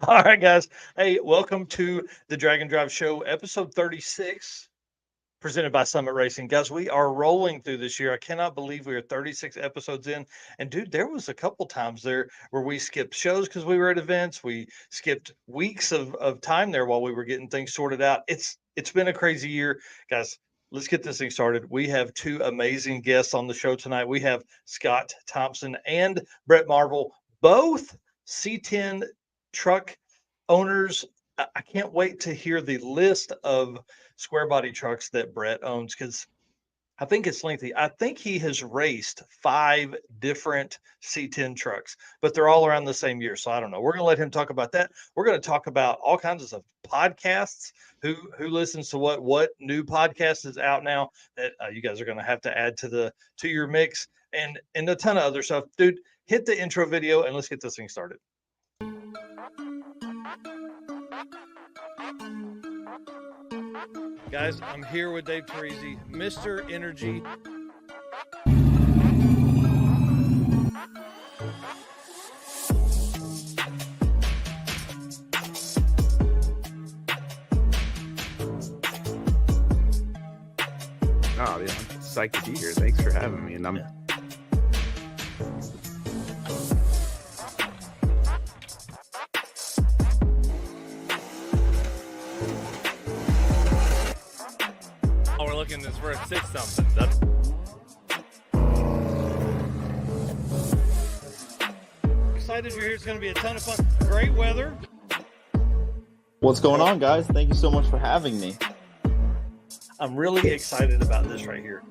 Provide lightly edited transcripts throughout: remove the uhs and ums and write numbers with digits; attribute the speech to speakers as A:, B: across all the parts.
A: All right, guys. Hey, welcome to the Dragon Drive Show, episode 36, presented by Summit Racing. Guys, we are rolling through this year. I cannot believe we are 36 episodes in. And dude, there was a couple times there where we skipped shows because we were at events. We skipped weeks of time there while we were getting things sorted out. It's been a crazy year. Guys, let's get this thing started. We have two amazing guests on the show tonight. We have Scott Thompson and Bret Marvil, both C10 truck owners. I can't wait to hear the list of square body trucks that Bret owns because I think it's lengthy. I think he has raced five different C10 trucks, but they're all around the same year. So I don't know. We're going to let him talk about that. We're going to talk about all kinds of stuff, podcasts, who listens to what new podcast is out now that you guys are going to have to add to your mix, and a ton of other stuff. Dude, hit the intro video and let's get this thing started. Guys, I'm here with Dave Teresi, Mr. Energy.
B: Oh, yeah, I'm psyched to be here. Thanks for having me. And I'm
C: Oh, we're looking this for a 6 something. That's
A: Excited you're here. It's going to be a ton of fun. Great weather.
D: What's going on, guys? Thank you so much for having me.
A: I'm really excited about this right here.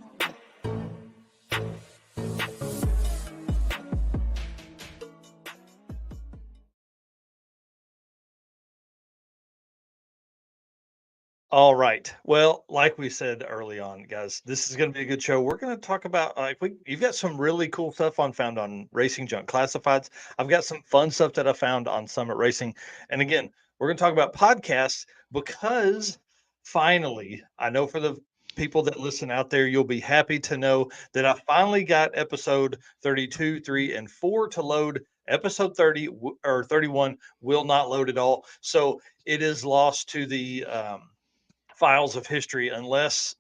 A: All right. Well, like we said early on, guys, this is going to be a good show. We're going to talk about you've got some really cool stuff found on Racing Junk Classifieds. I've got some fun stuff that I found on Summit Racing, and again, we're going to talk about podcasts because finally, I know for the people that listen out there, you'll be happy to know that I finally got episode 32, 3, and 4 to load. Episode 30 or 31 will not load at all, so it is lost to the files of history unless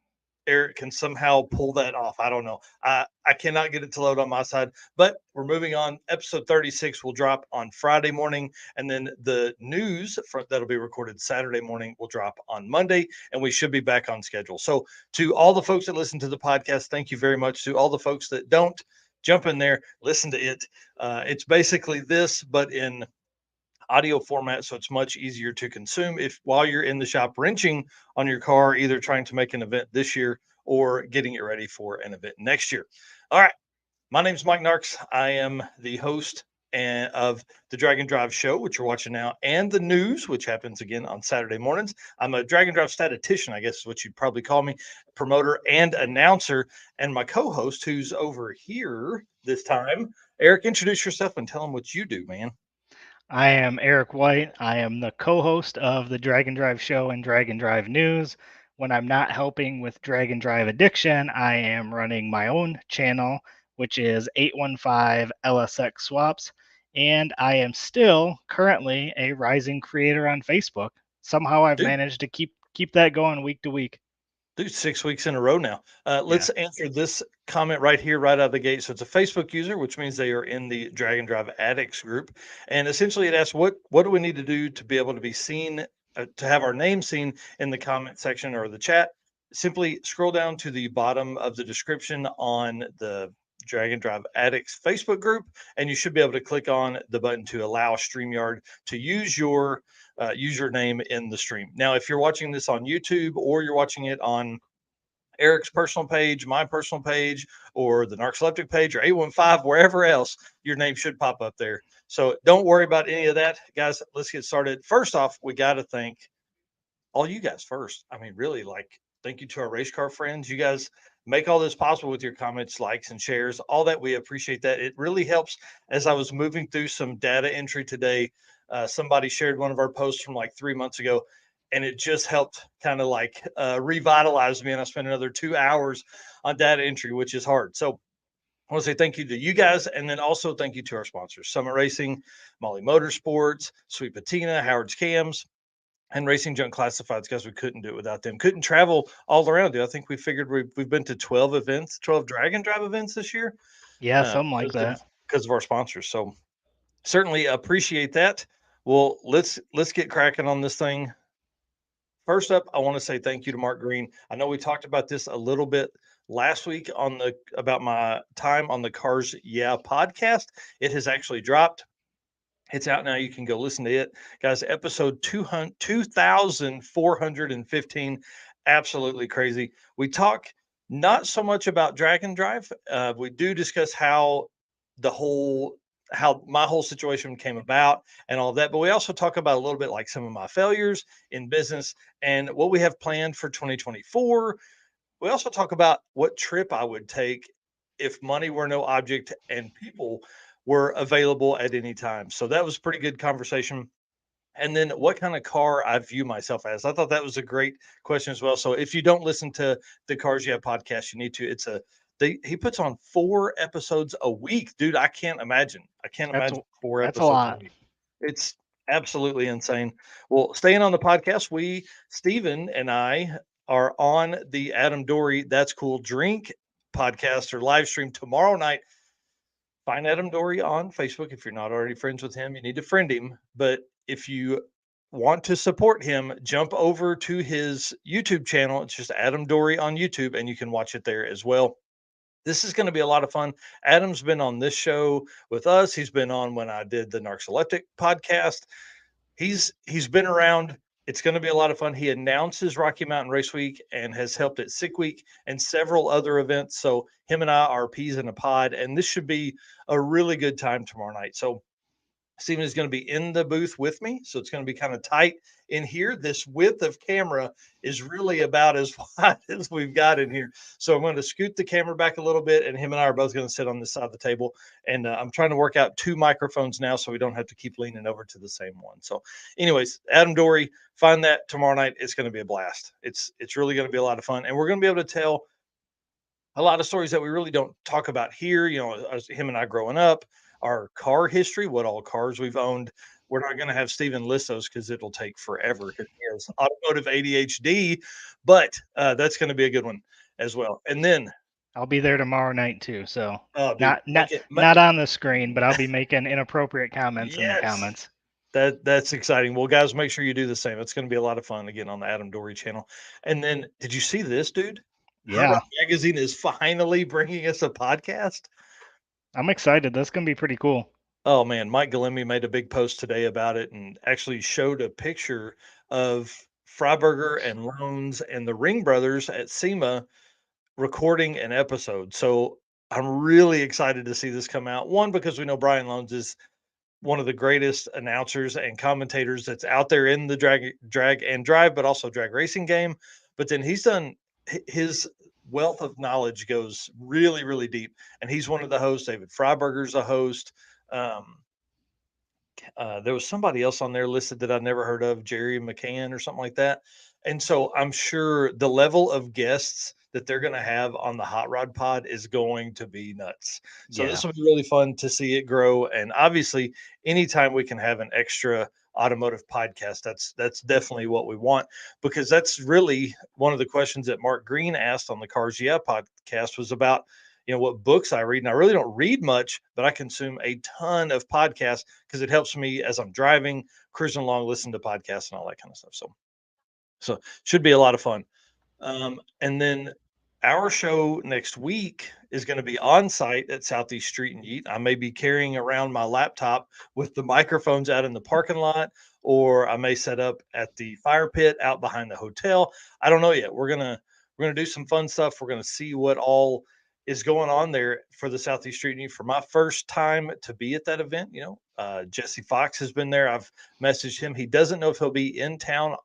A: Eric can somehow pull that off. I don't know. I cannot get it to load on my side, but we're moving on. Episode 36 will drop on Friday morning, and then the news that'll be recorded Saturday morning will drop on Monday, and we should be back on schedule. So to all the folks that listen to the podcast, thank you very much. To all the folks that don't, jump in there, listen to it. It's basically this, but in audio format, so it's much easier to consume if while you're in the shop wrenching on your car, either trying to make an event this year or getting it ready for an event next year. All right, my name's Mike Narks. I am the host of the Dragon Drive show, which you're watching now, and the news, which happens again on Saturday mornings. I'm a Dragon Drive statistician, I guess is what you'd probably call me, promoter and announcer, and my co-host, who's over here this time. Eric, introduce yourself and tell them what you do, man.
E: I am Eric White. I am the co-host of the Dragon Drive Show and Dragon Drive News. When I'm not helping with Dragon Drive Addiction, I am running my own channel, which is 815 LSX Swaps, and I am still currently a rising creator on Facebook. Somehow I've managed to keep that going week to week.
A: Dude, 6 weeks in a row now. Let's answer this comment right here, right out of the gate. So it's a Facebook user, which means they are in the Dragon Drive Addicts group. And essentially it asks, what do we need to do to be able to be seen, to have our name seen in the comment section or the chat? Simply scroll down to the bottom of the description on the Dragon Drive Addicts Facebook group, and you should be able to click on the button to allow StreamYard to use your username in the stream. Now, if you're watching this on YouTube or you're watching it on Eric's personal page, my personal page, or the Narcoleptic page, or 815, wherever else, your name should pop up there. So don't worry about any of that. Guys, let's get started. First off, we got to thank all you guys first. I mean, really, thank you to our race car friends. You guys make all this possible with your comments, likes, and shares, all that. We appreciate that. It really helps. As I was moving through some data entry today, somebody shared one of our posts from like 3 months ago, and it just helped kind of revitalize me. And I spent another 2 hours on data entry, which is hard. So I want to say thank you to you guys, and then also thank you to our sponsors: Summit Racing, Molly Motorsports, Sweet Patina, Howard's Cams, and Racing Junk Classifieds. Guys, we couldn't do it without them. Couldn't travel all around. Dude. I think we figured we've been to 12 events, 12 Drag and Drive events this year.
E: Yeah, something like that.
A: Because of our sponsors. So certainly appreciate that. Well, let's get cracking on this thing. First up, I want to say thank you to Mark Green. I know we talked about this a little bit last week about my time on the Cars Yeah podcast. It has actually dropped. It's out now. You can go listen to it. Guys, episode 2415. Absolutely crazy. We talk not so much about Drag and Drive. We do discuss how my whole situation came about and all of that. But we also talk about a little bit like some of my failures in business and what we have planned for 2024. We also talk about what trip I would take if money were no object and people were available at any time. So that was pretty good conversation. And then what kind of car I view myself as. I thought that was a great question as well. So if you don't listen to the Cars Yeah podcast, you need to. He puts on 4 episodes a week, dude. I can't imagine 4
E: that's
A: episodes
E: a lot.
A: week. It's absolutely insane. Well, staying on the podcast, Steven and I are on the Adam Dory That's Cool Drink podcast or live stream tomorrow night. Find Adam Dory on Facebook. If you're not already friends with him, you need to friend him. But if you want to support him, jump over to his YouTube channel. It's just Adam Dory on YouTube, and you can watch it there as well. This is going to be a lot of fun. Adam's been on this show with us. He's been on when I did the Narcoleptic podcast. He's been around. It's going to be a lot of fun. He announces Rocky Mountain Race Week and has helped at Sick Week and several other events. So him and I are peas in a pod, and this should be a really good time tomorrow night. So Steven is going to be in the booth with me. So it's going to be kind of tight in here. This width of camera is really about as wide as we've got in here. So I'm going to scoot the camera back a little bit, and him and I are both going to sit on this side of the table. And I'm trying to work out 2 microphones now so we don't have to keep leaning over to the same one. So anyways, Adam Dory, find that tomorrow night. It's going to be a blast. It's really going to be a lot of fun. And we're going to be able to tell a lot of stories that we really don't talk about here. You know, him and I growing up, our car history, what all cars we've owned. We're not going to have Steven list those because it'll take forever because he has automotive ADHD, but that's going to be a good one as well. And then
E: I'll be there tomorrow night too. So
A: dude,
E: not on the screen, but I'll be making inappropriate comments in the comments.
A: That's exciting. Well, guys, make sure you do the same. It's going to be a lot of fun again on the Adam Dory channel. And then, did you see this, dude?
E: Yeah,
A: Magazine is finally bringing us a podcast.
E: I'm excited. That's going to be pretty cool.
A: Oh man, Mike Galemi made a big post today about it and actually showed a picture of Freiberger and Loans and the Ring brothers at SEMA recording an episode. So I'm really excited to see this come out. One, because we know Brian Loans is one of the greatest announcers and commentators that's out there in the drag and drive, but also drag racing game. But then his wealth of knowledge goes really, really deep. And he's one of the hosts. David Freiberger's a host. There was somebody else on there listed that I'd never heard of, Jerry McCann or something like that. And so I'm sure the level of guests that they're going to have on the Hot Rod Pod is going to be nuts. So this will be really fun to see it grow. And obviously, anytime we can have an extra automotive podcast, that's definitely what we want, because that's really one of the questions that Mark Green asked on the Cars Yeah podcast was about, you know, what books I read. And I really don't read much, but I consume a ton of podcasts because it helps me as I'm driving, cruising along, listen to podcasts and all that kind of stuff. So should be a lot of fun. And then our show next week is going to be on site at Southeast Street-N-Yeet. I may be carrying around my laptop with the microphones out in the parking lot, or I may set up at the fire pit out behind the hotel. I don't know yet. We're gonna do some fun stuff. We're gonna see what all is going on there for the Southeast Street-N-Yeet. For my first time to be at that event, you know, Jesse Fox has been there. I've messaged him. He doesn't know if he'll be in town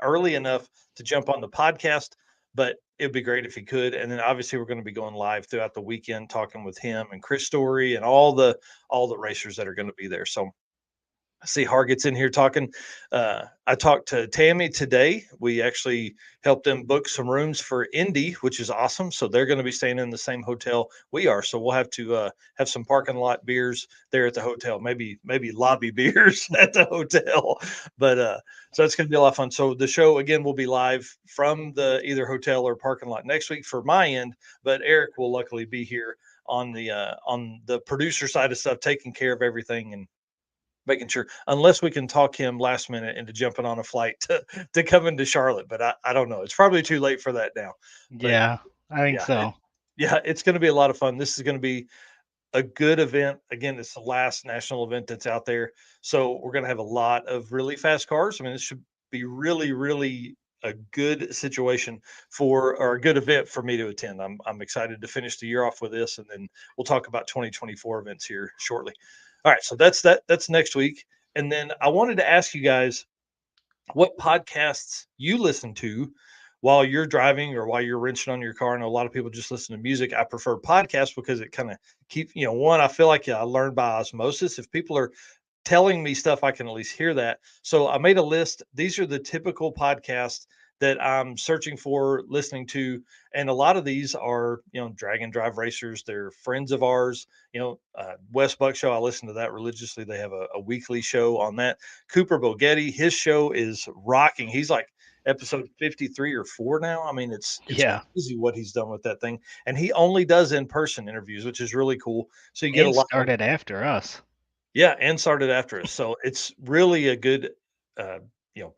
A: early enough to jump on the podcast, but it'd be great if he could. And then obviously we're going to be going live throughout the weekend, talking with him and Chris Story and all the racers that are going to be there. So I see Harget's in here talking. I talked to Tammy today. We actually helped them book some rooms for Indy, which is awesome. So they're going to be staying in the same hotel we are. So we'll have to have some parking lot beers there at the hotel. Maybe lobby beers at the hotel. But so it's going to be a lot of fun. So the show again will be live from the either hotel or parking lot next week for my end. But Eric will luckily be here on the producer side of stuff, taking care of everything and making sure, unless we can talk him last minute into jumping on a flight to come into Charlotte. But I don't know. It's probably too late for that now. But
E: Yeah, I think
A: yeah,
E: so.
A: yeah, it's going to be a lot of fun. This is going to be a good event. Again, it's the last national event that's out there. So we're going to have a lot of really fast cars. I mean, this should be really, really a good situation or a good event for me to attend. I'm excited to finish the year off with this, and then we'll talk about 2024 events here shortly. All right, so that's next week. And then I wanted to ask you guys what podcasts you listen to while you're driving or while you're wrenching on your car. I know a lot of people just listen to music. I prefer podcasts because it kind of keeps, one, I feel like I learn by osmosis. If people are telling me stuff, I can at least hear that. So I made a list. These are the typical podcasts that I'm searching for, listening to. And a lot of these are, drag and drive racers. They're friends of ours. Wes Buck Show, I listen to that religiously. They have a weekly show on that. Cooper Bogetti, his show is rocking. He's like episode 53 or 4 now. I mean, it's
E: Yeah,
A: crazy what he's done with that thing. And he only does in-person interviews, which is really cool. So you get a
E: and
A: lot more.
E: started after us.
A: Yeah, and started after us. So it's really a good,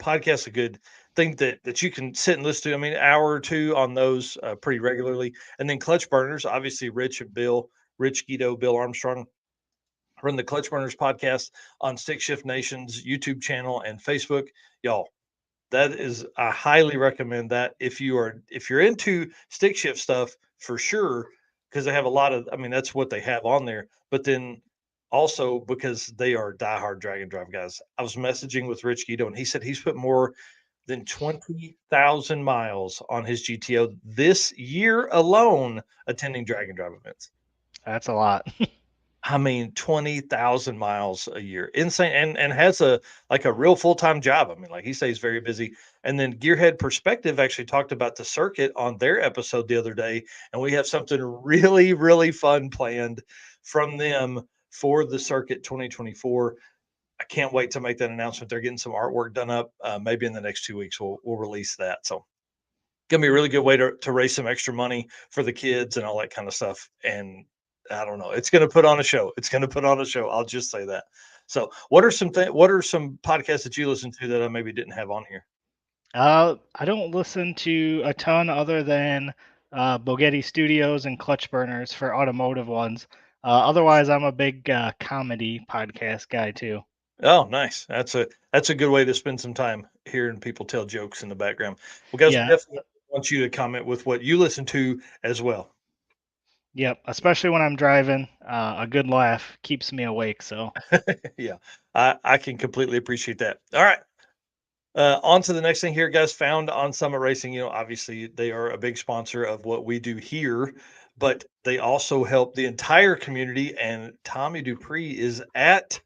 A: podcast, a good thing that you can sit and listen to. I mean, hour or two on those pretty regularly. And then Clutch Burners, obviously Rich Guido, Bill Armstrong run the Clutch Burners podcast on Stick Shift Nation's YouTube channel and Facebook. Y'all, I highly recommend that if you're into stick shift stuff for sure, because they have a lot of, I mean, that's what they have on there. But then also because they are diehard drag and drive guys. I was messaging with Rich Guido and he said he's put more than 20,000 miles on his GTO this year alone attending drag and drive events.
E: That's a lot.
A: I mean, 20,000 miles a year. Insane. And has a real full-time job. I mean, like he stays very busy. And then Gearhead Perspective actually talked about the circuit on their episode the other day. And we have something really, really fun planned from them for the circuit 2024. I can't wait to make that announcement. They're getting some artwork done up. Maybe in the next 2 weeks, we'll release that. So gonna be a really good way to raise some extra money for the kids and all that kind of stuff. And I don't know, it's going to put on a show. It's going to put on a show. I'll just say that. So what are some podcasts that you listen to that I maybe didn't have on here?
E: I don't listen to a ton other than Bogetti Studios and Clutch Burners for automotive ones. Otherwise, I'm a big comedy podcast guy too.
A: Oh, nice. That's a good way to spend some time hearing people tell jokes in the background. Well, guys, we
E: Yeah,
A: definitely want you to comment with what you listen to as well.
E: yep. Especially when I'm driving, a good laugh keeps me awake. So
A: Yeah, I can completely appreciate that. All right. On to the next thing here, guys. Found on Summit Racing. Obviously they are a big sponsor of what we do here, but they also help the entire community. And Tommy Dupree is at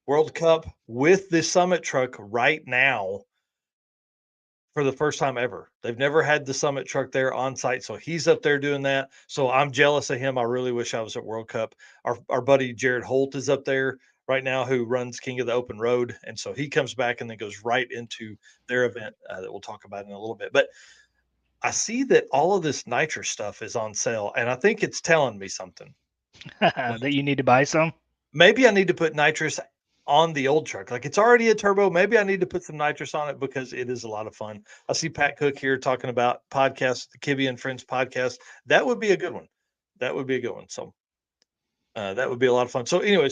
A: World Cup with the Summit truck right now for the first time ever. They've never had the Summit truck there on site, so he's up there doing that. So I'm jealous of him. I really wish I was at World Cup. Our buddy Jared Holt is up there right now, who runs King of the Open Road, and so he comes back and then goes right into their event that we'll talk about in a little bit. But I see that all of this nitrous stuff is on sale, and I think it's telling me something.
E: that you need to buy some.
A: Maybe I need to put nitrous on the old truck. Like it's already a turbo. Maybe I need to put some nitrous on it because it is a lot of fun. I see Pat Cook here talking about podcasts, the Kibby and Friends podcast. That would be a good one. That would be a good one. So that would be a lot of fun. So anyway,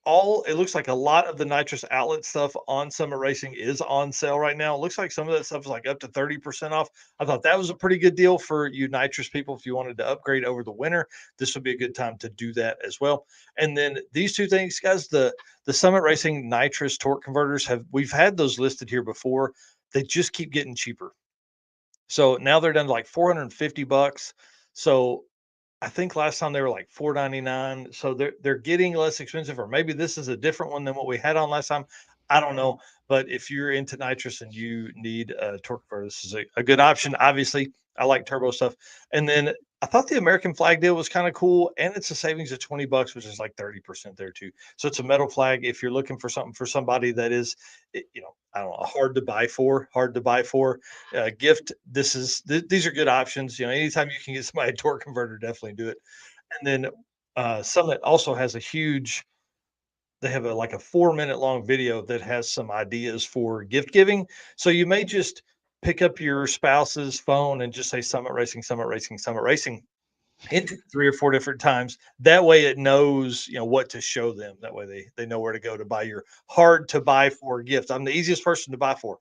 A: it looks like a lot of the nitrous outlet stuff on Summit Racing is on sale right now. It looks like some of that stuff is like up to 30% off. I thought that was a pretty good deal for you nitrous people. If you wanted to upgrade over the winter, this would be a good time to do that as well. And then these two things, guys, the Summit Racing nitrous torque converters, we've had those listed here before. They just keep getting cheaper. So now they're down to like $450. So I think last time they were like $4.99, so they're getting less expensive, or maybe this is a different one than what we had on last time. I don't know, but if you're into nitrous and you need a torque converter, this is a good option. Obviously, I like turbo stuff. And then I thought the American flag deal was kind of cool, and it's a savings of $20, which is like 30% there too. So it's a metal flag. If you're looking for something for somebody that is, I don't know, hard to buy for gift. These are good options. Anytime you can get somebody a torque converter, definitely do it. And then Summit also has they have like a 4-minute long video that has some ideas for gift giving. So you may just pick up your spouse's phone and just say Summit Racing, Summit Racing, Summit Racing, hit 3 or 4 different times. That way it knows, what to show them. That way they know where to go to buy your hard to buy for gift. I'm the easiest person to buy for.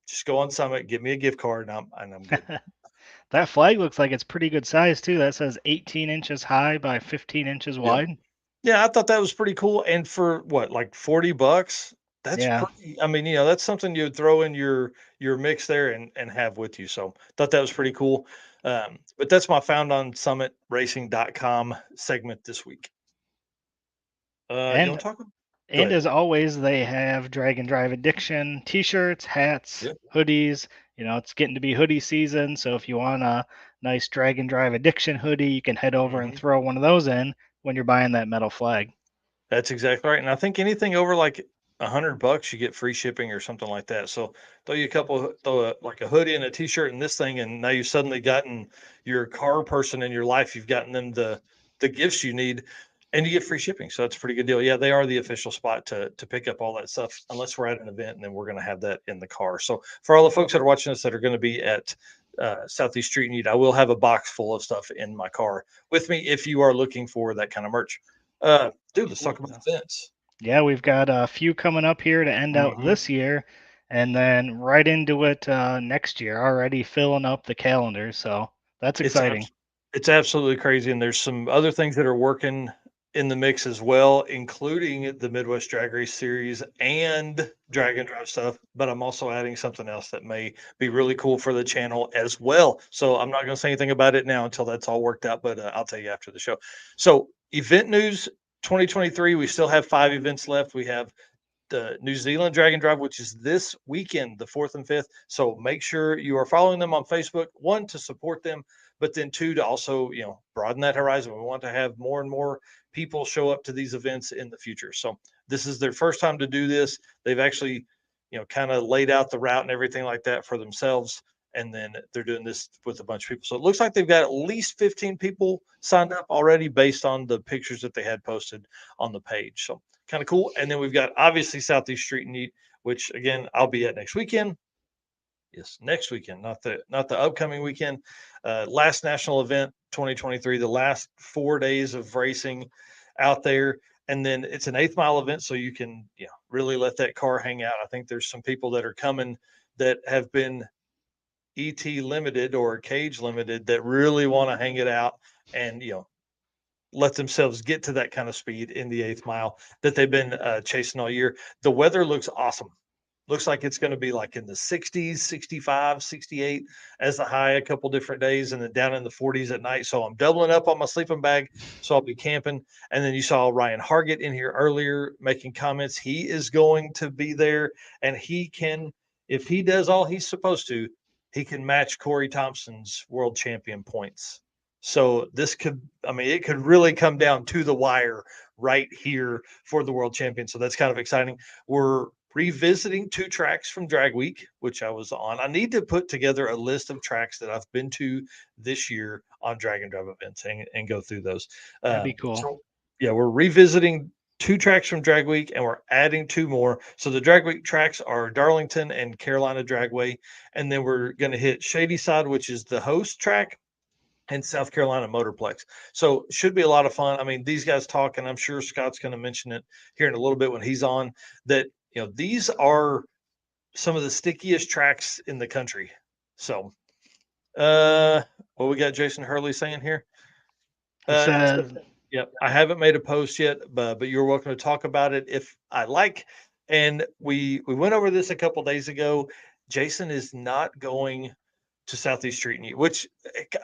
A: Just go on Summit, give me a gift card, and I'm good.
E: That flag looks like it's pretty good size too. That says 18 inches high by 15 inches
A: Yeah.
E: wide.
A: Yeah, I thought that was pretty cool. And for what, like $40? That's
E: Yeah.
A: pretty. I mean, that's something you would throw in your mix there and have with you. So thought that was pretty cool. But that's my found on summitracing.com segment this week. You want
E: And
A: to talk? Go
E: and
A: ahead.
E: as always, they have Drag and Drive Addiction t-shirts, hats,
A: Yep.
E: hoodies. It's getting to be hoodie season, so if you want a nice Drag and Drive Addiction hoodie, you can head over and
A: Mhm.
E: throw one of those in when you're buying that metal flag.
A: That's exactly right. And I think anything over like $100, you get free shipping or something like that. So throw like a hoodie and a t-shirt and this thing, and now you've suddenly gotten your car person in your life. You've gotten them the gifts you need, and you get free shipping. So that's a pretty good deal. Yeah, they are the official spot to pick up all that stuff, unless we're at an event, and then we're going to have that in the car. So for all the folks that are watching us that are going to be at Southeast Street-N-Yeet, I will have a box full of stuff in my car with me if you are looking for that kind of merch. Dude, let's talk about events.
E: Yeah, we've got a few coming up here to end out
A: Mhm.
E: this year, and then right into it next year. Already filling up the calendar, so that's
A: It's
E: exciting.
A: it's absolutely crazy, and there's some other things that are working in the mix as well, including the Midwest Drag Race Series and drag and drive stuff. But I'm also adding something else that may be really cool for the channel as well. So I'm not going to say anything about it now until that's all worked out, but I'll tell you after the show. So event news 2023, we still have 5 events left. We have the New Zealand Drag and Drive, which is this weekend, the 4th and 5th. So make sure you are following them on Facebook, one, to support them, but then two, to also, broaden that horizon. We want to have more and more people show up to these events in the future. So this is their first time to do this. They've actually, kind of laid out the route and everything like that for themselves. And then they're doing this with a bunch of people. So it looks like they've got at least 15 people signed up already based on the pictures that they had posted on the page. So kind of cool. And then we've got obviously Southeast Street-N-Yeet, which again I'll be at next weekend. Yes, next weekend, not the upcoming weekend. Last national event 2023, the last 4 days of racing out there. And then it's an 8th mile event, so you can really let that car hang out. I think there's some people that are coming that have been ET limited or cage limited that really want to hang it out and let themselves get to that kind of speed in the 8th mile that they've been chasing all year. The weather looks awesome. Looks like it's going to be like in the 60s, 65, 68 as the high a couple different days, and then down in the 40s at night. So I'm doubling up on my sleeping bag. So I'll be camping. And then you saw Ryan Hargett in here earlier making comments. He is going to be there, and he can, if he does all he's supposed to, he can match Corey Thompson's world champion points. So it could really come down to the wire right here for the world champion. So that's kind of exciting. We're revisiting 2 tracks from Drag Week, which I was on. I need to put together a list of tracks that I've been to this year on Drag and Drive events and go through those.
E: That'd be cool.
A: So, yeah, we're revisiting 2 tracks from Drag Week, and we're adding 2 more. So the Drag Week tracks are Darlington and Carolina Dragway, and then we're going to hit Shady Side, which is the host track, and South Carolina Motorplex. So should be a lot of fun. I mean, these guys talk, and I'm sure Scott's going to mention it here in a little bit when he's on, that these are some of the stickiest tracks in the country. So what we got Jason Hurley saying here?
E: He says,
A: yep, I haven't made a post yet, but you're welcome to talk about it if I like. And we went over this a couple days ago. Jason is not going to Southeast Street-N-Yeet, which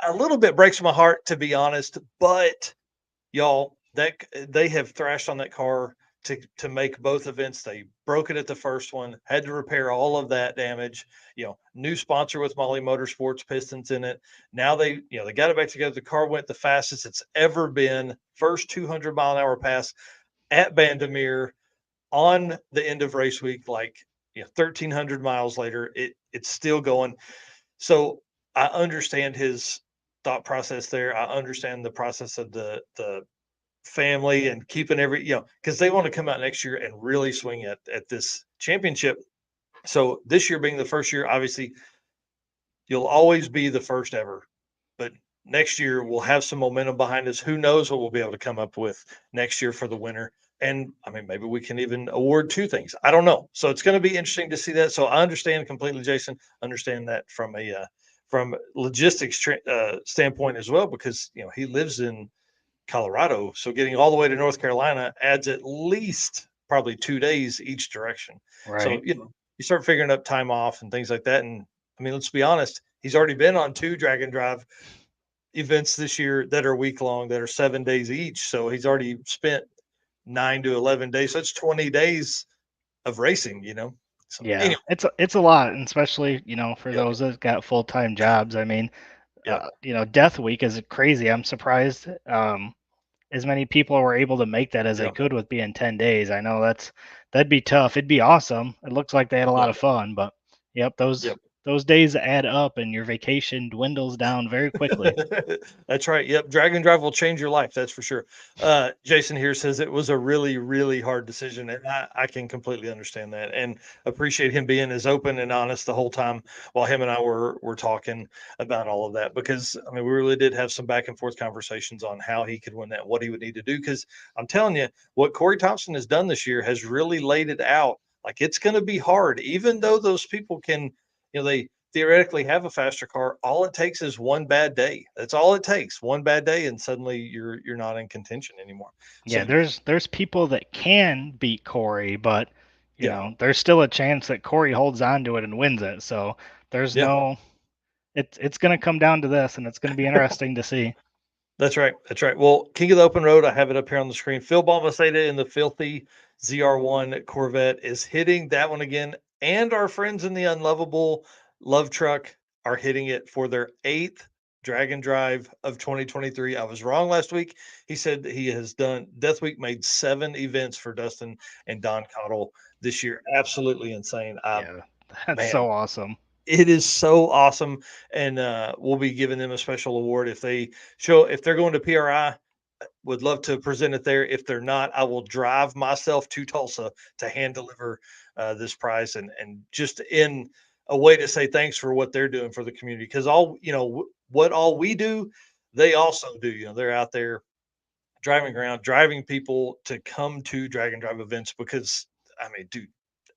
A: a little bit breaks my heart, to be honest. But y'all, that they have thrashed on that car to make both events. They broke it at the first one, had to repair all of that damage. New sponsor with Molly Motorsports, pistons in it. Now they got it back together. The car went the fastest it's ever been. First 200-mile-an-hour pass at Bandamere on the end of race week, 1,300 miles later, it's still going. So I understand his thought process there. I understand the process of the family and keeping because they want to come out next year and really swing at this championship. So this year being the first year, obviously you'll always be the first ever, but next year we'll have some momentum behind us. Who knows what we'll be able to come up with next year for the winner. And I mean, maybe we can even award two things. I don't know. So it's going to be interesting to see that. So I understand completely, Jason, understand that from logistics standpoint as well, because, he lives in Colorado. So getting all the way to North Carolina adds at least probably 2 days each direction.
E: Right.
A: So, you start figuring up time off and things like that. And I mean, let's be honest, he's already been on 2 drag and drive events this year that are week long, that are 7 days each. So he's already spent 9 to 11 days. So it's 20 days of racing, So,
E: Yeah,
A: anyway.
E: it's a lot, and especially for
A: Yep.
E: those that got full-time jobs. I mean,
A: Yep.
E: Death Week is crazy. I'm surprised as many people were able to make that as they
A: Yep.
E: could with being 10 days. I know that'd be tough. It'd be awesome. It looks like they had a lot of fun, but those days add up, and your vacation dwindles down very quickly.
A: That's right. Yep. Drag and drive will change your life. That's for sure. Jason here says it was a really, really hard decision. And I can completely understand that and appreciate him being as open and honest the whole time while him and I were talking about all of that, because I mean, we really did have some back and forth conversations on how he could win that, what he would need to do. Cause I'm telling you, what Corey Thompson has done this year has really laid it out. Like, it's going to be hard, even though those people can, they theoretically have a faster car. All it takes is one bad day. That's all it takes. One bad day, and suddenly you're not in contention anymore.
E: Yeah,
A: So,
E: there's people that can beat Corey, but
A: Yeah.
E: there's still a chance that Corey holds on to it and wins it. So there's
A: Yeah.
E: no it's going to come down to this, and it's going to be interesting to see.
A: That's right. That's right. Well, King of the Open Road, I have it up here on the screen. Phil Balmaceda in the filthy ZR1 Corvette is hitting that one again. And our friends in the Unlovable Love Truck are hitting it for their 8th drag and drive of 2023. I was wrong last week. He said he has done Death Week, made 7 events for Dustin and Don Cottle this year. Absolutely insane.
E: Yeah, that's
A: Man,
E: so awesome.
A: it is so awesome. And we'll be giving them a special award if they're going to PRI. Would love to present it there. If they're not, I will drive myself to Tulsa to hand deliver this prize, and just in a way to say thanks for what they're doing for the community. Because what all we do, they also do. They're out there driving around, driving people to come to drag and drive events, because I mean, dude,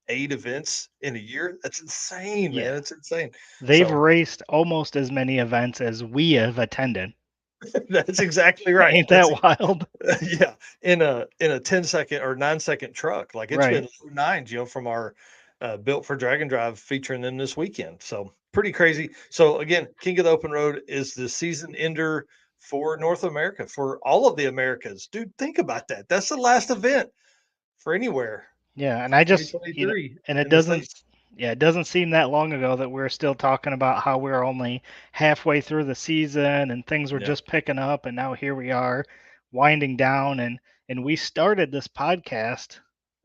A: 8 events in a year. That's insane, man.
E: Yeah.
A: It's insane.
E: They've
A: So
E: raced almost as many events as we have attended.
A: that's exactly right.
E: Ain't that wild?
A: Yeah. In a 10-second or 9-second truck. Like, it's
E: Right.
A: been low 9s, from our Built for Drag and Drive featuring them this weekend. So pretty crazy. So again, King of the Open Road is the season ender for North America, for all of the Americas. Dude, think about that. That's the last event for anywhere.
E: Yeah, and I just,
A: 2023
E: and it
A: in the
E: doesn't,
A: States.
E: yeah, it doesn't seem that long ago that we're still talking about how we're only halfway through the season and things were
A: Yeah.
E: just picking up, and now here we are winding down, and we started this podcast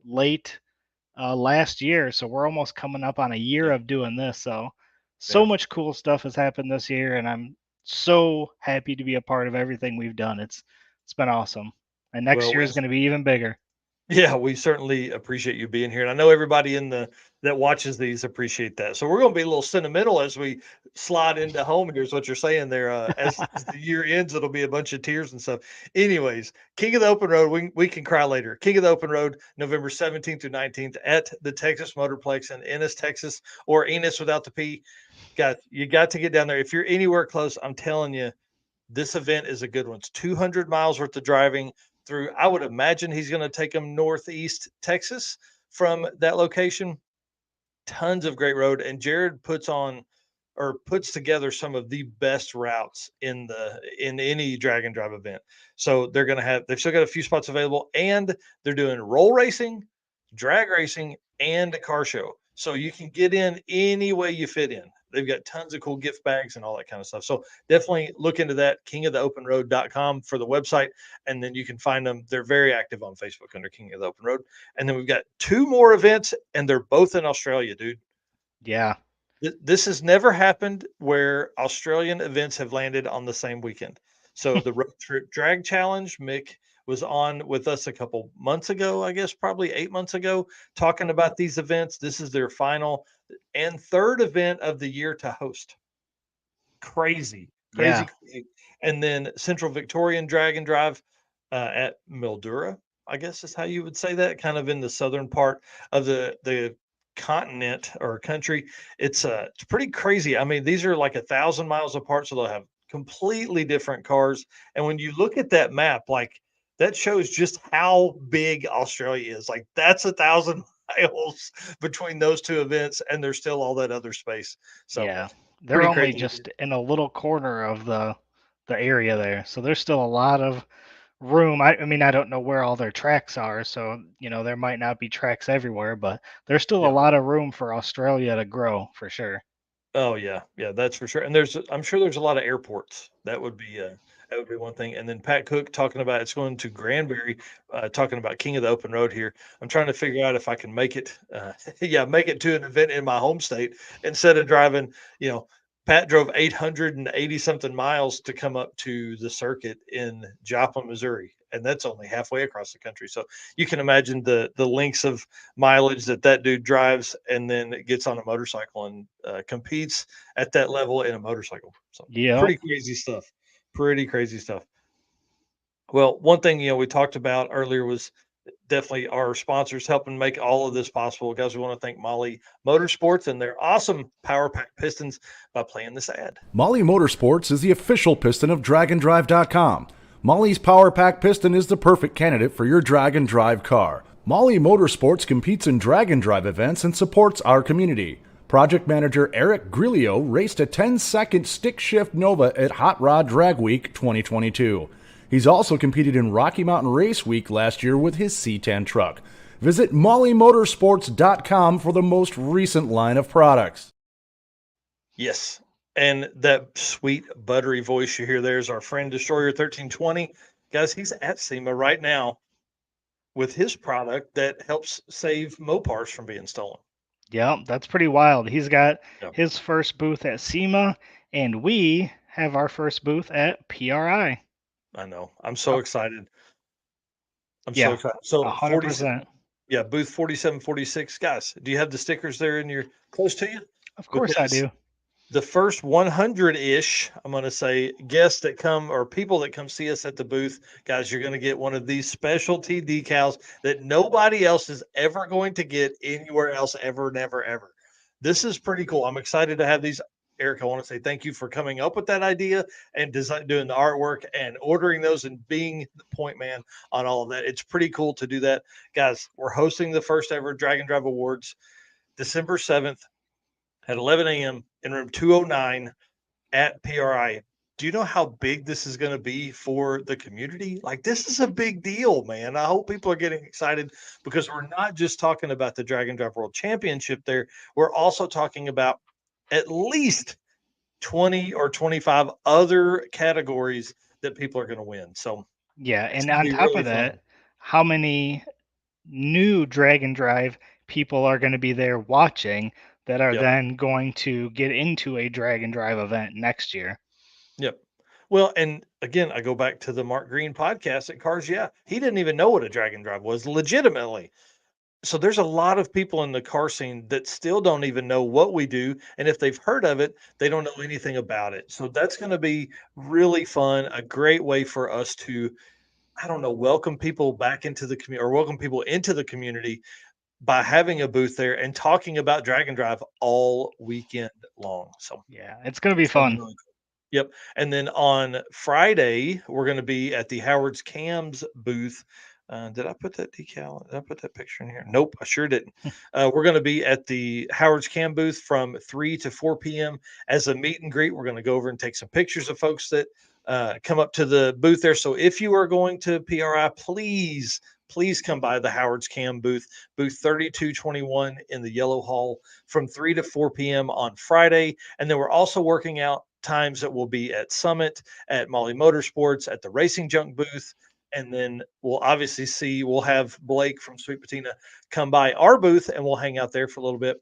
E: late last year, so we're almost coming up on a year
A: Yeah.
E: of doing this. So
A: Yeah.
E: much cool stuff has happened this year, and I'm so happy to be a part of everything we've done. It's been awesome, and next
A: Well,
E: year is going to be even bigger.
A: Yeah, we certainly appreciate you being here. And I know everybody that watches these appreciate that. So we're going to be a little sentimental as we slide into home. Here's what you're saying there. As the year ends, it'll be a bunch of tears and stuff. Anyways, King of the Open Road, we can cry later. King of the Open Road, November 17th through 19th at the Texas Motorplex in Ennis, Texas, or Enos without the P. You got to get down there. If you're anywhere close, I'm telling you, this event is a good one. It's 200 miles worth of driving through. I would imagine he's going to take them northeast Texas from that location. Tons of great road. And Jared puts on or puts together some of the best routes in any drag and drive event. So they've still got a few spots available, and they're doing roll racing, drag racing, and a car show. So you can get in any way you fit in. They've got tons of cool gift bags and all that kind of stuff. So definitely look into that, kingoftheopenroad.com for the website. And then you can find them. They're very active on Facebook under King of the Open Road. And then we've got 2 more events, and they're both in Australia, dude.
E: Yeah.
A: This has never happened where Australian events have landed on the same weekend. So the Road Trip Drag Challenge, Mick was on with us a couple months ago, I guess probably 8 months ago, talking about these events. This is their final and third event of the year to host. Crazy.
E: Yeah.
A: And then Central Victorian Drag and Drive at Mildura, I guess is how you would say that, kind of in the southern part of the continent or country. It's pretty crazy. I mean, these are like 1,000 miles apart, so they'll have completely different cars. And when you look at that map, like that shows just how big Australia is. Like that's 1,000 miles between those 2 events, and there's still all that other space. So
E: Yeah. They're
A: pretty
E: only
A: crazy.
E: just in a little corner of the area there. So there's still a lot of room. I mean, I don't know where all their tracks are, so there might not be tracks everywhere, but there's still a lot of room for Australia to grow for sure.
A: Oh yeah, that's for sure. And I'm sure there's a lot of airports. That would be one thing. And then Pat Cook talking about it's going to Granbury, talking about King of the Open Road here. I'm trying to figure out if I can make it, make it to an event in my home state instead of driving. Pat drove 880 something miles to come up to the circuit in Joplin, Missouri, and that's only halfway across the country. So you can imagine the lengths of mileage that dude drives, and then gets on a motorcycle and competes at that level in a motorcycle. So pretty crazy stuff. Pretty crazy stuff. Well, one thing we talked about earlier was definitely our sponsors helping make all of this possible. Guys, we want to thank Molly Motorsports and their awesome Power Pack pistons by playing this ad.
F: Molly Motorsports is the official piston of DragAndDrive.com. Molly's Power Pack piston is the perfect candidate for your drag and drive car. Molly Motorsports competes in drag and drive events and supports our community. Project manager Eric Grillo raced a 10-second stick shift Nova at Hot Rod Drag Week 2022. He's also competed in Rocky Mountain Race Week last year with his C10 truck. Visit mollymotorsports.com for the most recent line of products.
A: Yes, and that sweet buttery voice you hear there is our friend Destroyer 1320. Guys, he's at SEMA right now with his product that helps save Mopars from being stolen.
E: Yeah, that's pretty wild. He's got his first booth at SEMA, and we have our first booth at PRI.
A: I know. I'm so excited.
E: So
A: excited. So
E: 100%.
A: Booth 4746. Guys, do you have the stickers there close to you?
E: Of course I do.
A: The first 100-ish, I'm going to say, guests that come or people that come see us at the booth, guys, you're going to get one of these specialty decals that nobody else is ever going to get anywhere else ever, never, ever. This is pretty cool. I'm excited to have these. Eric, I want to say thank you for coming up with that idea and doing the artwork and ordering those and being the point man on all of that. It's pretty cool to do that. Guys, we're hosting the first ever Drag and Drive Awards December 7th at 11 a.m. in room 209 at PRI. Do you know how big this is going to be for the community? Like, this is a big deal, man. I hope people are getting excited because we're not just talking about the Drag and Drive World Championship there. We're also talking about at least 20 or 25 other categories that people are going to win. So,
E: yeah. And on top of that, how many new Drag and Drive people are going to be there watching that are then going to get into a Drag and Drive event next year?
A: Yep. Well, and again, I go back to the Mark Green podcast at Cars. Yeah. He didn't even know what a Drag and Drive was legitimately. So there's a lot of people in the car scene that still don't even know what we do. And if they've heard of it, they don't know anything about it. So that's going to be really fun. A great way for us to, welcome people back into the community or welcome people into the community by having a booth there and talking about Drag and Drive all weekend long. So
E: yeah, it's going to be fun.
A: Really cool. Yep. And then on Friday, we're going to be at the Howard's Cams booth Did I put that decal? Did I put that picture in here? Nope, I sure didn't. We're going to be at the Howard's Cam booth from 3 to 4 p.m. as a meet and greet. We're going to go over and take some pictures of folks that come up to the booth there. So if you are going to PRI, please come by the Howard's Cam booth 3221 in the Yellow Hall from 3 to 4 p.m. on Friday. And then we're also working out times that will be at Summit, at Molly Motorsports, at the Racing Junk booth. And then we'll have Blake from Sweet Patina come by our booth and we'll hang out there for a little bit.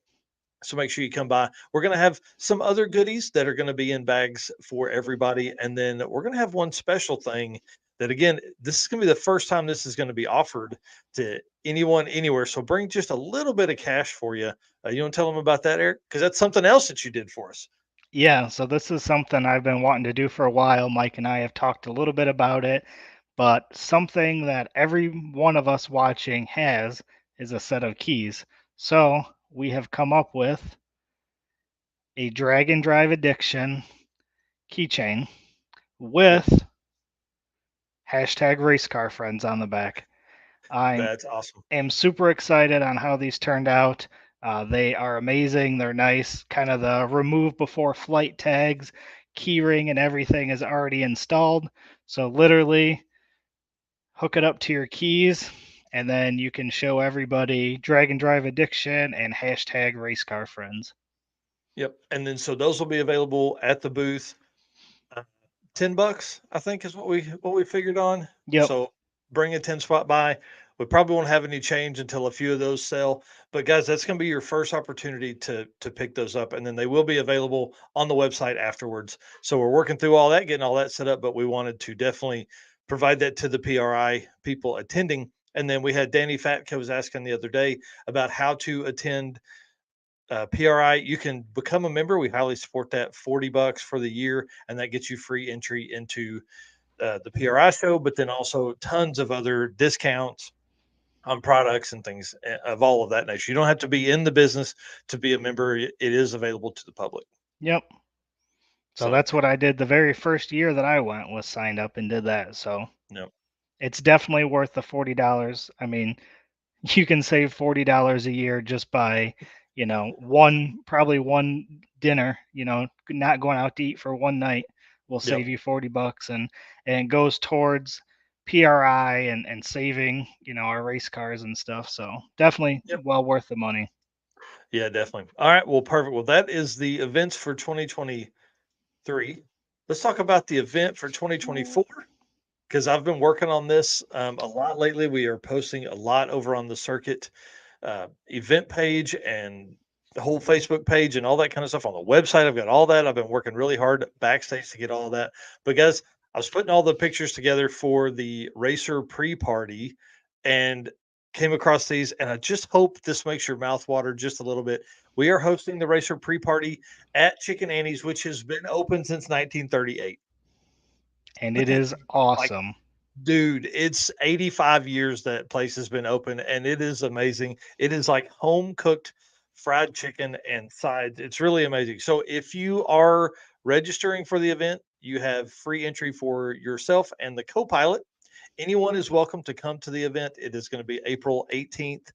A: So make sure you come by. We're going to have some other goodies that are going to be in bags for everybody. And then we're going to have one special thing that, again, this is going to be the first time this is going to be offered to anyone, anywhere. So bring just a little bit of cash for you. You want to tell them about that, Eric? Because that's something else that you did for us.
E: Yeah, so this is something I've been wanting to do for a while. Mike and I have talked a little bit about it, but something that every one of us watching has is a set of keys. So we have come up with a Drag and Drive Addiction keychain with hashtag race car friends on the back.
A: That's awesome.
E: Am super excited on how these turned out. They are amazing. They're nice. Kind of the remove before flight tags, key ring, and everything is already installed. So literally hook it up to your keys, and then you can show everybody Drag and Drive Addiction and hashtag race car friends.
A: Yep. And then so those will be available at the booth. $10, I think, is what we figured on.
E: Yep.
A: So bring a 10 spot by. We probably won't have any change until a few of those sell. But guys, that's going to be your first opportunity to pick those up. And then they will be available on the website afterwards. So we're working through all that, getting all that set up. But we wanted to definitely provide that to the PRI people attending. And then we had Danny Fatco was asking the other day about how to attend PRI. You can become a member. We highly support that. $40 for the year, and that gets you free entry into the PRI show, but then also tons of other discounts on products and things of all of that nature. You don't have to be in the business to be a member. It is available to the public.
E: Yep. So that's what I did the very first year that I went, was signed up and did that. So it's definitely worth the $40. I mean, you can save $40 a year just by, probably one dinner, not going out to eat for one night will save you $40, and it goes towards PRI and saving, our race cars and stuff. So definitely well worth the money.
A: Yeah, definitely. All right. Well, perfect. Well, that is the events for 2023. Let's talk about the event for 2024. Because I've been working on this a lot lately. We are posting a lot over on the circuit event page and the whole Facebook page and all that kind of stuff on the website. I've got all that. I've been working really hard backstage to get all that. But guys, I was putting all the pictures together for the racer pre-party and came across these. And I just hope this makes your mouth water just a little bit. We are hosting the racer pre-party at Chicken Annie's, which has been open since 1938.
E: And it is awesome.
A: Dude, it's 85 years that place has been open, and it is amazing. It is like home cooked fried chicken and sides. It's really amazing. So if you are registering for the event, you have free entry for yourself and the co-pilot. Anyone is welcome to come to the event. It is going to be April 18th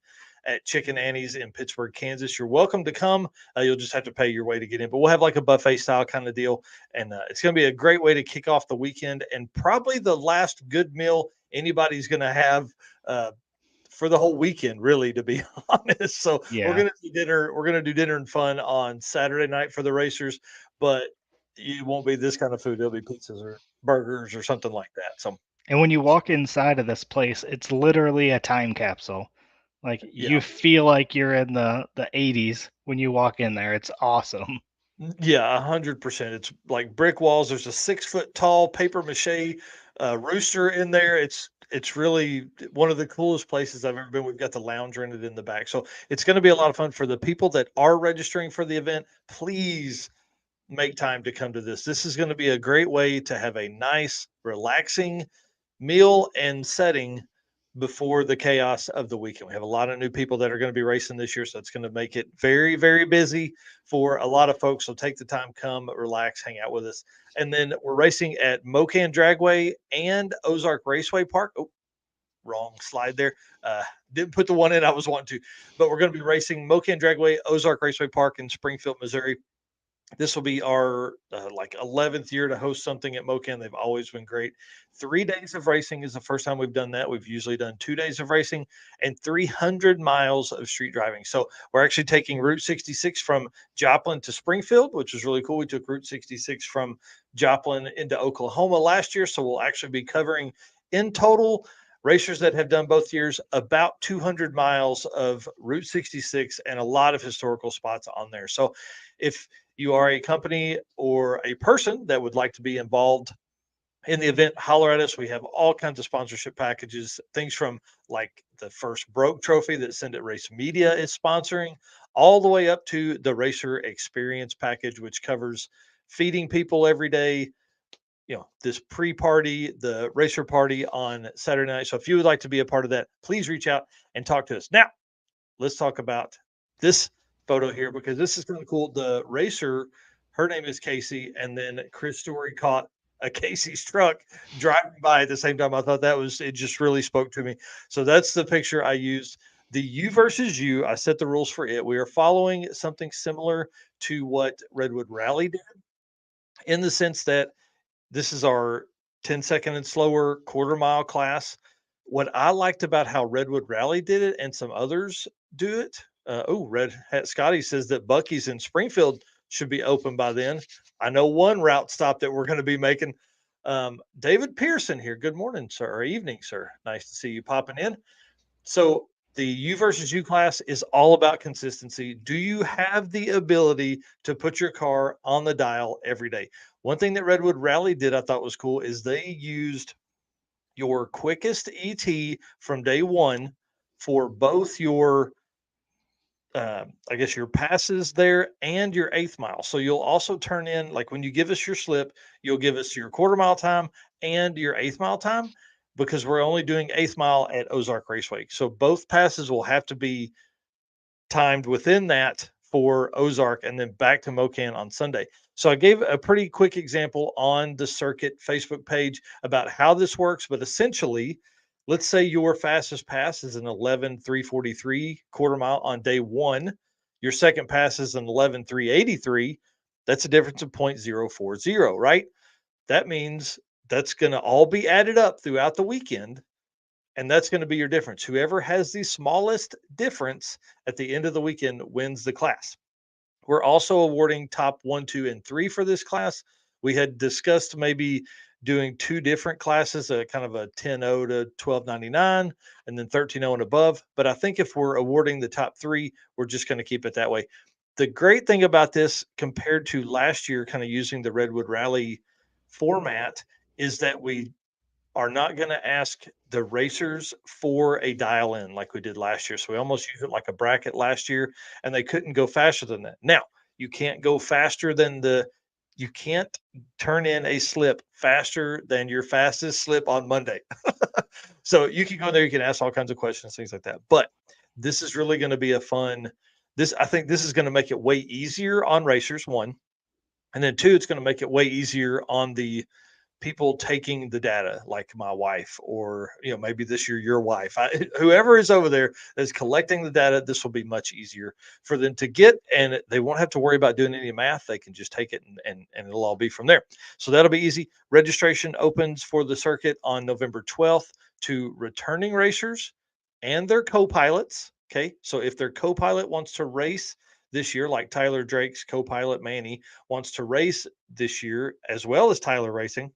A: at Chicken Annie's in Pittsburgh, Kansas. You're welcome to come. You'll just have to pay your way to get in, but we'll have like a buffet style kind of deal. And it's going to be a great way to kick off the weekend and probably the last good meal anybody's going to have for the whole weekend, really, to be honest. So we're going to do dinner. We're going to do dinner and fun on Saturday night for the racers, but it won't be this kind of food. It'll be pizzas or burgers or something like that. So,
E: and when you walk inside of this place, it's literally a time capsule. Like you feel like you're in the 80s when you walk in there. It's awesome.
A: Yeah, 100%. It's like brick walls. There's a 6-foot tall paper mache rooster in there. It's really one of the coolest places I've ever been. We've got the lounge rented in the back. So it's going to be a lot of fun for the people that are registering for the event. Please make time to come to this. This is going to be a great way to have a nice, relaxing meal and setting before the chaos of the weekend. We have a lot of new people that are going to be racing this year, so it's going to make it very, very busy for a lot of folks. So take the time, come, relax, hang out with us. And then we're racing at Mocan Dragway and Ozark Raceway Park. Oh, wrong slide there. Didn't put the one in I was wanting to, but we're going to be racing Mocan Dragway, Ozark Raceway Park in Springfield, Missouri. This will be our like 11th year to host something at Mocan. They've always been great. 3 days of racing is the first time we've done that. We've usually done 2 days of racing and 300 miles of street driving. So we're actually taking Route 66 from Joplin to Springfield, which is really cool. We took Route 66 from Joplin into Oklahoma last year. So we'll actually be covering in total, racers that have done both years, about 200 miles of Route 66 and a lot of historical spots on there. So if you are a company or a person that would like to be involved in the event, holler at us. We have all kinds of sponsorship packages, things from like the First Broke Trophy that Send It Race Media is sponsoring, all the way up to the Racer Experience package, which covers feeding people every day, this pre-party, the racer party on Saturday night. So if you would like to be a part of that, please reach out and talk to us. Now, let's talk about this photo here, because this is kind of cool. The racer, her name is Casey, and then Chris Story caught a Casey's truck driving by at the same time. I thought it just really spoke to me. So that's the picture I used. The U versus U, I set the rules for it. We are following something similar to what Redwood Rally did, in the sense that this is our 10-second and slower quarter-mile class. What I liked about how Redwood Rally did it and some others do it, Red Hat Scotty says that Bucky's in Springfield should be open by then. I know one route stop that we're going to be making. David Pearson here. Good morning, sir, or evening, sir. Nice to see you popping in. So the U versus U class is all about consistency. Do you have the ability to put your car on the dial every day? One thing that Redwood Rally did I thought was cool is they used your quickest ET from day one for both your I guess your passes there and your 8th mile. So you'll also turn in, like when you give us your slip, you'll give us your quarter-mile time and your 8th mile time, because we're only doing 8th mile at Ozark Raceway. So both passes will have to be timed within that for Ozark and then back to Mocan on Sunday. So I gave a pretty quick example on the circuit Facebook page about how this works, but essentially, let's say your fastest pass is an 11:343 quarter mile on day one. Your second pass is an 11:383. That's a difference of 0.040, right? That means that's going to all be added up throughout the weekend, and that's going to be your difference. Whoever has the smallest difference at the end of the weekend wins the class. We're also awarding top 1, 2, and 3 for this class. We had discussed maybe doing 2 different classes, a kind of a 10.0 to 12.99 and then 13.0 and above. But I think if we're awarding the top 3, we're just going to keep it that way. The great thing about this compared to last year, kind of using the Redwood Rally format, is that we are not going to ask the racers for a dial in like we did last year. So we almost used it like a bracket last year, and they couldn't go faster than that. Now, you can't go faster than you can't turn in a slip faster than your fastest slip on Monday. So you can go there, you can ask all kinds of questions, things like that. But this is really going to be a fun, I think this is going to make it way easier on racers, 1. And then 2, it's going to make it way easier on the people taking the data, like my wife, or maybe this year your wife, whoever is over there that's collecting the data. This will be much easier for them to get, and they won't have to worry about doing any math. They can just take it and it'll all be from there. So that'll be easy. Registration opens for the circuit on November 12th to returning racers and their co-pilots. Okay, so if their co-pilot wants to race this year, like Tyler Drake's co-pilot Manny wants to race this year, as well as Tyler Racing,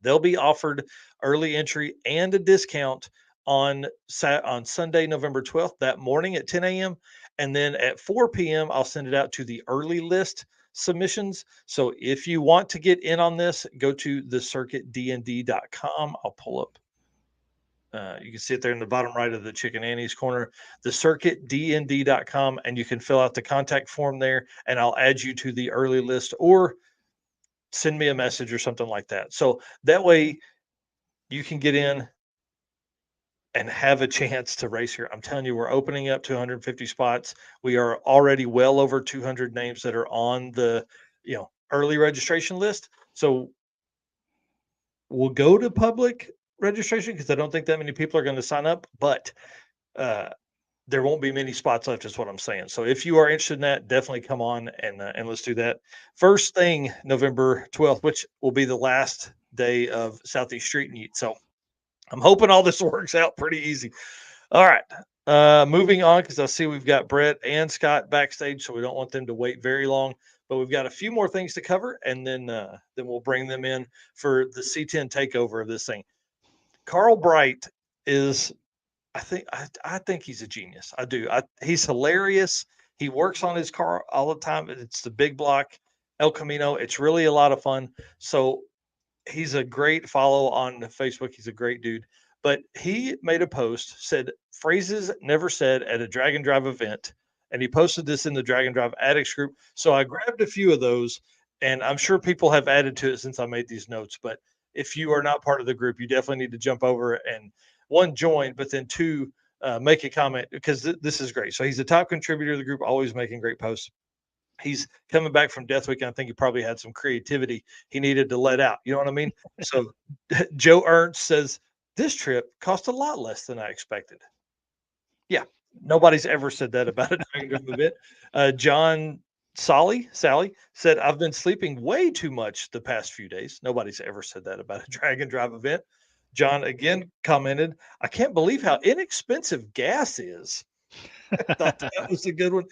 A: they'll be offered early entry and a discount on Sunday, November 12th, that morning at 10 a.m. And then at 4 p.m., I'll send it out to the early list submissions. So if you want to get in on this, go to thecircuitdnd.com. I'll pull up. You can see it there in the bottom right of the Chicken Annie's corner, thecircuitdnd.com, and you can fill out the contact form there, and I'll add you to the early list, or send me a message or something like that. So that way you can get in and have a chance to race here. I'm telling you, we're opening up 250 spots. We are already well over 200 names that are on the early registration list. So we'll go to public registration because I don't think that many people are going to sign up, but there won't be many spots left is what I'm saying. So if you are interested in that, definitely come on and let's do that. First thing, November 12th, which will be the last day of Southeast Street-N-Yeet. So I'm hoping all this works out pretty easy. All right. Moving on, because I see we've got Bret and Scott backstage, so we don't want them to wait very long. But we've got a few more things to cover, and then we'll bring them in for the C10 takeover of this thing. Carl Bright is, I think he's a genius. I do. He's hilarious. He works on his car all the time. It's the big block El Camino. It's really a lot of fun. So he's a great follow on Facebook. He's a great dude. But he made a post, said phrases never said at a drag and drive event. And he posted this in the Drag and Drive Addicts group. So I grabbed a few of those, and I'm sure people have added to it since I made these notes. But if you are not part of the group, you definitely need to jump over and one, join, but then two, make a comment because this is great. So he's a top contributor to the group, always making great posts. He's coming back from Death Week, and I think he probably had some creativity he needed to let out. You know what I mean? So Joe Ernst says, this trip cost a lot less than I expected. Yeah, nobody's ever said that about a Dragon Drive event. John Sally said, I've been sleeping way too much the past few days. Nobody's ever said that about a Drag and Drive event. John again commented, I can't believe how inexpensive gas is. I thought that was a good one.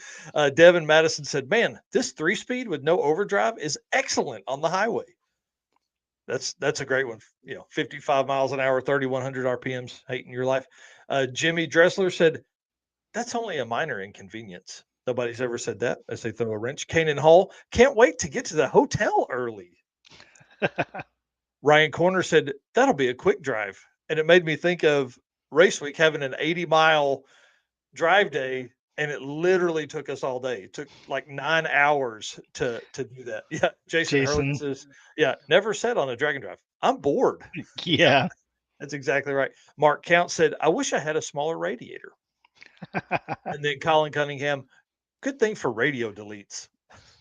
A: Devin Madison said, man, this 3-speed with no overdrive is excellent on the highway. That's a great one. 55 miles an hour, 3,100 RPMs, hating your life. Jimmy Dressler said, that's only a minor inconvenience. Nobody's ever said that as they throw a wrench. Kanan Hall, can't wait to get to the hotel early. Ryan Corner said, that'll be a quick drive. And it made me think of Race Week having an 80-mile drive day, and it literally took us all day. It took like 9 hours to do that. Yeah, Jason Hurley says, yeah, never said on a Drag and Drive. I'm bored.
E: Yeah.
A: That's exactly right. Mark Count said, I wish I had a smaller radiator. And then Colin Cunningham, good thing for radio deletes.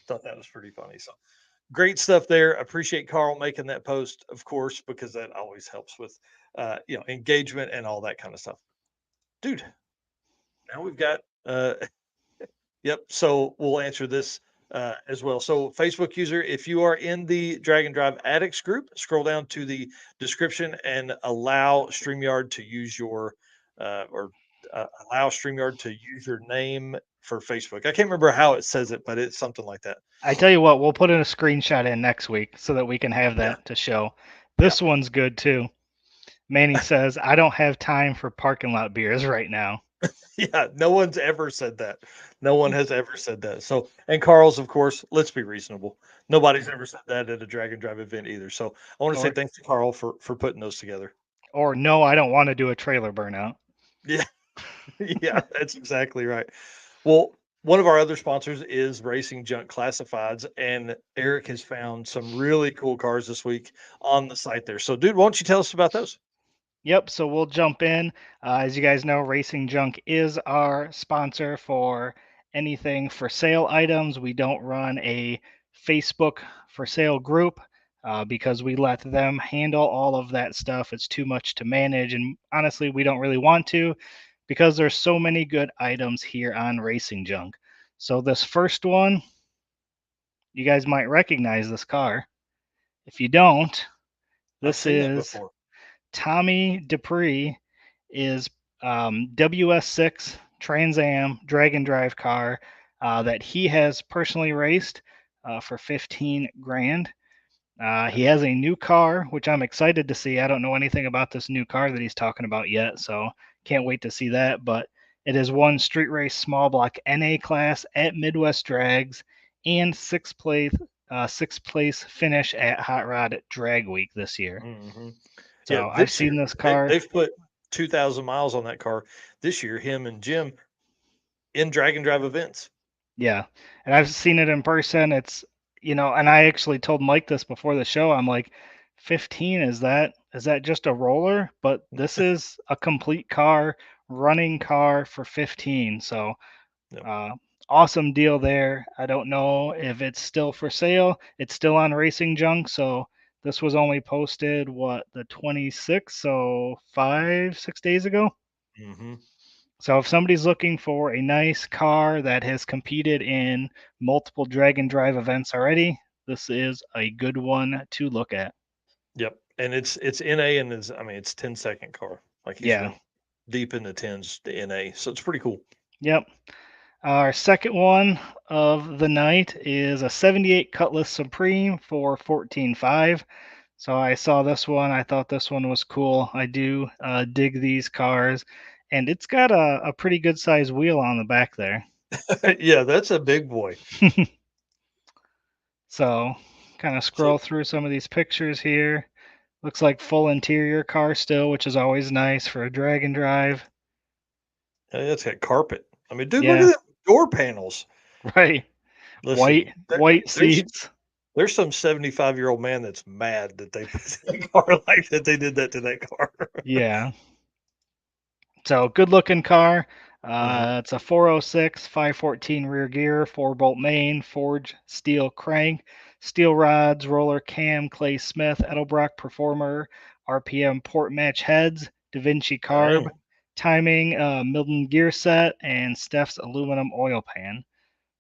A: Thought that was pretty funny. So great stuff there. Appreciate Carl making that post, of course, because that always helps with engagement and all that kind of stuff. Dude, now we've got yep. So we'll answer this as well. So Facebook user, if you are in the Drag and Drive Addicts group, scroll down to the description and allow StreamYard to use your allow StreamYard to use your name for Facebook. I can't remember how it says it, but it's something like that.
E: I tell you what, we'll put in a screenshot in next week so that we can have that to show. This one's good too. Manny says, I don't have time for parking lot beers right now.
A: Yeah, no one's ever said that. No one has ever said that. So, and Carl's, of course, let's be reasonable. Nobody's ever said that at a Drag and Drive event either. So I want to say thanks to Carl for putting those together.
E: Or no, I don't want to do a trailer burnout.
A: Yeah. Yeah, that's exactly right. Well, one of our other sponsors is Racing Junk Classifieds, and Eric has found some really cool cars this week on the site there. So, dude, why don't you tell us about those?
E: Yep, so we'll jump in. As you guys know, Racing Junk is our sponsor for anything for sale items. We don't run a Facebook for sale group because we let them handle all of that stuff. It's too much to manage, and honestly, we don't really want to because there's so many good items here on Racing Junk. So this first one, you guys might recognize this car. If you don't, this is Tommy Dupree is WS6 Trans Am drag and drive car that he has personally raced for 15 grand. He has a new car, which I'm excited to see. I don't know anything about this new car that he's talking about yet, so can't wait to see that. But it is won street race small block NA class at Midwest Drags and sixth place finish at Hot Rod at Drag Week this year.
A: Mm-hmm.
E: So yeah, I've seen this car.
A: They've put 2,000 miles on that car this year, him and Jim, in drag and drive events.
E: Yeah, and I've seen it in person. It's, and I actually told Mike this before the show. I'm like, 15, is that just a roller? But this is a complete car, running car for 15. So awesome deal there. I don't know if it's still for sale. It's still on Racing Junk, so This was only posted, the 26th, so 6 days ago.
A: Mm-hmm.
E: So if somebody's looking for a nice car that has competed in multiple drag and drive events already, this is a good one to look at.
A: Yep. And it's NA and it's 10-second car. Like he's
E: Yeah.
A: been deep in the tens, the NA. So it's pretty cool.
E: Yep. Our second one of the night is a 78 Cutlass Supreme for $14,500. So I saw this one. I thought this one was cool. I do dig these cars, and it's got a pretty good size wheel on the back there.
A: Yeah, that's a big boy.
E: So kind of scroll through some of these pictures here. Looks like full interior car still, which is always nice for a drag and drive.
A: That's got carpet. I mean, dude,
E: Yeah.
A: look at the door panels.
E: Right.
A: Listen,
E: White seats.
A: There's some 75-year-old man that's mad that they put that car like that. They did that to that car.
E: Yeah. So good looking car.
A: Mhm.
E: It's a 406, 514 rear gear, 4-bolt main, forged steel crank, steel rods, roller cam, Clay Smith, Edelbrock Performer, RPM port match heads, Da Vinci carb,
A: Dang.
E: timing, Milton gear set, and Steph's aluminum oil pan.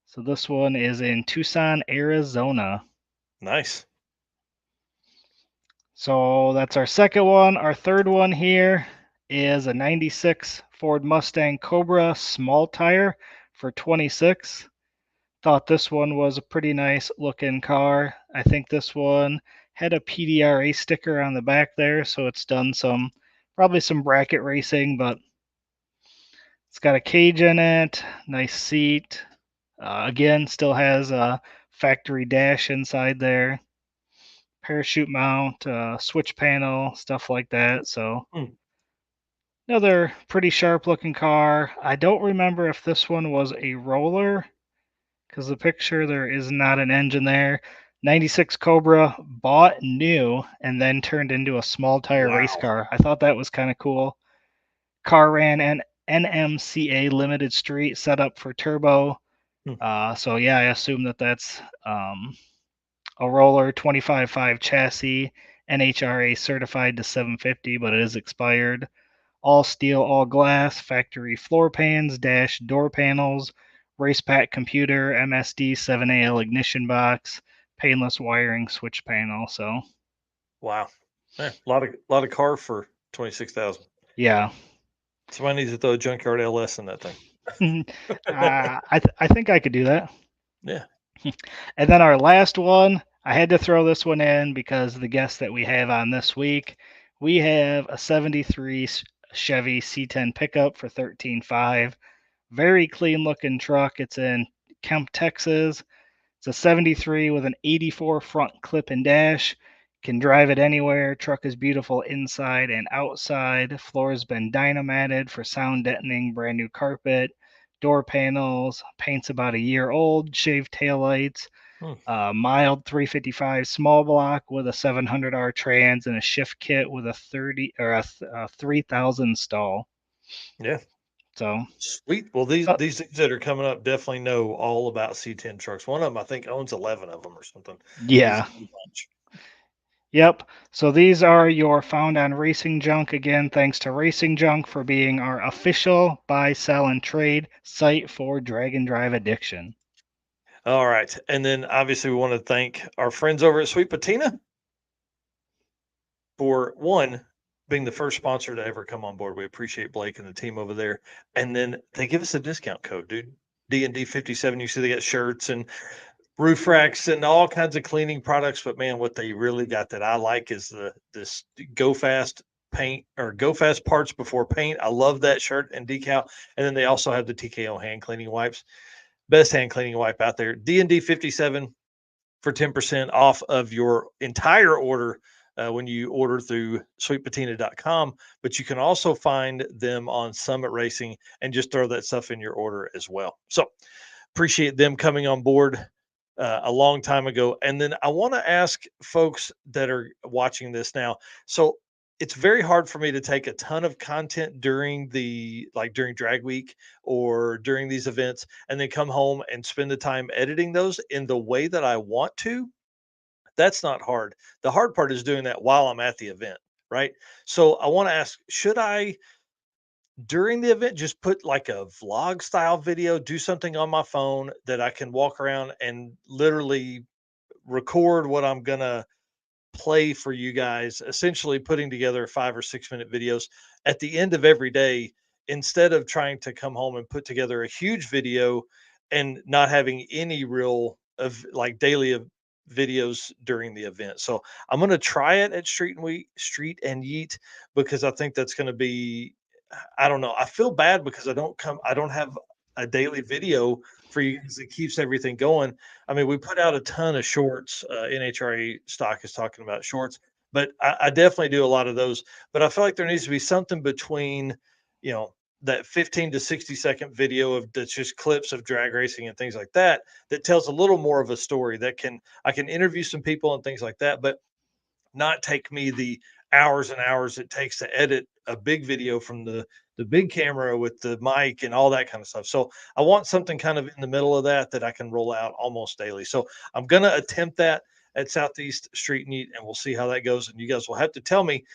E: So this one is in Tucson, Arizona.
A: Nice.
E: So that's our second one. Our third one here is a 96 Ford Mustang Cobra small tire for 26. Thought this one was a pretty nice looking car. I think this one had a PDRA sticker on the back there, so it's done probably some bracket racing, but it's got a cage in it, nice seat. Again, still has a factory dash inside there, parachute mount, switch panel, stuff like that. So another pretty sharp looking car. I don't remember if this one was a roller because the picture there is not an engine there. 96 Cobra bought new and then turned into a small tire race car. I thought that was kind of cool. Car ran an NMCA limited street set up for turbo. So yeah, I assume that's a roller 25.5 chassis, NHRA certified to 750, but it is expired. All steel, all glass, factory floor pans, dash door panels, race pack computer, MSD 7AL ignition box, painless wiring switch panel. So
A: Wow. Yeah, a lot of car for 26,000.
E: yeah.
A: Somebody needs to throw a junkyard LS in that thing.
E: I think I could do that.
A: Yeah.
E: And then our last one, I had to throw this one in because the guest that we have on this week, we have a 73 Chevy C10 pickup for $13,500. Very clean looking truck. It's in Kemp, Texas. It's a 73 with an 84 front clip and dash. Can drive it anywhere. Truck is beautiful inside and outside. Floor has been dynamatted for sound deadening. Brand new carpet. Door panels. Paint's about a year old. Shaved taillights. Mild 355 small block with a 700R trans and a shift kit with a 3000 stall.
A: Yeah.
E: So
A: sweet. Well, these things that are coming up definitely know all about C10 trucks. One of them, I think, owns 11 of them or something.
E: Yeah. Yep. So these are your found on Racing Junk. Again, thanks to Racing Junk for being our official buy, sell, and trade site for drag and drive addiction.
A: All right. And then obviously we want to thank our friends over at Sweet Patina for being the first sponsor to ever come on board. We appreciate Blake and the team over there. And then they give us a discount code, dude. D&D 57. You see they got shirts and roof racks and all kinds of cleaning products. But man, what they really got that I like is this Go Fast paint or Go Fast parts before paint. I love that shirt and decal. And then they also have the TKO hand cleaning wipes. Best hand cleaning wipe out there. D&D 57 for 10% off of your entire order when you order through sweetpatina.com. But you can also find them on Summit Racing and just throw that stuff in your order as well. So appreciate them coming on board a long time ago. And then I want to ask folks that are watching this now. So it's very hard for me to take a ton of content during drag week or during these events and then come home and spend the time editing those in the way that I want to. That's not hard. The hard part is doing that while I'm at the event, right? So I want to ask, should I during the event just put like a vlog style video, do something on my phone that I can walk around and literally record what I'm going to play for you guys, essentially putting together 5 or 6 minute videos at the end of every day, instead of trying to come home and put together a huge video and not having any real of like daily of videos during the event. So I'm going to try it at Street and Yeet, because I think that's going to be, I don't know. I feel bad because I don't have a daily video for you because it keeps everything going. I mean, we put out a ton of shorts. NHRA stock is talking about shorts, but I definitely do a lot of those. But I feel like there needs to be something between, that 15 to 60-second video of that's just clips of drag racing and things like that, that tells a little more of a story I can interview some people and things like that, but not take me the hours and hours it takes to edit a big video from the big camera with the mic and all that kind of stuff. So I want something kind of in the middle of that I can roll out almost daily. So I'm going to attempt that at Southeast Street-N-Yeet, and we'll see how that goes. And you guys will have to tell me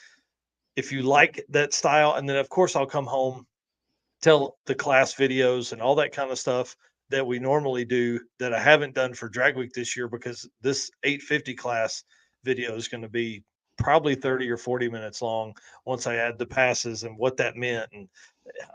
A: if you like that style. And then of course I'll come home, tell the class videos and all that kind of stuff that we normally do that I haven't done for Drag Week this year, because this 850 class video is going to be probably 30 or 40 minutes long once I add the passes and what that meant. And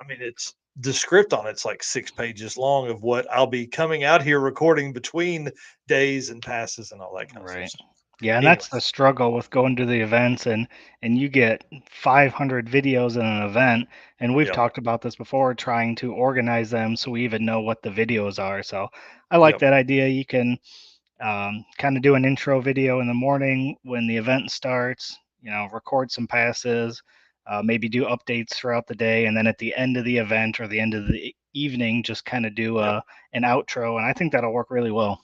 A: I mean, it's the script on it's like 6 pages long of what I'll be coming out here recording between days and passes and all that kind of stuff.
E: Yeah, and that's the struggle with going to the events, and you get 500 videos in an event, and we've talked about this before, trying to organize them so we even know what the videos are. So I like that idea. You can kind of do an intro video in the morning when the event starts, record some passes, maybe do updates throughout the day, and then at the end of the event or the end of the evening, just kind of do an outro, and I think that'll work really well.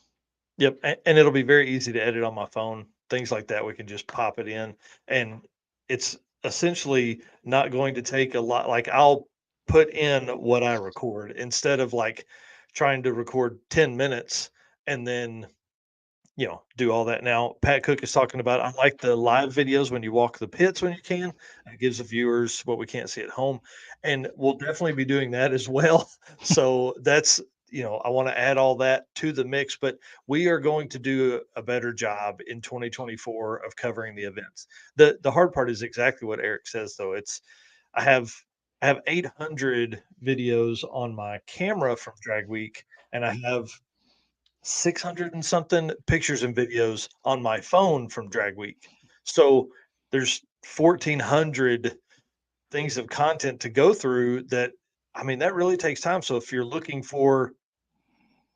A: Yep. And it'll be very easy to edit on my phone, things like that. We can just pop it in, and it's essentially not going to take a lot. Like, I'll put in what I record instead of like trying to record 10 minutes and then, do all that. Now, Pat Cook is talking about, I like the live videos when you walk the pits when you can. It gives the viewers what we can't see at home. And we'll definitely be doing that as well. So that's, I want to add all that to the mix, but we are going to do a better job in 2024 of covering the events. The hard part is exactly what Eric says, though. I have 800 videos on my camera from Drag Week, and I have 600 and something pictures and videos on my phone from Drag Week. So there's 1,400 things of content to go through that. I mean, that really takes time. So if you're looking for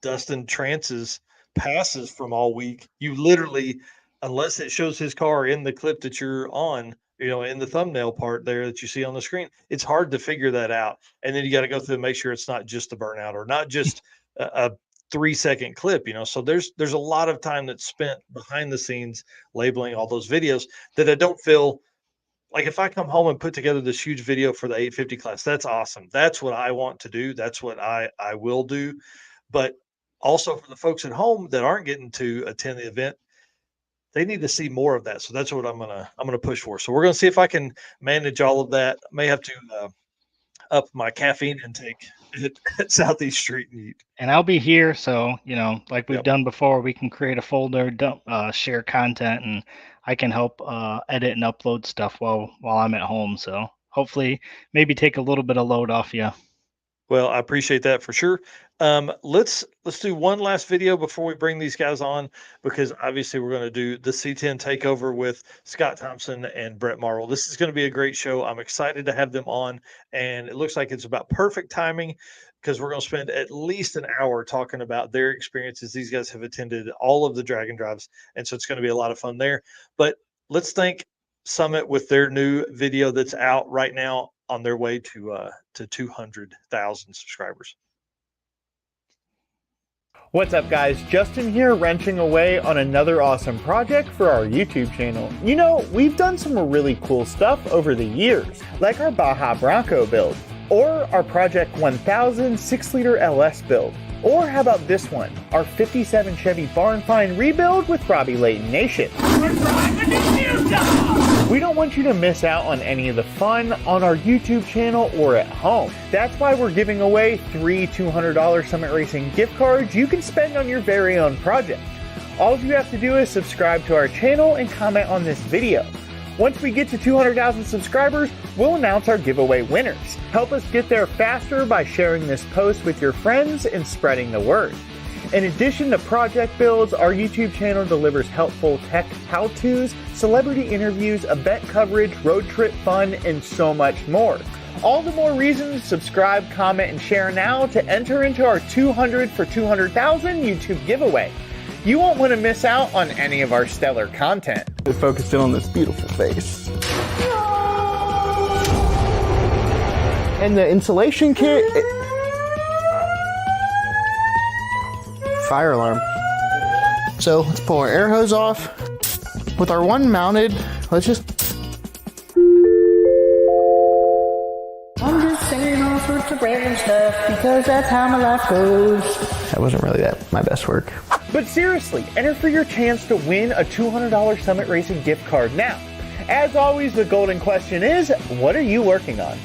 A: Dustin Trance's passes from all week, you literally, unless it shows his car in the clip that you're on, in the thumbnail part there that you see on the screen, it's hard to figure that out. And then you got to go through and make sure it's not just the burnout or not just a 3-second clip, So there's a lot of time that's spent behind the scenes labeling all those videos that I don't feel like, if I come home and put together this huge video for the 850 class, that's awesome. That's what I want to do. That's what I will do. But also for the folks at home that aren't getting to attend the event, they need to see more of that. So that's what I'm gonna push for. So we're gonna see if I can manage all of that. I may have to up my caffeine intake at Southeast Street-N-Yeet.
E: And I'll be here, so like we've done before, we can create a folder, share content, and I can help edit and upload stuff while I'm at home. So hopefully, maybe take a little bit of load off you.
A: Well, I appreciate that for sure. Let's do one last video before we bring these guys on, because obviously we're going to do the C10 takeover with Scott Thompson and Bret Marvil. This is going to be a great show. I'm excited to have them on, and it looks like it's about perfect timing, because we're going to spend at least an hour talking about their experiences. These guys have attended all of the Drag and Drives, and so it's going to be a lot of fun there. But let's thank Summit with their new video that's out right now on their way to 200,000 subscribers.
G: What's up, guys? Justin here, wrenching away on another awesome project for our YouTube channel. We've done some really cool stuff over the years, like our Baja Bronco build, or our Project 1000 6-liter LS build. Or how about this one, our 57 Chevy Barn Find rebuild with Robbie Layton Nation. We don't want you to miss out on any of the fun on our YouTube channel or at home. That's why we're giving away 3 $200 Summit Racing gift cards you can spend on your very own project. All you have to do is subscribe to our channel and comment on this video. Once we get to 200,000 subscribers, we'll announce our giveaway winners. Help us get there faster by sharing this post with your friends and spreading the word. In addition to project builds, our YouTube channel delivers helpful tech how-tos, celebrity interviews, event coverage, road trip fun, and so much more. All the more reasons to subscribe, comment, and share now to enter into our 200 for 200,000 YouTube giveaway. You won't want to miss out on any of our stellar content.
H: Focused in on this beautiful face. And the insulation kit. Fire alarm. So let's pull our air hose off. With our one mounted, let's just. I'm just saying all sorts of random stuff because that's how my life goes. That wasn't really my best work.
G: But seriously, enter for your chance to win a $200 Summit Racing gift card now. As always, the golden question is, what are you working on?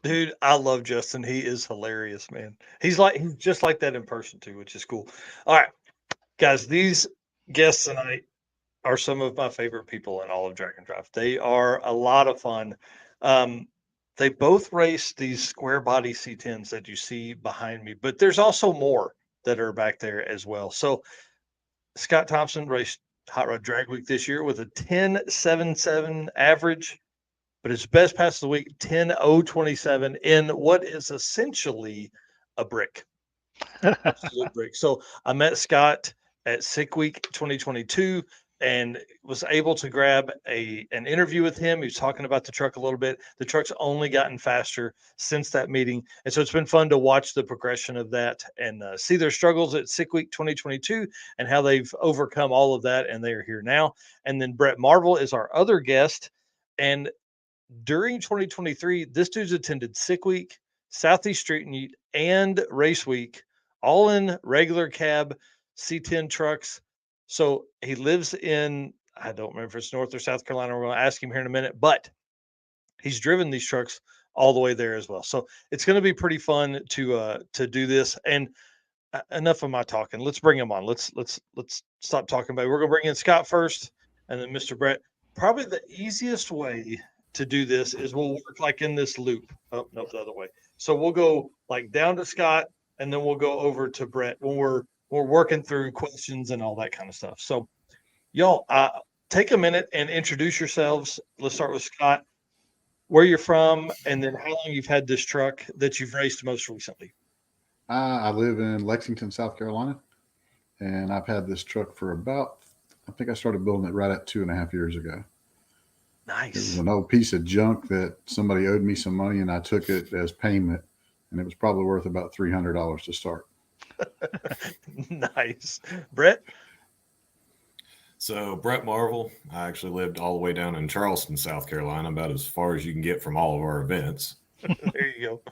A: Dude, I love Justin. He is hilarious, man. He's just like that in person too, which is cool. All right, guys, these guests tonight are some of my favorite people in all of Drag and Drive. They are a lot of fun. They both race these square body C10s that you see behind me, but there's also more that are back there as well. So Scott Thompson raced Hot Rod Drag Week this year with a 10.77 average, but his best pass of the week, 10.027 in what is essentially a brick. Absolute brick. So I met Scott at Sick Week 2022 and was able to grab an interview with him. He was talking about the truck a little bit. The truck's only gotten faster since that meeting. And so it's been fun to watch the progression of that and see their struggles at Sick Week 2022 and how they've overcome all of that. And they are here now. And then Bret Marvil is our other guest. And during 2023, this dude's attended Sick Week, Southeast Street-N-Yeet, and Race Week, all in regular cab C10 trucks. So he lives in, I don't remember if it's North or South Carolina. We're going to ask him here in a minute, but he's driven these trucks all the way there as well. So it's going to be pretty fun to do this. And enough of my talking. Let's bring him on. Let's stop talking about it. We're going to bring in Scott first and then Mr. Bret. Probably the easiest way to do this is we'll work like in this loop. Oh, no, the other way. So we'll go like down to Scott and then we'll go over to Bret when we're working through questions and all that kind of stuff. So y'all take a minute and introduce yourselves. Let's start with Scott, where you're from, and then how long you've had this truck that you've raced most recently.
F: I live in Lexington, South Carolina, and I've had this truck for I think I started building it right at 2.5 years ago.
A: Nice.
F: It was an old piece of junk that somebody owed me some money, and I took it as payment, and it was probably worth about $300 to start.
A: Nice. Bret?
I: So Bret Marvil, I actually lived all the way down in Charleston, South Carolina, about as far as you can get from all of our events.
A: There you go.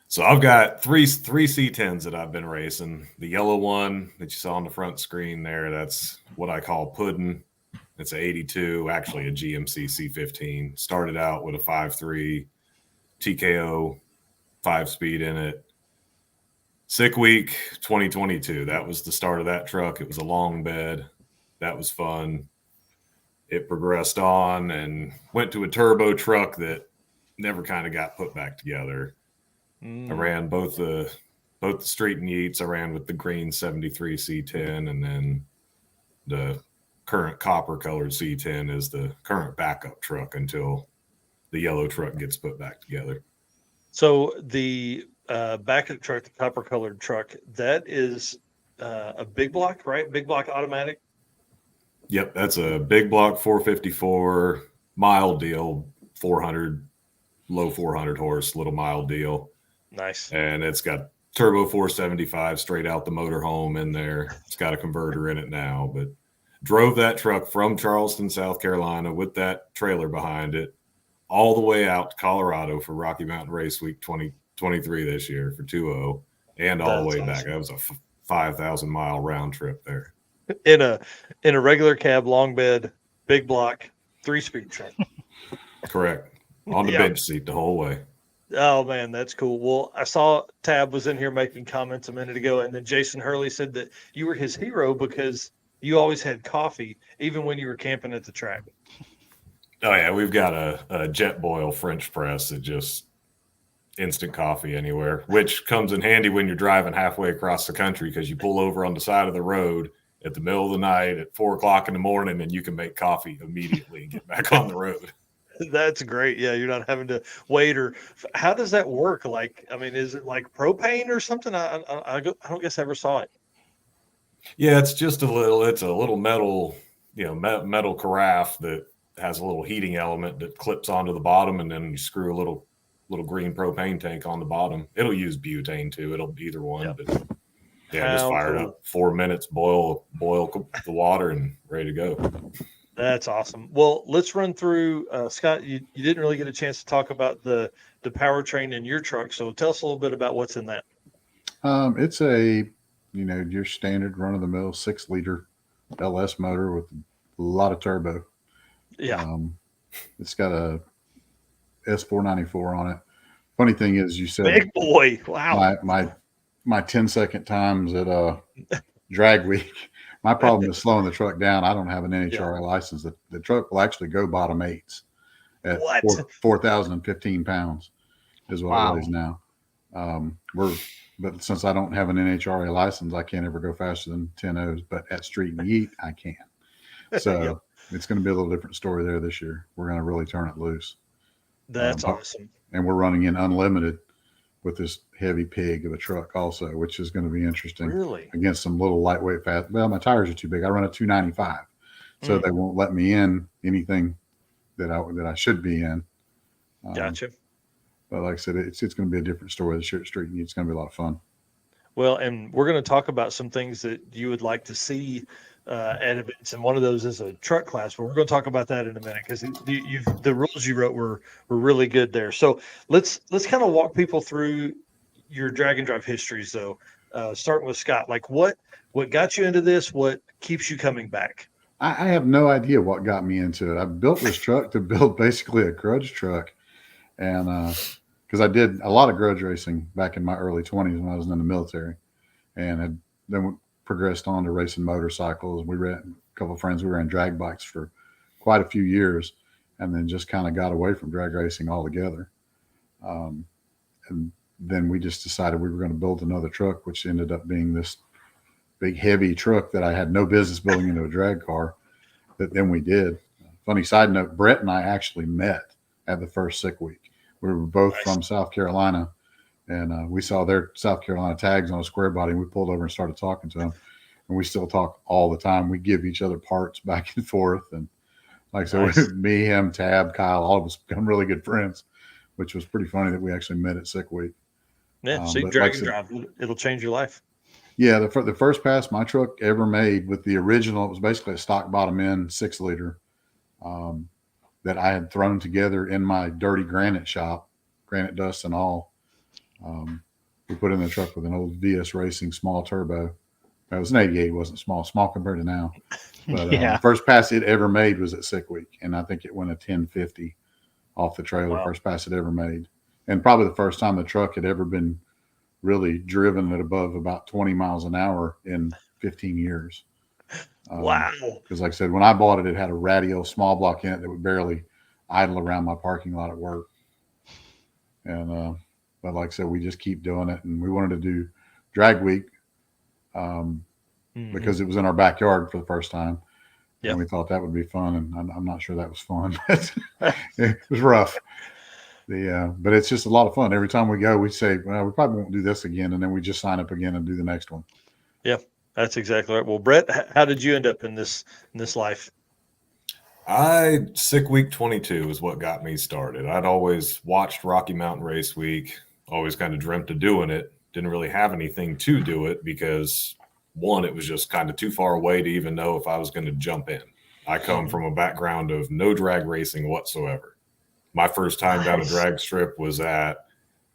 I: So I've got three C10s that I've been racing. The yellow one that you saw on the front screen there, that's what I call pudding. It's a 82, actually a GMC C15. Started out with a 5.3 TKO 5-speed in it. Sick Week 2022. That was the start of that truck. It was a long bed. That was fun. It progressed on and went to a turbo truck that never kind of got put back together. I ran both the Street-N-Yeets. I ran with the green 73 C10, and then the current copper colored C10 is the current backup truck until the yellow truck gets put back together.
A: So the backup truck, the copper colored truck, that is a big block, right? Big block automatic.
I: Yep, that's a big block 454 mild deal, 400, low 400 horse, little mild deal.
A: Nice.
I: And it's got turbo 475 straight out the motorhome in there. It's got a converter in it now, but drove that truck from Charleston, South Carolina with that trailer behind it all the way out to Colorado for Rocky Mountain Race Week 2023 this year for 2.0. and all the
A: That's
I: way back.
A: awesome.
I: That was a 5,000-mile round trip there.
A: In a regular cab, long bed, big block, 3-speed truck.
I: Correct. On the
A: Yeah.
I: bench seat the whole way.
A: Oh man, that's cool. Well, I saw Tab was in here making comments a minute ago, and then Jason Hurley said that you were his hero because you always had coffee, even when you were camping at the track.
I: Oh yeah, we've got a jet boil French press that just instant coffee anywhere, which comes in handy when you're driving halfway across the country because you pull over on the side of the road at the middle of the night at 4 o'clock in the morning, and you can make coffee immediately and get back on the road.
A: That's great. Yeah, you're not having to wait. Or how does that work? Like, I mean, is it like propane or something? I don't guess I ever saw it.
I: Yeah, it's a little metal, metal carafe that has a little heating element that clips onto the bottom, and then you screw a little green propane tank on the bottom. It'll use butane too. It'll be either one. Yep. But yeah, just fire it up. 4 minutes, boil the water, and ready to go.
A: That's awesome. Well, let's run through, Scott, you didn't really get a chance to talk about the powertrain in your truck. So tell us a little bit about what's in that.
F: It's a, your standard run-of-the-mill 6-liter LS motor with a lot of turbo.
A: Yeah.
F: It's got a S494 on it. Funny thing is, you said
A: big boy. Wow.
F: My 10-second times at drag week. My problem is slowing the truck down. I don't have an NHRA license. The truck will actually go bottom 8s at 4,015 pounds is what it weighs now. But since I don't have an NHRA license, I can't ever go faster than 10 O's. But at Street-N-Yeet, I can. So it's going to be a little different story there this year. We're going to really turn it loose.
A: That's awesome.
F: And we're running in unlimited with this heavy pig of a truck also, which is going to be interesting.
A: Really?
F: Against some little lightweight fast. Well, my tires are too big. I run a 295, so they won't let me in anything that I should be in.
A: Gotcha.
F: But like I said, it's going to be a different story this year at Street-N-Yeet. It's going to be a lot of fun.
A: Well, and we're going to talk about some things that you would like to see at events, and one of those is a truck class. But we're going to talk about that in a minute because the rules you wrote were really good there. So let's kind of walk people through your drag and drive histories, though. Starting with Scott, like what got you into this? What keeps you coming back?
F: I have no idea what got me into it. I built this truck to build basically a grudge truck, and because I did a lot of grudge racing back in my early 20s when I was in the military, and then progressed on to racing motorcycles. We ran a couple of friends. We ran drag bikes for quite a few years, and then just kind of got away from drag racing altogether. And then we just decided we were going to build another truck, which ended up being this big, heavy truck that I had no business building into a drag car. That then we did. Funny side note: Bret and I actually met at the first Sick Week. We were both from South Carolina. And we saw their South Carolina tags on a square body, and we pulled over and started talking to them. And we still talk all the time. We give each other parts back and forth. And like I said, me, him, Tab, Kyle, all of us become really good friends, which was pretty funny that we actually met at Sick Week.
A: Yeah, so drag and drive, it'll change your life.
F: Yeah, the first pass my truck ever made with the original, it was basically a stock bottom end 6-liter that I had thrown together in my dirty granite shop, granite dust and all. We put in the truck with an old VS Racing small turbo. It was an 88, it wasn't small compared to now. But the first pass it ever made was at Sick Week, and I think it went a 1050 off the trailer. Wow. First pass it ever made, and probably the first time the truck had ever been really driven at above about 20 miles an hour in 15 years.
A: Wow!
F: Because like I said, when I bought it, it had a radio small block in it that would barely idle around my parking lot at work, and but like I said, we just keep doing it, and we wanted to do drag week because it was in our backyard for the first time. Yep. And we thought that would be fun, and I'm not sure that was fun. It was rough. But it's just a lot of fun. Every time we go, we say, well, we probably won't do this again, and then we just sign up again and do the next one.
A: Yeah, that's exactly right. Well, Bret, how did you end up in this life?
I: Sick Week 22 is what got me started. I'd always watched Rocky Mountain Race Week, always kind of dreamt of doing it. Didn't really have anything to do it because, one, it was just kind of too far away to even know if I was going to jump in. I come from a background of no drag racing whatsoever. My first time down a drag strip was at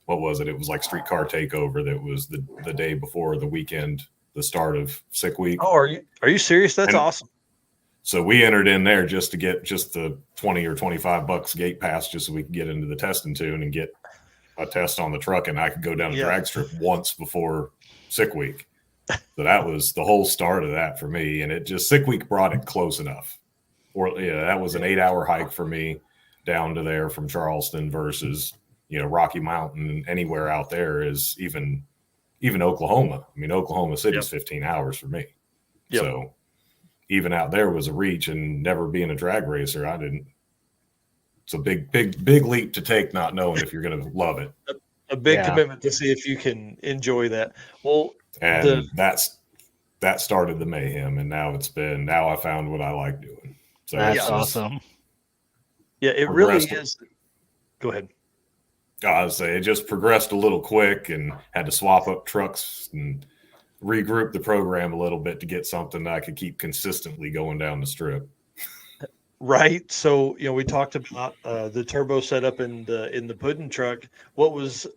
I: what was it? It was like Streetcar Takeover. That was the day before the weekend, the start of Sick Week.
A: Oh, are you serious? That's awesome.
I: So we entered in there just to get just the 20 or 25 bucks gate pass, just so we could get into the testing tune and get a test on the truck, and I could go down a drag strip once before Sick Week. So that was the whole start of that for me, and it just Sick Week brought it close enough. Or that was an 8-hour hike for me down to there from Charleston versus Rocky Mountain. Anywhere out there is even Oklahoma. I mean, Oklahoma City is 15 hours for me. Yep. So even out there was a reach, and never being a drag racer, I didn't. It's a big leap to take, not knowing if you're going to love it.
A: A big commitment to see if you can enjoy that. Well,
I: and that started the mayhem, and now I found what I like doing. So
E: that's awesome.
A: Yeah, it really is. Go ahead.
I: I would say it just progressed a little quick, and had to swap up trucks and regroup the program a little bit to get something that I could keep consistently going down the strip.
A: Right. So, we talked about the turbo setup in the pudding truck. What was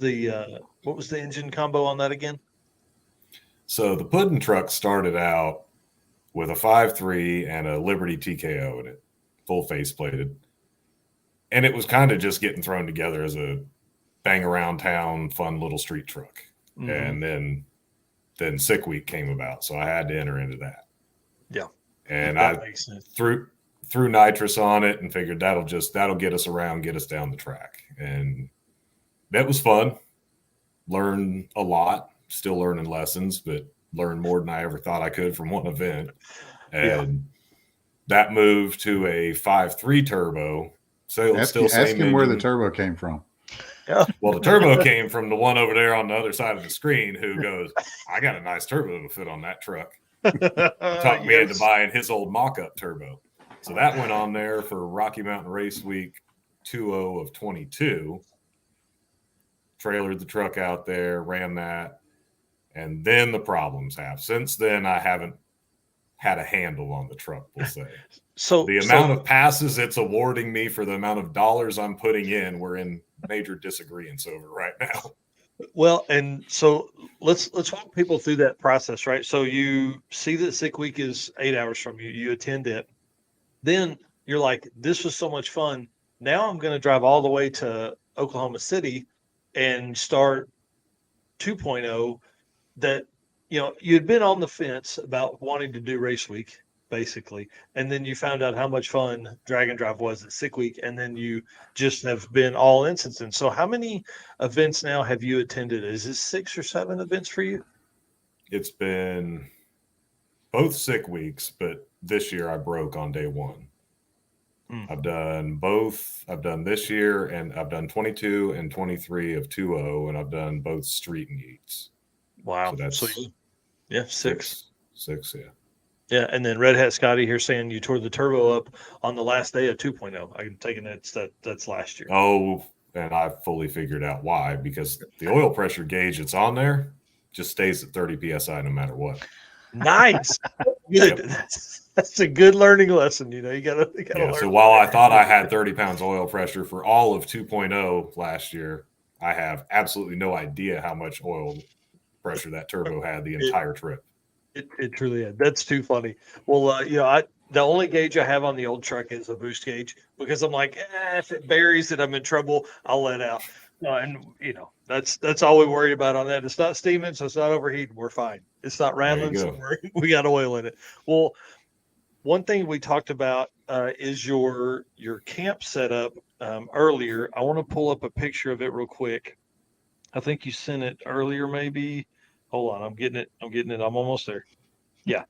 A: the engine combo on that again?
I: So the pudding truck started out with a 5.3 and a Liberty TKO in it, full face plated. And it was kind of just getting thrown together as a bang around town, fun little street truck. Mm-hmm. And then Sick Week came about, so I had to enter into that.
A: Yeah.
I: And I threw nitrous on it and figured that'll get us around, get us down the track. And that was fun. Learned a lot, still learning lessons, but learned more than I ever thought I could from one event. And that moved to a 5.3 turbo. So
J: ask him where the turbo came from.
A: Yeah.
I: Well, the turbo came from the one over there on the other side of the screen who goes, I got a nice turbo to fit on that truck. Talked me into buying his old mock-up turbo. So that went on there for Rocky Mountain Race Week 20 of 22. Trailered the truck out there, ran that, and then the problems happened. Since then, I haven't had a handle on the truck, we'll say. So the amount of passes it's awarding me for the amount of dollars I'm putting in, we're in major disagreements over right now.
A: Well, and so let's walk people through that process, right? So you see that Sick Week is 8 hours from you. You attend it. Then you're like, this was so much fun. Now I'm going to drive all the way to Oklahoma City and start 2.0 that, you had been on the fence about wanting to do Race Week, basically. And then you found out how much fun Drag and Drive was at Sick Week. And then you just have been all in since then. So how many events now have you attended? Is this 6 or 7 events for you?
I: It's been both Sick Weeks, but this year I broke on day one. I've done both. I've done this year, and I've done 22 and 23 of 2.0, and I've done both Street-N-Yeets.
A: Wow.
I: So that's
A: 6.
I: 6, yeah.
A: Yeah, and then Red Hat Scotty here saying you tore the turbo up on the last day of 2.0. I'm taking that's last year.
I: Oh, and I fully figured out why, because the oil pressure gauge that's on there just stays at 30 PSI no matter what.
A: Nice. Good. Yep. That's a good learning lesson. You gotta learn.
I: So while I thought I had 30 pounds oil pressure for all of 2.0 last year, I have absolutely no idea how much oil pressure that turbo had the entire trip.
A: It truly is. That's too funny. Well, the only gauge I have on the old truck is a boost gauge, because I'm like, if it buries it, I'm in trouble. I'll let out. And that's all we worry about on that. It's not steaming, so it's not overheating. We're fine. It's not rattling, so we got oil in it. Well, one thing we talked about is your camp setup earlier. I want to pull up a picture of it real quick. I think you sent it earlier, maybe. Hold on, I'm getting it. I'm almost there. Yeah,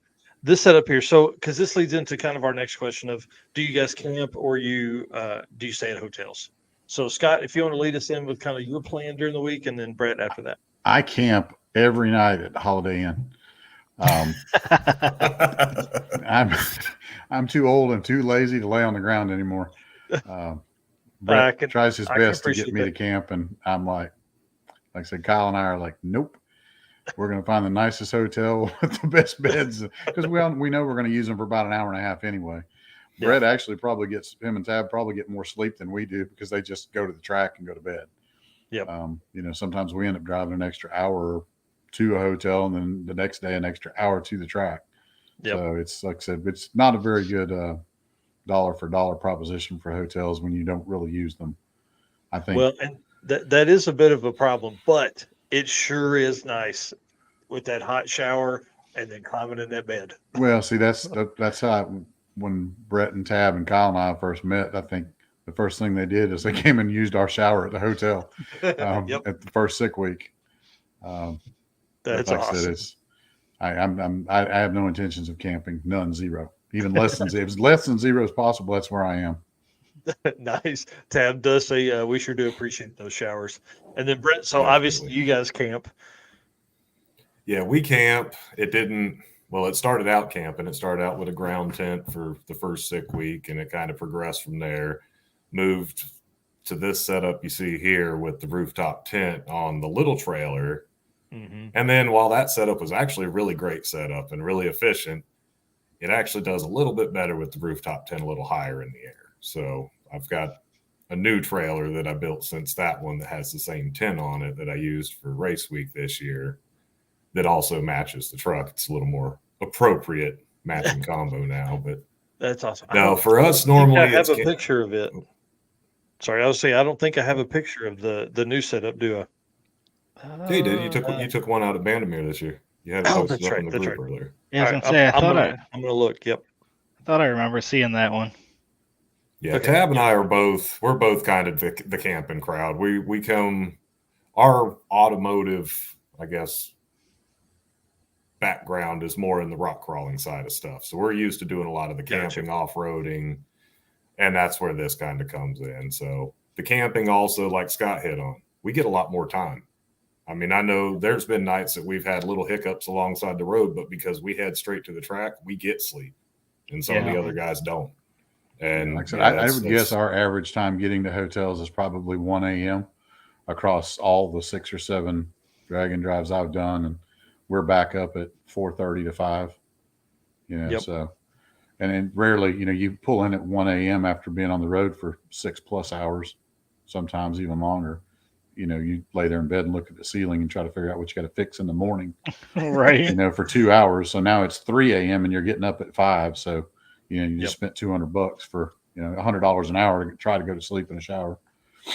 A: this setup here. So, because this leads into kind of our next question of, do you guys camp or do you stay at hotels? So, Scott, if you want to lead us in with kind of your plan during the week, and then Bret after that.
J: I camp every night at Holiday Inn. I'm too old and too lazy to lay on the ground anymore. Bret tries his best to get me to camp, and I'm like I said, Kyle and I are like, nope. We're going to find the nicest hotel with the best beds, because we know we're going to use them for about an hour and a half anyway. Yeah. Bret actually him and Tab probably get more sleep than we do, because they just go to the track and go to bed.
A: Yep.
J: You know, sometimes we end up driving an extra hour to a hotel and then the next day an extra hour to the track.
A: Yep.
J: So it's like I said, it's not a very good dollar for dollar proposition for hotels when you don't really use them. I think.
A: Well, and that is a bit of a problem, but it sure is nice with that hot shower and then climbing in that bed.
J: Well, see, that's how when Bret and Tab and Kyle and I first met, I think the first thing they did is they came and used our shower at the hotel at the first sick week.
A: That's
J: like
A: awesome.
J: I said, I have no intentions of camping, none, zero, even less than if it's less than zero as possible. That's where I am.
A: Nice. Tab does say we sure do appreciate those showers. And then Bret, so obviously you guys camp.
I: Yeah, we camp. It started out camping. It started out with a ground tent for the first sick week, and it kind of progressed from there. Moved to this setup you see here with the rooftop tent on the little trailer.
A: Mm-hmm.
I: And then while that setup was actually a really great setup and really efficient, it actually does a little bit better with the rooftop tent a little higher in the air. So I've got a new trailer that I built since that one that has the same tent on it that I used for race week this year that also matches the truck. It's a little more appropriate matching combo now, but
A: that's awesome.
I: No, for us normally
A: I have a picture of it. Sorry, I was saying I don't think I have a picture of the new setup, do I?
I: Yeah, you did. You took one out at Bandamere this year. You had it posted up in the group earlier.
E: Yeah, I was gonna say,
A: I'm gonna look. Yep.
E: I thought I remember seeing that one.
I: Yeah, okay. Tab and I we're both kind of the camping crowd. We come, our automotive, I guess, background is more in the rock crawling side of stuff. So we're used to doing a lot of the camping, off-roading, and that's where this kind of comes in. So the camping also, like Scott hit on, we get a lot more time. I mean, I know there's been nights that we've had little hiccups alongside the road, but because we head straight to the track, we get sleep, and some of the other guys don't. And
J: like I said, I would guess our average time getting to hotels is probably 1 a.m. across all the 6 or 7 Dragon drives I've done, and we're back up at 4:30 to 5. You know, so and then rarely, you know, you pull in at 1 a.m. after being on the road for 6+ hours, sometimes even longer. You know, you lay there in bed and look at the ceiling and try to figure out what you got to fix in the morning.
E: Right.
J: You know, for 2 hours. So now it's 3 a.m. and you're getting up at 5. So, you know, you just spent $200 for, you know, $100 an hour to try to go to sleep in a shower.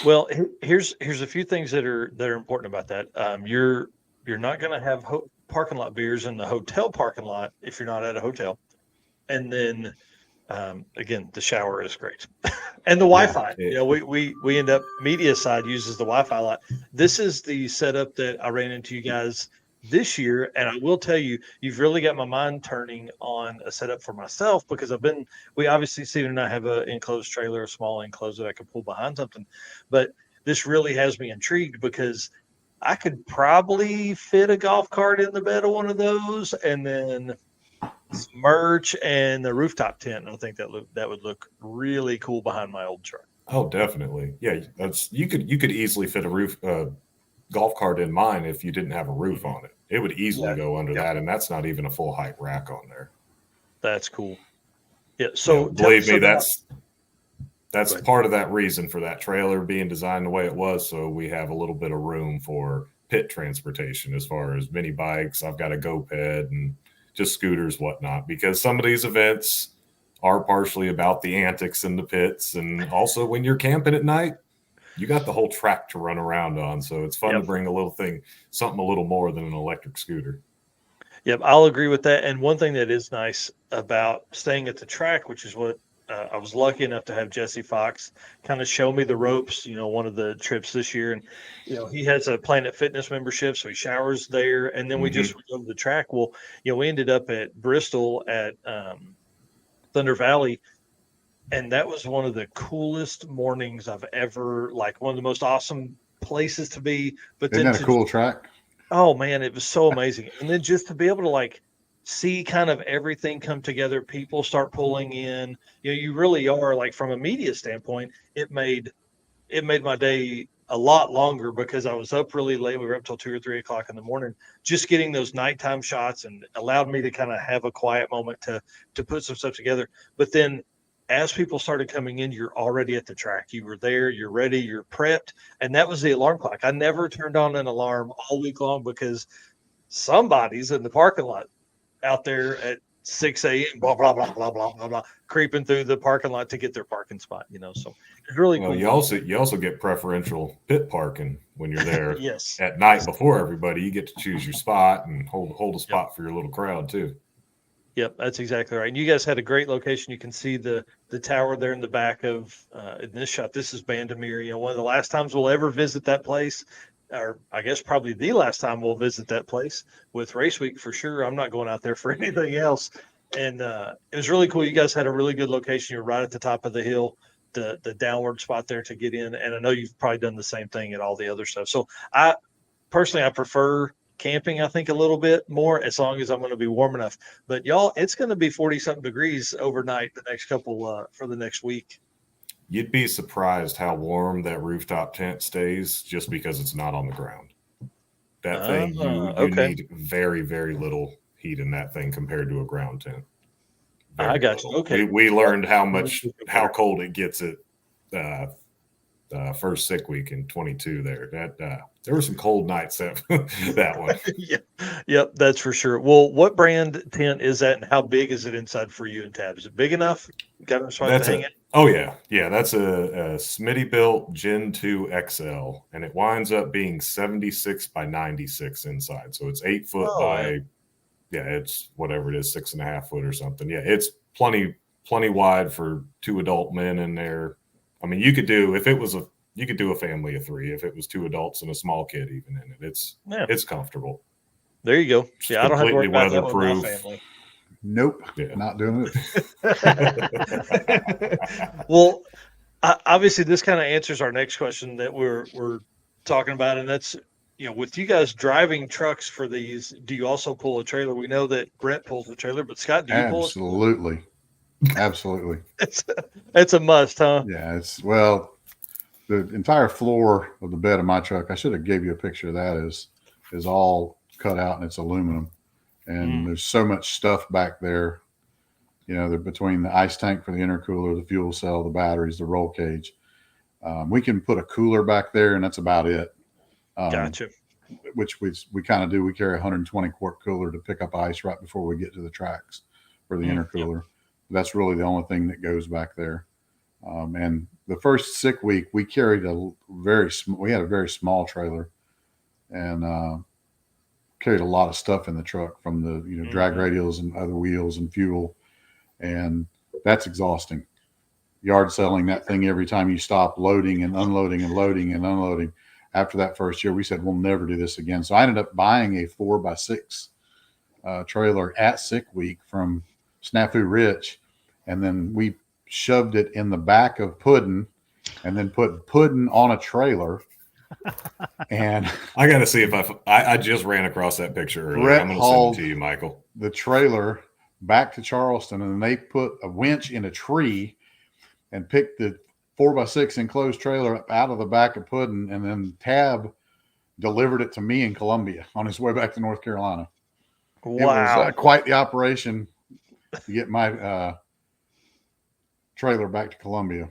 A: Well, here's a few things that are important about that. You're not going to have parking lot beers in the hotel parking lot if you're not at a hotel. And then, again, the shower is great. And the Wi-Fi, you know, we end up, media side uses the Wi-Fi a lot. This is the setup that I ran into you guys this year. And I will tell you, you've really got my mind turning on a setup for myself, because we obviously, Steven and I have an enclosed trailer, a small enclosed that I could pull behind something. But this really has me intrigued, because I could probably fit a golf cart in the bed of one of those, and then some merch and the rooftop tent. And I think that would look really cool behind my old truck.
I: Oh, definitely. Yeah, you could easily fit a golf cart in mine if you didn't have a roof on it. It would easily go under that, and that's not even a full height rack on there.
A: That's cool. Yeah. So
I: believe me, that's part of that reason for that trailer being designed the way it was. So we have a little bit of room for pit transportation as far as mini bikes. I've got a GoPed and just scooters, whatnot, because some of these events are partially about the antics in the pits. And also when you're camping at night, you got the whole track to run around on. So it's fun to bring something a little more than an electric scooter.
A: Yep, I'll agree with that. And one thing that is nice about staying at the track, which is what I was lucky enough to have Jesse Fox kind of show me the ropes, you know, one of the trips this year. And, you know, he has a Planet Fitness membership, so he showers there. And then we go to the track. Well, you know, we ended up at Bristol at Thunder Valley. And that was one of the coolest mornings I've ever, like one of the most awesome places to be. But
J: isn't that a cool track?
A: Oh man, it was so amazing. And then just to be able to like see kind of everything come together, people start pulling in, you know, you really are like, from a media standpoint, it made my day a lot longer, because I was up really late. We were up till 2 or 3 o'clock in the morning, just getting those nighttime shots, and allowed me to kind of have a quiet moment to put some stuff together. But then as people started coming in, you're already at the track. You were there, you're ready, you're prepped. And that was the alarm clock. I never turned on an alarm all week long because somebody's in the parking lot out there at 6 a.m. blah blah blah blah blah blah blah, creeping through the parking lot to get their parking spot. So it's really cool.
I: You also get preferential pit parking when you're there.
A: Yes.
I: At night before everybody. You get to choose your spot and hold a spot for your little crowd too.
A: Yep, that's exactly right. And you guys had a great location. You can see the tower there in the back of in this shot. This is Bandamere. One of the last times we'll ever visit that place, or I guess probably the last time we'll visit that place with Race Week for sure. I'm not going out there for anything else. And it was really cool. You guys had a really good location. You're right at the top of the hill, the downward spot there to get in. And I know you've probably done the same thing at all the other stuff. So I prefer camping, I think, a little bit more, as long as I'm going to be warm enough. But y'all, it's going to be 40-something degrees overnight the next couple for the next week.
I: You'd be surprised how warm that rooftop tent stays just because it's not on the ground. That thing, you need very, very little heat in that thing compared to a ground tent.
A: I got you. Okay.
I: We learned how cold it gets at first sick week in 22 there. There were some cold nights that one.
A: Yep, that's for sure. Well, what brand tent is that, and how big is it inside for you and Tab? Is it big enough? Got enough spot to hang it?
I: Oh yeah. That's a Smitty built Gen 2 XL, and it winds up being 76 by 96 inside. So it's 8 foot by it's whatever it is, 6.5 foot or something. Yeah, it's plenty wide for 2 adult men in there. I mean, you could do a family of 3 if it was 2 adults and a small kid even in it. It's comfortable.
A: There you go. Yeah, I don't have to worry about that with my family.
J: Nope, not doing
A: it. Well, obviously, this kind of answers our next question that we're talking about, and that's, with you guys driving trucks for these, do you also pull a trailer? We know that Bret pulls a trailer, but Scott, do you pull it?
J: Absolutely.
A: It's a must, huh?
J: Yeah, the entire floor of the bed of my truck, I should have gave you a picture of that, is all cut out and it's aluminum. And there's so much stuff back there, they're between the ice tank for the intercooler, the fuel cell, the batteries, the roll cage. We can put a cooler back there and that's about it.
A: Gotcha.
J: Which we kind of do. We carry a 120 quart cooler to pick up ice right before we get to the tracks for the intercooler. Yep. That's really the only thing that goes back there. And the first sick week, we carried we had a very small trailer and carried a lot of stuff in the truck, from the drag radials and other wheels and fuel. And that's exhausting. Yard selling that thing every time you stop, loading and unloading and loading and unloading. After that first year, we said, we'll never do this again. So I ended up buying a 4x6 trailer at sick week from Snafu Rich. And then we shoved it in the back of Puddin' and then put Puddin' on a trailer. And
I: I got to see if I just ran across that picture earlier.
J: Bret
I: I'm going to send it to you, Michael.
J: The trailer back to Charleston, and they put a winch in a tree and picked the 4x6 enclosed trailer up out of the back of Puddin', and then Tab delivered it to me in Columbia on his way back to North Carolina.
A: Wow.
J: It was quite the operation to get my trailer back to Columbia.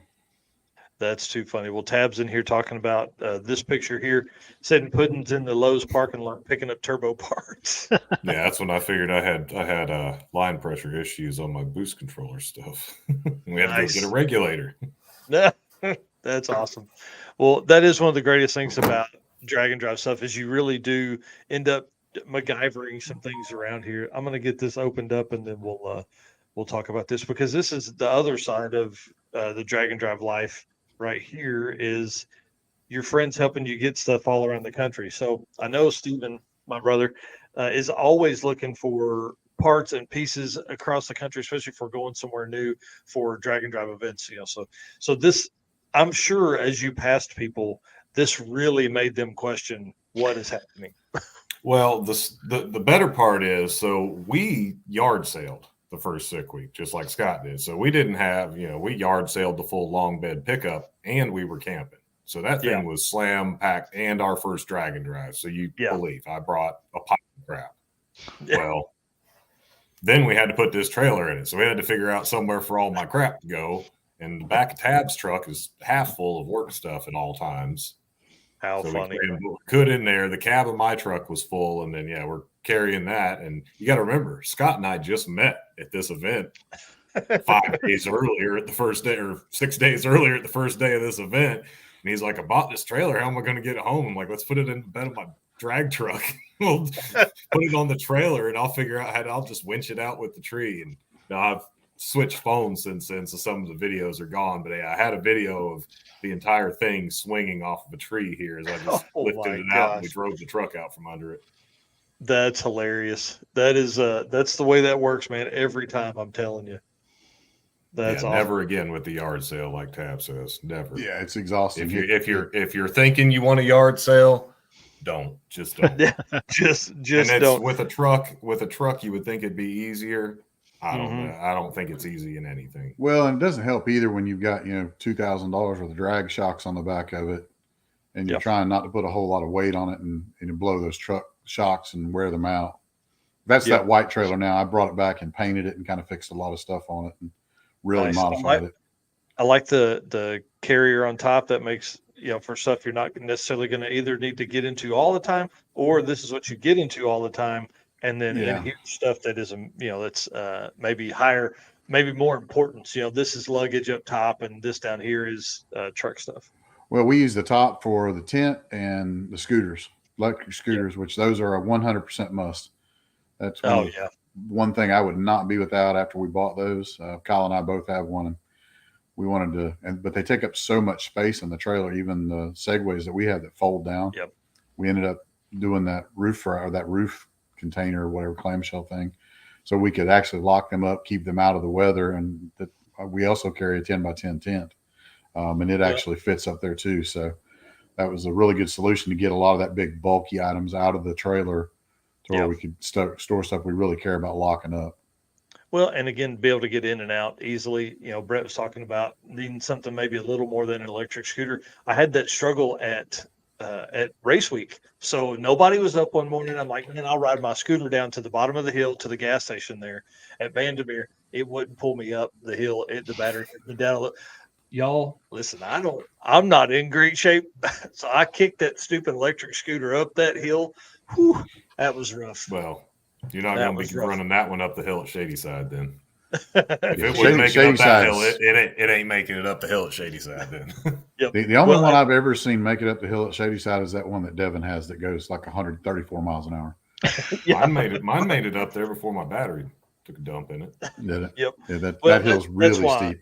A: That's too funny. Well, Tab's in here talking about this picture here, said Puddin's in the Lowe's parking lot picking up turbo parts.
I: Yeah, that's when I figured I had line pressure issues on my boost controller stuff. We had to go get a regulator.
A: That's awesome. Well, that is one of the greatest things about drag and drive stuff, is you really do end up MacGyvering some things around here. I'm going to get this opened up and then we'll talk about this, because this is the other side of the drag and drive life. Right here is your friends helping you get stuff all around the country. So I know Steven, my brother, is always looking for parts and pieces across the country, especially if we're going somewhere new for drag and drive events. So this, I'm sure, as you passed people, this really made them question what is happening.
I: Well, the better part is, so we yard sailed the first sick week, just like Scott did. So we didn't have, we yard sailed the full long bed pickup, and we were camping. So that thing was slam packed, and our first drag and drive. So you believe I brought a pile of crap. Yeah. Well, then we had to put this trailer in it. So we had to figure out somewhere for all my crap to go. And the back of Tab's truck is half full of work stuff at all times.
A: How
I: so
A: funny.
I: We could in there. The cab of my truck was full. And then, we're carrying that. And you got to remember, Scott and I just met at this event 5 days earlier at the first day, or 6 days earlier at the first day of this event. And he's like, I bought this trailer. How am I going to get it home? I'm like, let's put it in the bed of my drag truck. We'll put it on the trailer and I'll figure out I'll just winch it out with the tree. And now I've switched phones since then, so some of the videos are gone. But I had a video of the entire thing swinging off of a tree here as I just lifted it out and we drove the truck out from under it.
A: That's hilarious. That is that's the way that works, man. Every time, I'm telling you. That's awesome.
I: Never again with the yard sale, like Tab says. Never.
J: Yeah, it's exhausting.
I: If you're thinking you want a yard sale, don't. Just don't.
A: just
I: and
A: don't.
I: With a truck, you would think it'd be easier. I don't know. I don't think it's easy in anything.
J: Well, and it doesn't help either when you've got $2,000 worth of drag shocks on the back of it, and you're trying not to put a whole lot of weight on it and blow those truck shocks and wear them out. That's that white trailer now. I brought it back and painted it and kind of fixed a lot of stuff on it and really modified it.
A: I like the carrier on top that makes, for stuff you're not necessarily going to either need to get into all the time, or this is what you get into all the time. And then here's stuff that is, that's maybe higher, maybe more importance. This is luggage up top and this down here is truck stuff.
J: Well, we use the top for the tent and the scooters, electric scooters, which those are a 100% must. That's one thing I would not be without after we bought those. Kyle and I both have one. And we wanted to, but they take up so much space in the trailer, even the Segways that we have that fold down.
A: Yep.
J: We ended up doing that roof container or whatever clamshell thing, so we could actually lock them up, keep them out of the weather. And we also carry a 10x10 tent, and it actually fits up there too. So that was a really good solution to get a lot of that big bulky items out of the trailer to where we could store stuff we really care about locking up.
A: Well, and again, be able to get in and out easily. Brett was talking about needing something maybe a little more than an electric scooter. I had that struggle at race week. So nobody was up one morning. I'm like, man, I'll ride my scooter down to the bottom of the hill to the gas station there at Vandermeer. It wouldn't pull me up the hill. The battery had been down. Y'all, listen, I'm not in great shape. So I kicked that stupid electric scooter up that hill. Whew, that was rough.
I: Well, you're not going to be running that one up the hill at Shady Side then. If it
J: was
I: making up that hill, it ain't making it up the hill at Shady Side then.
A: Yep.
J: The only one I've ever seen make it up the hill at Shady Side is that one that Devin has that goes like 134 miles an hour.
I: Mine made it up there before my battery took a dump in it.
J: Did it?
A: Yep.
J: Yeah, that hill's really steep.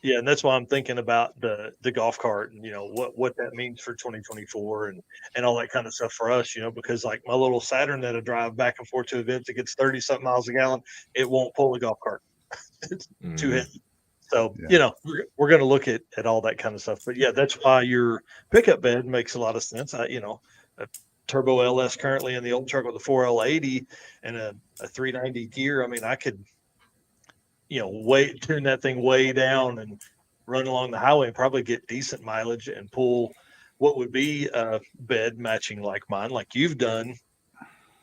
A: Yeah, and that's why I'm thinking about the golf cart and what that means for 2024 and all that kind of stuff for us, because like my little Saturn that I drive back and forth to events, it gets 30-something miles a gallon. It won't pull a golf cart. It's too heavy. So, we're going to look at all that kind of stuff. But yeah, that's why your pickup bed makes a lot of sense. A turbo LS currently in the old truck with a 4L80 and a 390 gear. I mean, I could, tune that thing way down and run along the highway and probably get decent mileage and pull what would be a bed matching like mine, like you've done,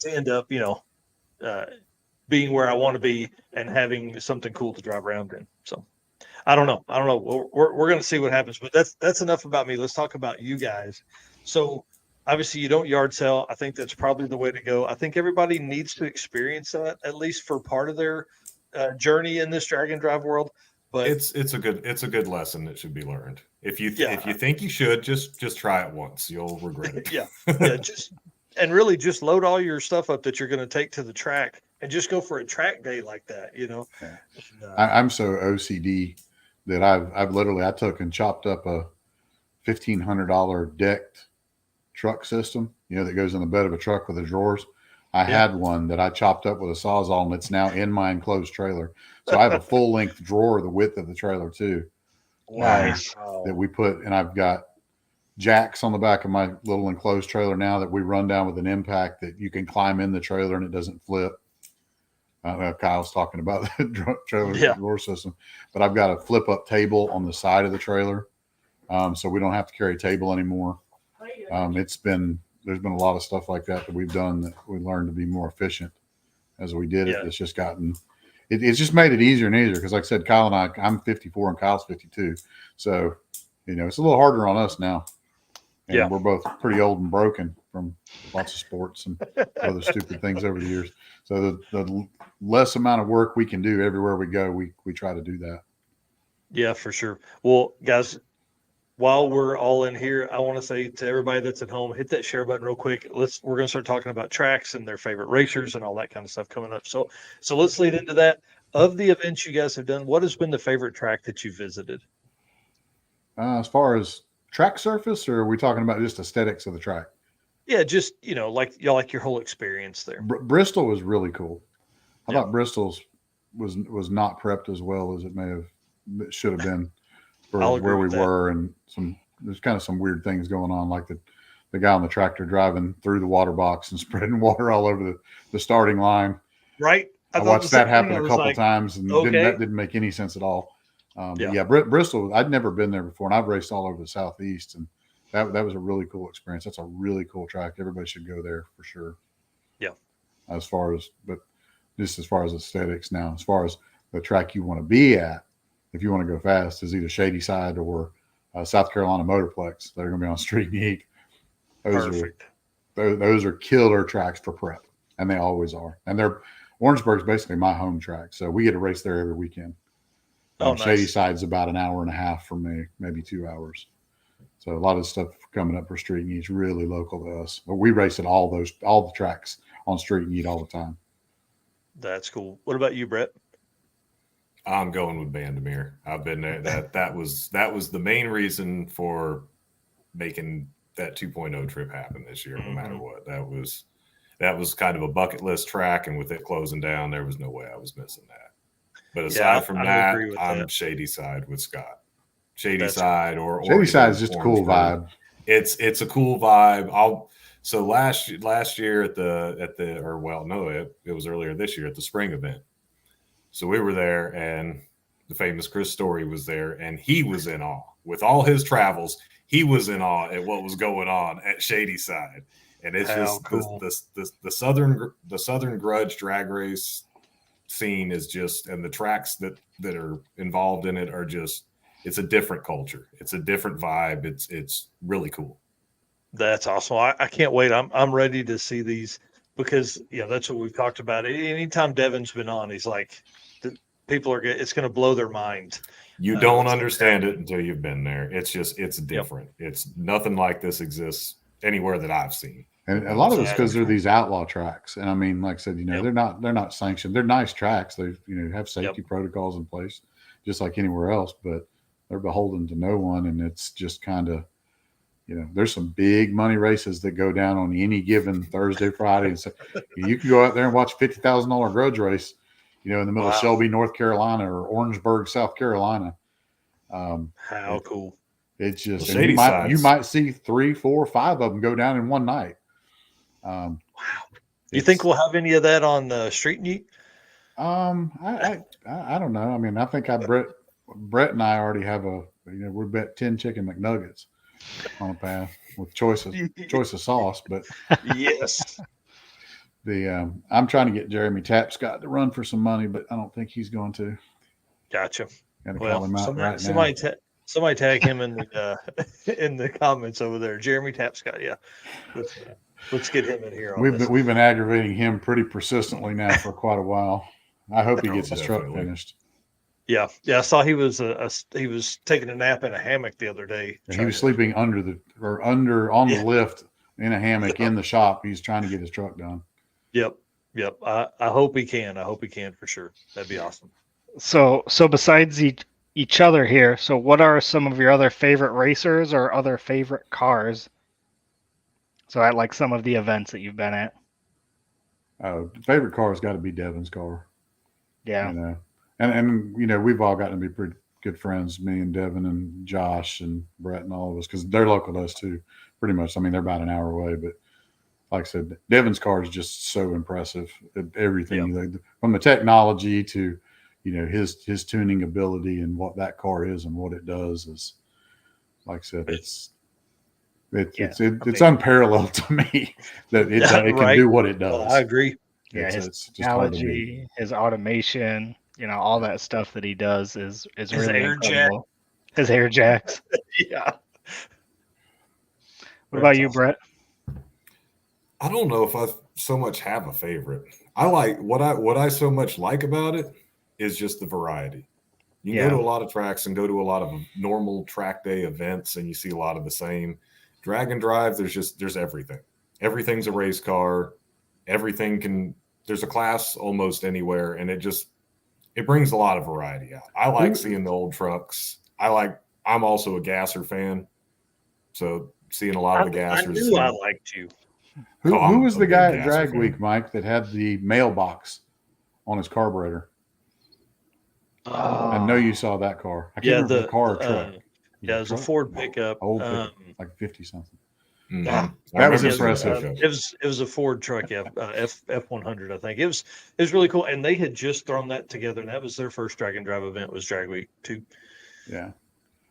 A: to end up, being where I want to be and having something cool to drive around in. So I don't know. We're going to see what happens, but that's enough about me. Let's talk about you guys. So obviously you don't yard sell. I think that's probably the way to go. I think everybody needs to experience that at least for part of their journey in this drag and drive world. But
I: it's a good lesson that should be learned. If you think you should, just try it once. You'll regret it. Just load all your stuff up that you're going to take to the track and just go for a track day like that.
J: I'm so OCD that I took and chopped up a $1,500 decked truck system, that goes in the bed of a truck with the drawers. I had one that I chopped up with a Sawzall, and it's now in my enclosed trailer. So I have a full length drawer, the width of the trailer too.
A: Nice.
J: That we put, and I've got jacks on the back of my little enclosed trailer now that we run down with an impact that you can climb in the trailer and it doesn't flip. Kyle's talking about the trailer drawer system, but I've got a flip up table on the side of the trailer. So we don't have to carry a table anymore. There's been a lot of stuff like that we've done that we learned to be more efficient as we did it. It's just gotten, it's just made it easier and easier because, like I said, Kyle and I'm 54 and Kyle's 52, so it's a little harder on us now. And we're both pretty old and broken from lots of sports and other stupid things over the years. So the less amount of work we can do everywhere we go, we try to do that.
A: Yeah, for sure. Well, guys, while we're all in here, I want to say to everybody that's at home, hit that share button real quick. We're going to start talking about tracks and their favorite racers and all that kind of stuff coming up. So let's lead into that. Of the events you guys have done, what has been the favorite track that you visited?
J: As far as track surface, or are we talking about just aesthetics of the track?
A: Yeah, just like your whole experience there.
J: Bristol was really cool. I thought Bristol's was not prepped as well as it should have been for where we were, and there's kind of some weird things going on, like the guy on the tractor driving through the water box and spreading water all over the starting line.
A: Right.
J: I watched that happen a couple times, and that didn't make any sense at all. Bristol, I'd never been there before, and I've raced all over the Southeast, and that was a really cool experience. That's a really cool track. Everybody should go there for sure.
A: Yeah.
J: As far as aesthetics now, as far as the track you want to be at, if you want to go fast, is either Shady Side or South Carolina Motorplex. They're going to be on Street-N-Yeet. Those are killer tracks for prep, and they always are. And Orangeburg's basically my home track, so we get to race there every weekend.
A: Nice.
J: Shady Side's about an hour and a half from me, maybe 2 hours. So a lot of stuff coming up for Street-N-Yeet is really local to us. But we race at all the tracks on Street-N-Yeet all the time.
A: That's cool. What about you, Bret?
I: I'm going with Bandamere. I've been there. That was the main reason for making that 2.0 trip happen this year, no matter what. That was kind of a bucket list track, and with it closing down, there was no way I was missing that. But aside from that, I'm Shady Side with Scott. Shady Side
J: is just a cool vibe.
I: It's a cool vibe. So last year it was earlier this year at the spring event. So we were there, and the famous Chris Story was there, and he was in awe with all his travels. He was in awe at what was going on at Shady Side, and it's cool. the Southern Grudge drag race scene is just, and the tracks that are involved in it are just, it's a different culture. It's a different vibe. It's really cool.
A: That's awesome. I can't wait. I'm ready to see these, because that's what we've talked about. Anytime Devin's been on, he's like, it's going to blow their mind.
I: You don't understand it until you've been there. It's different. Yep. It's nothing like this exists anywhere that I've seen.
J: And a lot of it's because they're these outlaw tracks. And I mean, like I said, they're not sanctioned. They're nice tracks. They have safety protocols in place, just like anywhere else, but they're beholden to no one. And it's just kind of, there's some big money races that go down on any given Thursday, Friday. And so you can go out there and watch $50,000 grudge race, in the middle of Shelby, North Carolina, or Orangeburg, South Carolina.
A: How cool.
J: It's just, you might see 3, 4, 5 of them go down in one night.
A: Wow. You think we'll have any of that on Street-N-Yeet?
J: I don't know. I mean, I think Bret and I already have we bet 10 chicken McNuggets on a path with choice of sauce, but
A: yes.
J: I'm trying to get Jeremy Tapscott to run for some money, but I don't think he's going to.
A: Gotcha.
J: Call him out now.
A: Somebody tag him in the comments over there. Jeremy Tapscott. Yeah. Let's get him in here.
J: We've been aggravating him pretty persistently now for quite a while. I hope he gets his truck finished.
A: Yeah. I saw he was taking a nap in a hammock the other day.
J: He was sleeping on the lift in a hammock in the shop. He's trying to get his truck done.
A: Yep. I hope he can. I hope he can for sure. That'd be awesome.
E: So besides each other here, so what are some of your other favorite racers or other favorite cars? So at like some of the events that you've been at.
J: Favorite car has got to be Devin's car.
E: Yeah.
J: And we've all gotten to be pretty good friends, me and Devin and Josh and Bret and all of us, because they're local to us too, pretty much. I mean, they're about an hour away, but like I said, Devin's car is just so impressive at everything, from the technology to, his tuning ability, and what that car is and what it does is, like I said, it's unparalleled to me that it can do what it does.
A: Well, I agree.
E: Yeah, his technology, his automation, all that stuff that he does is
A: His
E: really
A: air
E: incredible. His air jacks.
A: Yeah.
E: What about you, Bret?
I: I don't know if I so much have a favorite. I like what I so much like about it is just the variety. You can go to a lot of tracks and go to a lot of normal track day events, and you see a lot of the same. Drag and drive, there's everything. Everything's a race car. There's a class almost anywhere, and it brings a lot of variety out. I like seeing the old trucks. I'm also a gasser fan, so seeing a lot of the gassers.
A: I knew I liked you.
J: Who was the guy at Drag Week, Mike, that had the mailbox on his carburetor? I know you saw that car. I can't remember the car or truck.
A: Yeah, it was a Ford pickup.
J: Old like 50 something.
I: Mm-hmm.
J: That was impressive.
A: It was a Ford truck, F100, I think. It was really cool, and they had just thrown that together, and that was their first Drag and Drive event. Was Drag Week 2.
J: Yeah.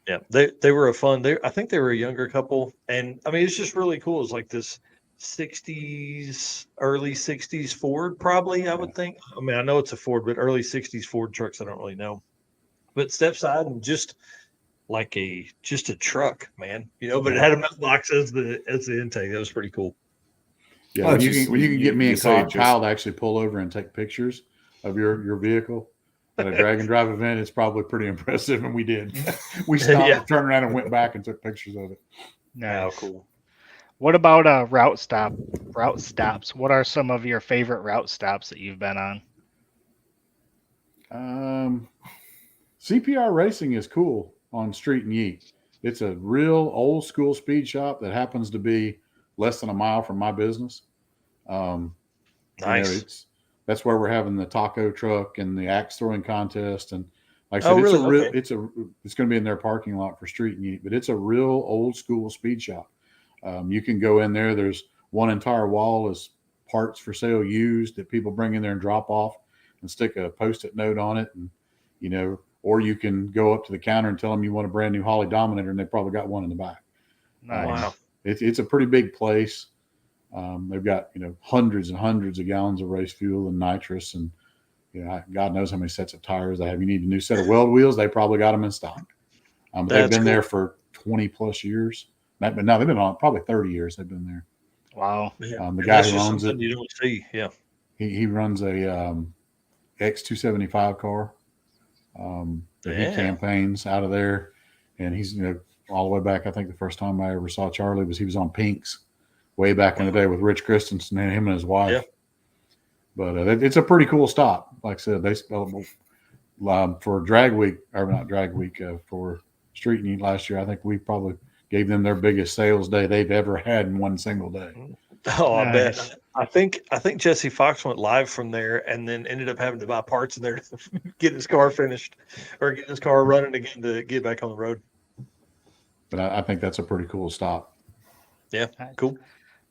A: Yeah, they were a fun. I think they were a younger couple, and I mean it's just really cool. It's like this early 60s Ford, probably, I would think. I mean, I know it's a Ford, but early 60s Ford trucks, I don't really know. But step side and just like a truck, man. But it had a mailbox as the intake. That was pretty cool.
J: Yeah, when you can get me and Kyle to actually pull over and take pictures of your vehicle at a drag and drive event, it's probably pretty impressive, and we did. We stopped, turned around, and went back and took pictures of it.
E: No, cool. What about route stops? What are some of your favorite route stops that you've been on?
J: CPR Racing is cool on Street-N-Yeet. It's a real old school speed shop that happens to be less than a mile from my business.
A: Nice.
J: That's where we're having the taco truck and the axe throwing contest, and like I said, it's going to be in their parking lot for Street-N-Yeet, but it's a real old school speed shop. You can go in there. There's one entire wall is parts for sale used that people bring in there and drop off and stick a Post-it note on it, and or you can go up to the counter and tell them you want a brand new Holly Dominator, and they probably got one in the back.
E: Nice.
A: Wow.
J: It's a pretty big place. They've got hundreds and hundreds of gallons of race fuel and nitrous, and God knows how many sets of tires they have. You need a new set of weld wheels. They probably got them in stock. They've been there for 20 plus years. But no, they've been on probably 30 years. They've been there.
E: Wow.
J: The guy who owns it,
A: you don't see. Yeah.
J: He runs a X275 car. He campaigns out of there, and he's all the way back. I think the first time I ever saw Charlie he was on Pink's way back in the day with Rich Christensen and him and his wife.
A: Yeah.
J: But it's a pretty cool stop. Like I said, they for Drag Week, or not Drag Week, for Street-N-Yeet last year, I think we probably gave them their biggest sales day they've ever had in one single day.
A: Oh, I bet. I think Jesse Fox went live from there and then ended up having to buy parts in there to get his car finished or get his car running again to get back on the road.
J: But I think that's a pretty cool stop.
A: Yeah, cool.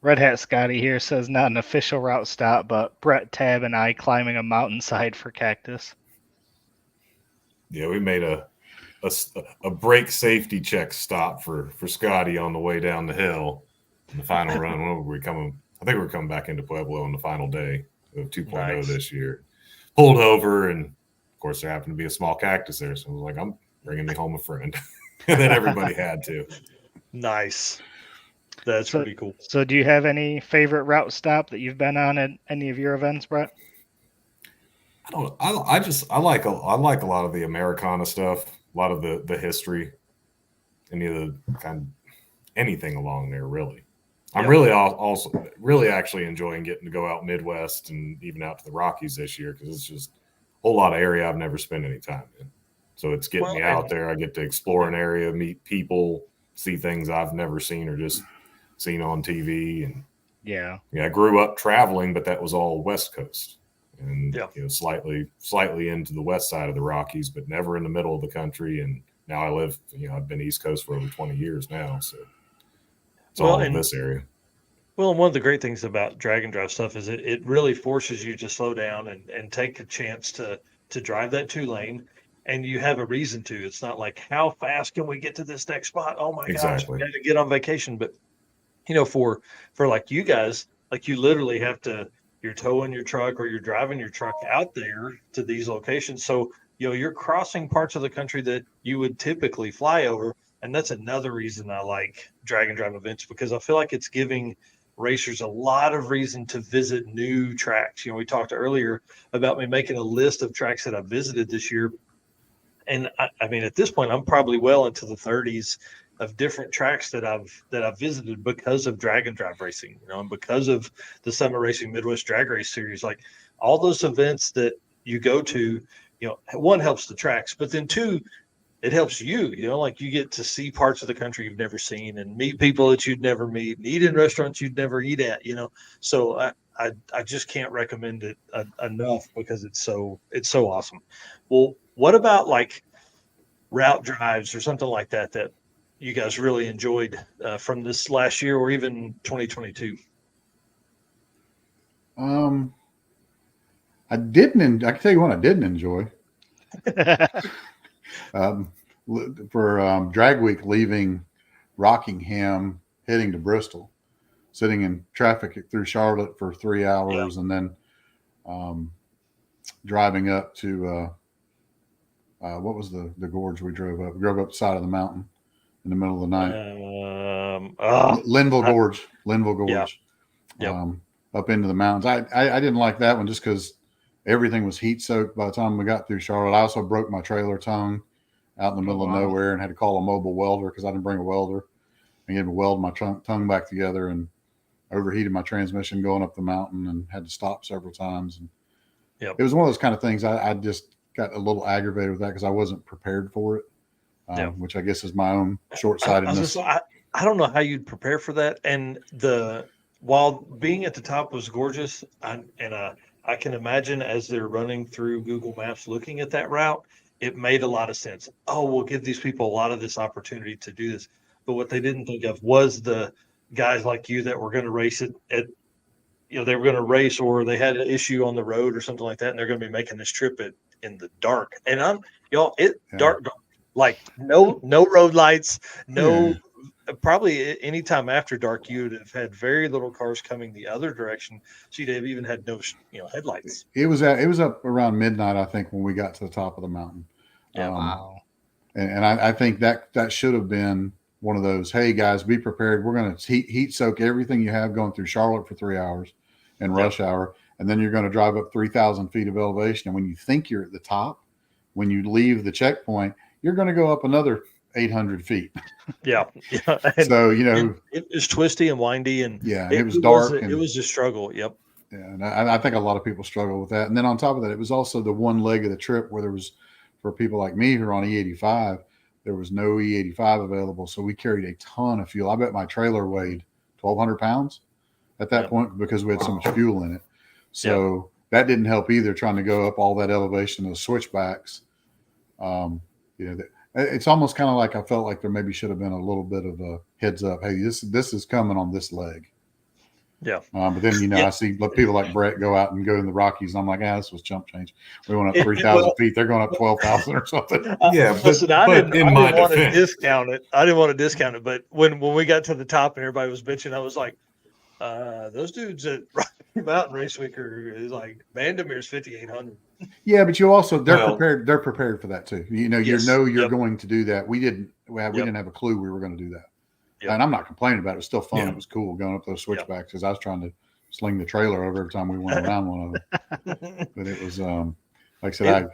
E: Red Hat Scotty here says not an official route stop, but Bret, Tab, and I climbing a mountainside for Cactus.
I: Yeah, we made a brake safety check stop for Scotty on the way down the hill. In the final run, I think we were coming back into Pueblo on the final day of 2.0 this year. Pulled over, and of course there happened to be a small cactus there, so I was like, I'm bringing me home a friend. And then everybody had to.
A: Nice. That's pretty cool.
E: So do you have any favorite route stop that you've been on at any of your events, Bret?
I: I like a lot of the Americana stuff, a lot of the history, anything along there, really. I'm really also actually enjoying getting to go out Midwest and even out to the Rockies this year, because it's just a whole lot of area I've never spent any time in. So it's getting me out there. I get to explore an area, meet people, see things I've never seen or just seen on TV. And I grew up traveling, but that was all West Coast, and slightly into the west side of the Rockies, but never in the middle of the country. And now I live, I've been East Coast for over 20 years now, so it's all in this area.
A: Well, and one of the great things about drag and drive stuff is it really forces you to slow down and take a chance to drive that 2-lane, and you have a reason to. It's not like, how fast can we get to this next spot? Oh my gosh, we got to get on vacation. But for like you guys, like you literally have to you're towing your truck or you're driving your truck out there to these locations. So, you're crossing parts of the country that you would typically fly over. And that's another reason I like drag and drive events, because I feel like it's giving racers a lot of reason to visit new tracks. We talked earlier about me making a list of tracks that I visited this year. And I mean, at this point, I'm probably well into the 30s of different tracks that I've visited because of drag and drive racing, and because of the Summit Racing Midwest Drag Race Series. Like all those events that you go to, one, helps the tracks, but then two, it helps you, like you get to see parts of the country you've never seen and meet people that you'd never meet and eat in restaurants you'd never eat at, So I just can't recommend it enough because it's so awesome. Well, what about like route drives or something like that you guys really enjoyed from this last year or even 2022?
J: I can tell you what I didn't enjoy. For Drag Week, leaving Rockingham, heading to Bristol, sitting in traffic through Charlotte for 3 hours, and then driving up to what was the gorge we drove up? We drove up the side of the mountain in the middle of the night. Linville Gorge.
A: Yeah.
J: Up into the mountains. I didn't like that one just because everything was heat soaked by the time we got through Charlotte. I also broke my trailer tongue out in the middle of nowhere and had to call a mobile welder because I didn't bring a welder. I had to weld my tongue back together and overheated my transmission going up the mountain and had to stop several times. And it was one of those kind of things. I just got a little aggravated with that because I wasn't prepared for it, which I guess is my own short-sightedness.
A: I don't know how you'd prepare for that. And while being at the top was gorgeous, I can imagine as they're running through Google Maps looking at that route, it made a lot of sense. Oh, we'll give these people a lot of this opportunity to do this. But what they didn't think of was the guys like you that were going to race it at, they were going to race or they had an issue on the road or something like that. And they're going to be making this trip in the dark. And dark, like no road lights, probably anytime after dark, you would have had very little cars coming the other direction. So you'd have even had no, headlights.
J: It was up around midnight, I think, when we got to the top of the mountain.
A: Yeah.
E: Wow.
J: And I think that should have been one of those, hey guys, be prepared. We're going to heat soak everything you have going through Charlotte for 3 hours in rush hour. And then you're going to drive up 3,000 feet of elevation. And when you think you're at the top, when you leave the checkpoint, you're going to go up another 800 feet.
A: Yeah.
J: And, so,
A: it was twisty and windy and
J: it was dark.
A: It was a struggle. Yep.
J: Yeah. And I think a lot of people struggle with that. And then on top of that, it was also the one leg of the trip where there was, for people like me who are on E85, there was no E85 available. So we carried a ton of fuel. I bet my trailer weighed 1,200 pounds at that point because we had so much fuel in it. So that didn't help either, trying to go up all that elevation of switchbacks. It's almost kind of like I felt like there maybe should have been a little bit of a heads up. Hey, this is coming on this leg.
A: Yeah.
J: But then, I see people like Bret go out and go in the Rockies. And I'm like, this was chump change. We went up 3,000 feet. They're going up 12,000 or something.
A: Yeah. Listen, I didn't want to discount it. But when we got to the top and everybody was bitching, I was like, those dudes at Rocky Mountain Race Week are like Vandermeer's 5,800. Yeah,
J: but you also prepared. They're prepared for that too. You're going to do that. We didn't have a clue we were going to do that. Yep. And I'm not complaining about it. It was still fun. Yeah. It was cool going up those switchbacks because I was trying to sling the trailer over every time we went around one of them. But it was like I said,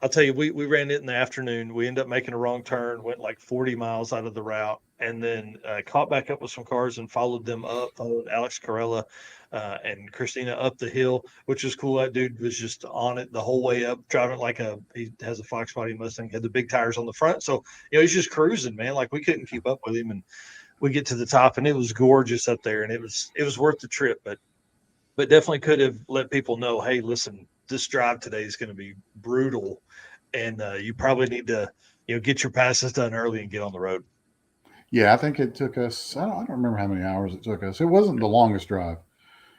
A: I'll tell you, we ran it in the afternoon. We ended up making a wrong turn, went like 40 miles out of the route, and then caught back up with some cars and followed Alex Carella and Christina up the hill, which was cool. That dude was just on it the whole way up, driving he has a Fox body Mustang, had the big tires on the front. So, he's just cruising, man. Like we couldn't keep up with him. And we get to the top and it was gorgeous up there and it was worth the trip, but definitely could have let people know, hey, listen, this drive today is going to be brutal. And you probably need to, get your passes done early and get on the road.
J: Yeah, I think it took us, I don't remember how many hours it took us. It wasn't the longest drive.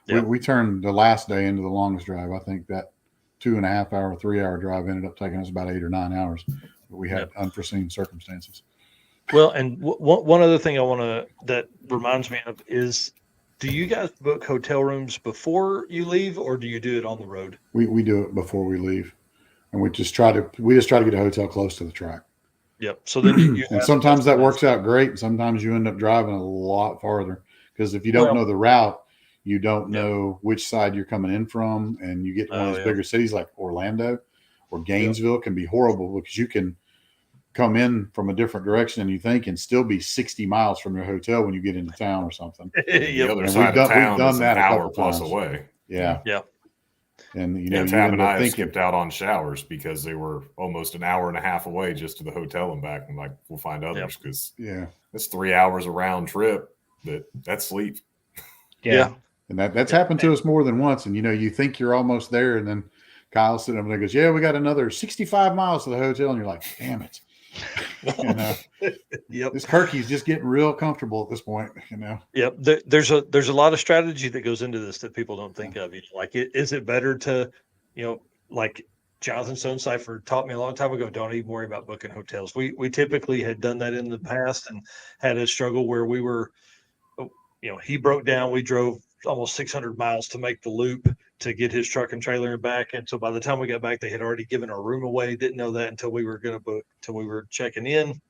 J: Yeah. We turned the last day into the longest drive. I think that 2.5 hour, 3 hour drive ended up taking us about 8 or 9 hours. But we had unforeseen circumstances.
A: Well, and one other thing that reminds me of is Do you guys book hotel rooms before you leave, or do you do it on the road?
J: We do it before we leave, and we just try to get a hotel close to the track.
A: Yep. So then you
J: and sometimes that works out great. And sometimes you end up driving a lot farther because if you don't know the route, you don't know which side you're coming in from. And you get to one of these bigger cities like Orlando or Gainesville can be horrible because you can come in from a different direction than you think and still be 60 miles from your hotel when you get into town or something.
I: The other side of town is an hour plus away.
J: Yeah.
A: Yeah.
J: And
I: Tab and I skipped out on showers because they were almost an hour and a half away just to the hotel and back. And like, we'll find others because it's 3 hours a round trip. That's sleep.
A: Yeah.
J: And that's happened to us more than once. And you think you're almost there, and then Kyle's sitting over there and goes, "Yeah, we got another 65 miles to the hotel," and you're like, "Damn it." This Kirky's just getting real comfortable at this point,
A: Yep. There's a lot of strategy that goes into this that people don't think of. Like, is it better to, like Jonathan Stonecipher taught me a long time ago, don't even worry about booking hotels. We typically had done that in the past and had a struggle where we were, he broke down. We drove almost 600 miles to make the loop to get his truck and trailer and back. And so by the time we got back, they had already given our room away. Didn't know that until we were going to book, till we were checking in.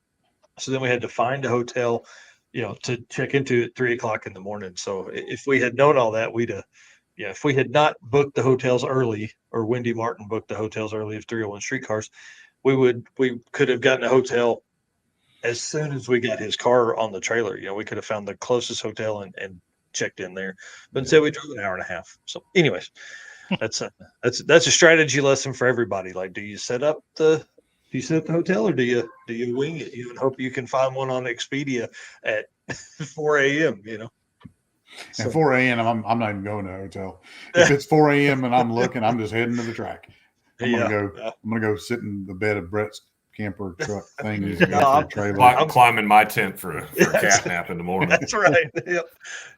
A: So then we had to find a hotel, to check into at 3:00 in the morning. So if we had known all that, if we had not booked the hotels early, or Wendy Martin booked the hotels early of 301 Streetcars, we could have gotten a hotel as soon as we got his car on the trailer. We could have found the closest hotel and checked in there, but instead we drove an hour and a half. So anyways, that's a strategy lesson for everybody. Like, do you set up the hotel, or do you wing it? And hope you can find one on Expedia at 4 a.m.
J: So, at 4 a.m. I'm not even going to a hotel. If it's 4 a.m. and I'm looking, I'm just heading to the track. I'm gonna go sit in the bed of Bret's camper truck thing.
I: I'm climbing my tent for a cat nap in the morning.
A: That's right.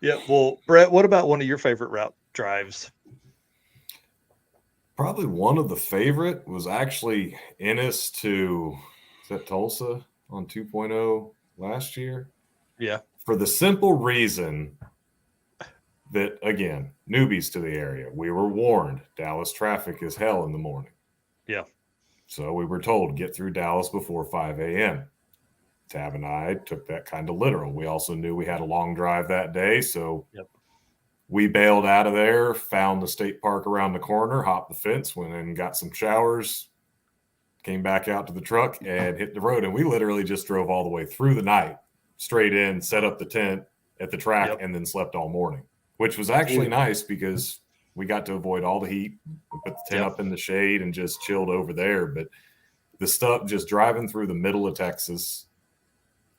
A: Yep. Well, Bret, what about one of your favorite route drives?
I: Probably one of the favorite was actually Ennis to Tulsa on 2.0 last year.
A: Yeah.
I: For the simple reason that, again, newbies to the area, we were warned Dallas traffic is hell in the morning.
A: Yeah.
I: So we were told, get through Dallas before 5 a.m. Tab and I took that kind of literal. We also knew we had a long drive that day. So we bailed out of there, found the state park around the corner, hopped the fence, went in and got some showers, came back out to the truck and hit the road. And we literally just drove all the way through the night, straight in, set up the tent at the track, and then slept all morning, which was actually nice because we got to avoid all the heat. We put the tent up in the shade and just chilled over there. But the stuff, just driving through the middle of Texas,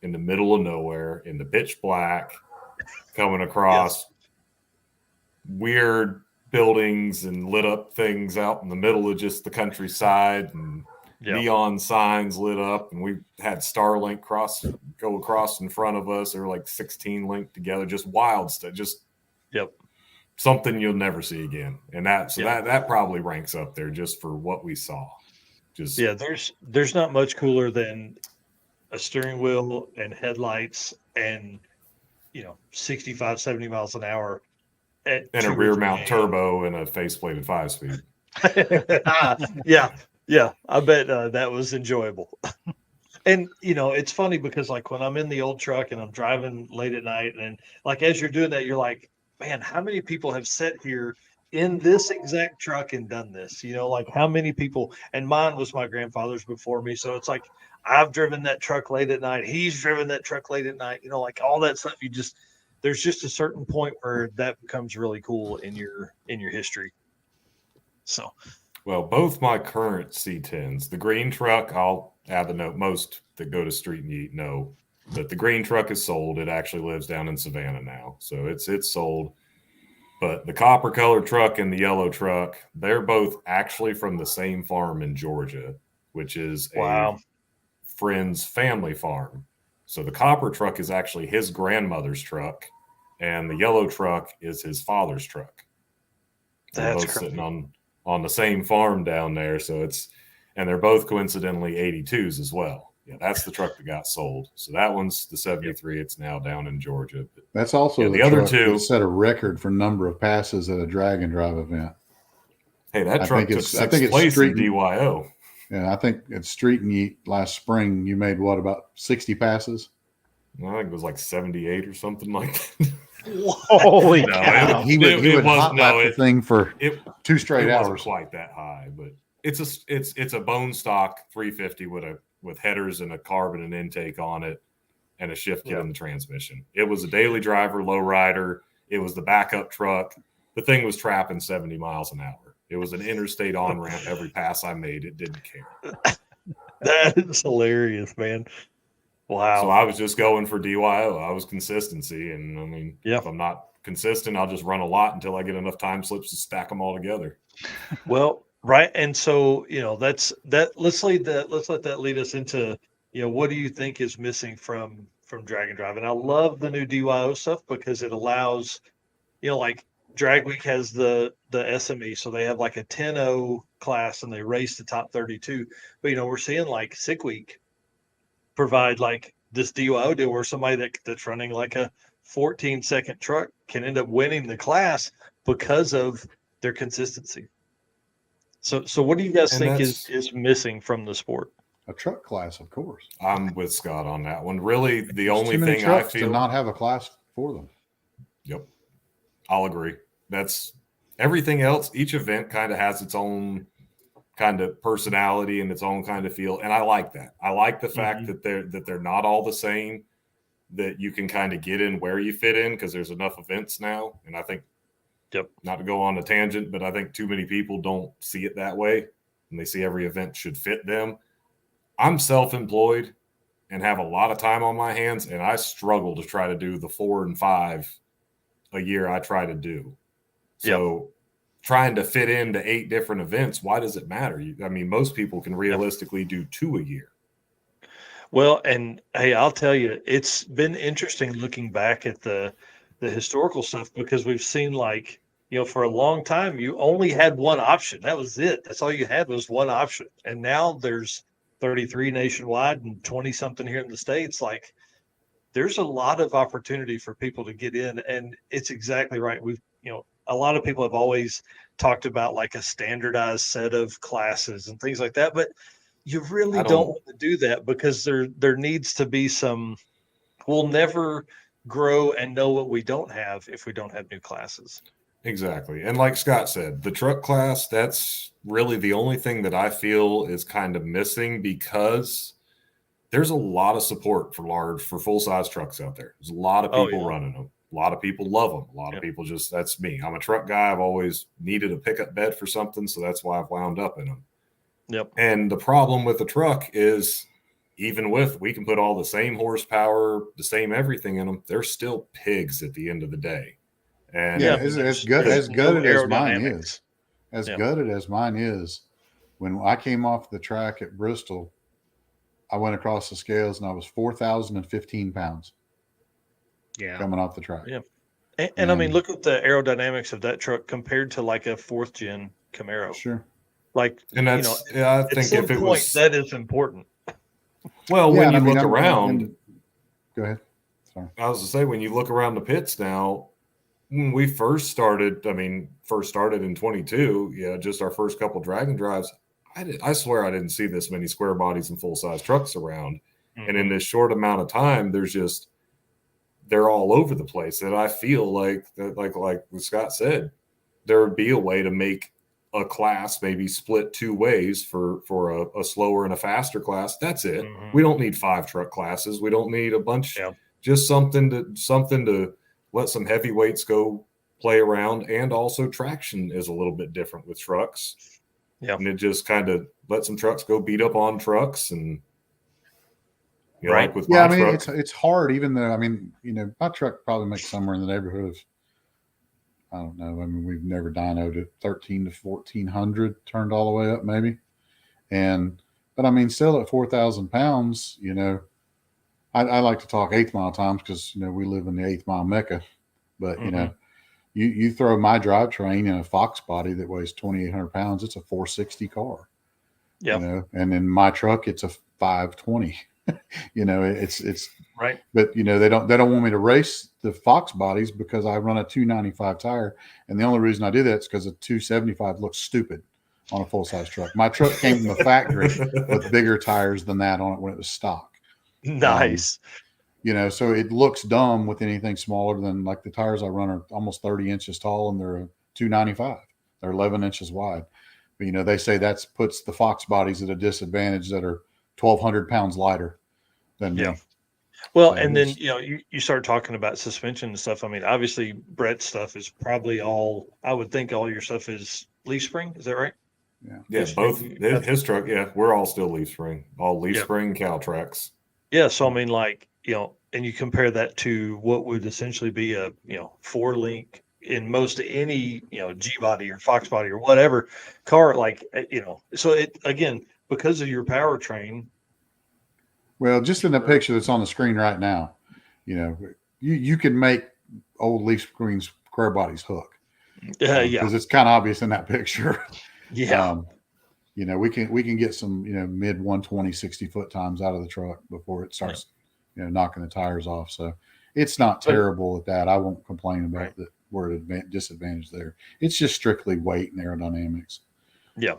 I: in the middle of nowhere, in the pitch black, coming across weird buildings and lit up things out in the middle of just the countryside, and neon signs lit up. And we had Starlink go across in front of us. They were like 16 linked together, just wild stuff. Just something you'll never see again. And that probably ranks up there just for what we saw.
A: There's not much cooler than a steering wheel and headlights and 65, 70 miles an hour and
I: a rear mount turbo and a faceplated 5-speed.
A: I bet that was enjoyable. And it's funny because like when I'm in the old truck and I'm driving late at night, and like as you're doing that, you're like, man, how many people have sat here in this exact truck and done this? Like how many people? And mine was my grandfather's before me, so it's like I've driven that truck late at night. He's driven that truck late at night. Like all that stuff. There's just a certain point where that becomes really cool in your history. So,
I: well, both my current C10s, the green truck, I'll add the note. Most that go to Street-N-Yeet know that the green truck is sold. It actually lives down in Savannah now, so it's sold. But the copper colored truck and the yellow truck, they're both actually from the same farm in Georgia, which is a friend's family farm. So the copper truck is actually his grandmother's truck, and the yellow truck is his father's truck. They're both sitting on the same farm down there. So and they're both coincidentally 82s as well. Yeah, that's the truck that got sold. So that one's the 73. It's now down in Georgia. But
J: that's also
I: the other two
J: that set a record for number of passes at a drag and drive event.
I: Hey, that truck took sixth place in DYO.
J: Yeah, I think at Street-N-Yeet last spring, you made what, about 60 passes?
I: I think it was like 78 or something like that.
E: Holy cow!
J: He would hot lap the thing for 2 straight hours.
I: It wasn't quite that high, but it's a bone stock 350 with headers and a carb and an intake on it and a shift kit in the transmission. It was a daily driver, low rider. It was the backup truck. The thing was trapping 70 miles an hour. It was an interstate on ramp. Every pass I made, it didn't care.
A: That is hilarious, man. Wow.
I: So I was just going for DYO. I was consistency. And I mean, if I'm not consistent, I'll just run a lot until I get enough time slips to stack them all together.
A: Well, right. And so, let's let that lead us into, what do you think is missing from drag and drive? And I love the new DYO stuff because it allows, like Drag Week has the SME. So they have like a 10-0 class and they race the top 32. But, we're seeing like Sick Week provide like this DYO deal where somebody that's running like a 14-second truck can end up winning the class because of their consistency. So what do you guys think is missing from the sport?
J: A truck class, of course.
I: I'm with Scott on that one. Really, the only thing I feel
J: to not have a class for them.
I: Yep, I'll agree. That's everything else. Each event kind of has its own kind of personality and its own kind of feel, and I like that. I like the fact that they're not all the same. That you can kind of get in where you fit in because there's enough events now, and I think.
A: Yep.
I: Not to go on a tangent, but I think too many people don't see it that way, and they see every event should fit them. I'm self-employed and have a lot of time on my hands, and I struggle to try to do the 4 and 5 a year I try to do. So trying to fit into 8 different events, why does it matter? I mean, most people can realistically do 2 a year.
A: Well, and hey, I'll tell you, it's been interesting looking back at the historical stuff because we've seen like, for a long time, you only had one option. That was it. That's all you had was one option. And now there's 33 nationwide and 20 something here in the States. Like there's a lot of opportunity for people to get in. And it's exactly right. We've, a lot of people have always talked about like a standardized set of classes and things like that, but you really don't want to do that because there needs to be some, we'll never grow and know what we don't have if we don't have new classes.
I: Exactly. And like Scott said, the truck class, that's really the only thing that I feel is kind of missing because there's a lot of support for full-size trucks out there. There's a lot of people running them. A lot of people love them. A lot of people that's me. I'm a truck guy. I've always needed a pickup bed for something, so that's why I've wound up in them.
A: Yep.
I: And the problem with the truck is even we can put all the same horsepower, the same everything in them, they're still pigs at the end of the day. And
J: as gutted as mine is, when I came off the track at Bristol, I went across the scales and I was 4,015 pounds. Yeah, coming off the track.
A: Yeah, and I mean, look at the aerodynamics of that truck compared to like a 4th gen Camaro.
J: Sure.
A: Like,
I: and that's I think if it was
A: that is important.
I: Well, when you look around,
J: go ahead. Sorry.
I: I was to say when you look around the pits now. When we first started in 22, just our first couple drag and drives, I swear I didn't see this many square bodies and full-size trucks around. Mm-hmm. And in this short amount of time, they're all over the place. And I feel like what Scott said, there would be a way to make a class maybe split 2 ways for a slower and a faster class. That's it. Mm-hmm. We don't need 5 truck classes. We don't need a bunch, just something to let some heavyweights go play around, and also traction is a little bit different with trucks. Yeah, and it just kind of let some trucks go beat up on trucks, and like with my truck,
J: it's hard. Even though my truck probably makes somewhere in the neighborhood of, I don't know. I mean, we've never dynoed at 13 to 1400, turned all the way up maybe, but still at 4,000 pounds, I like to talk 8th mile times because, we live in the 8th mile Mecca, but you throw my drivetrain in a Fox body that weighs 2,800 pounds, it's a 460 car, and in my truck, it's a 520. It's
A: right.
J: But they don't want me to race the Fox bodies because I run a 295 tire, and the only reason I do that is because a 275 looks stupid on a full size truck. My truck came from the factory with bigger tires than that on it when it was stock.
A: Nice.
J: So it looks dumb with anything smaller than, like, the tires I run are almost 30 inches tall and they're a 295. They're 11 inches wide. But they say that puts the Fox bodies at a disadvantage that are 1,200 pounds lighter than me.
A: Well, and then you start talking about suspension and stuff. I mean, obviously Bret's stuff is probably I would think all your stuff is leaf spring. Is that right?
I: Yeah, both his truck. Yeah, we're all still leaf spring, all leaf spring Caltrax.
A: Yeah, so I mean, like, and you compare that to what would essentially be a 4-link in most any G body or Fox body or whatever car, like, so it, again, because of your powertrain.
J: Well, just in the picture that's on the screen right now, you can make old leaf spring square bodies hook. Because it's kind of obvious in that picture.
A: Yeah.
J: We can get some mid 120 60-foot times out of the truck before it starts knocking the tires off. So it's not terrible at that. I won't complain about that. We're at a disadvantage there. It's just strictly weight and aerodynamics.
A: Yeah.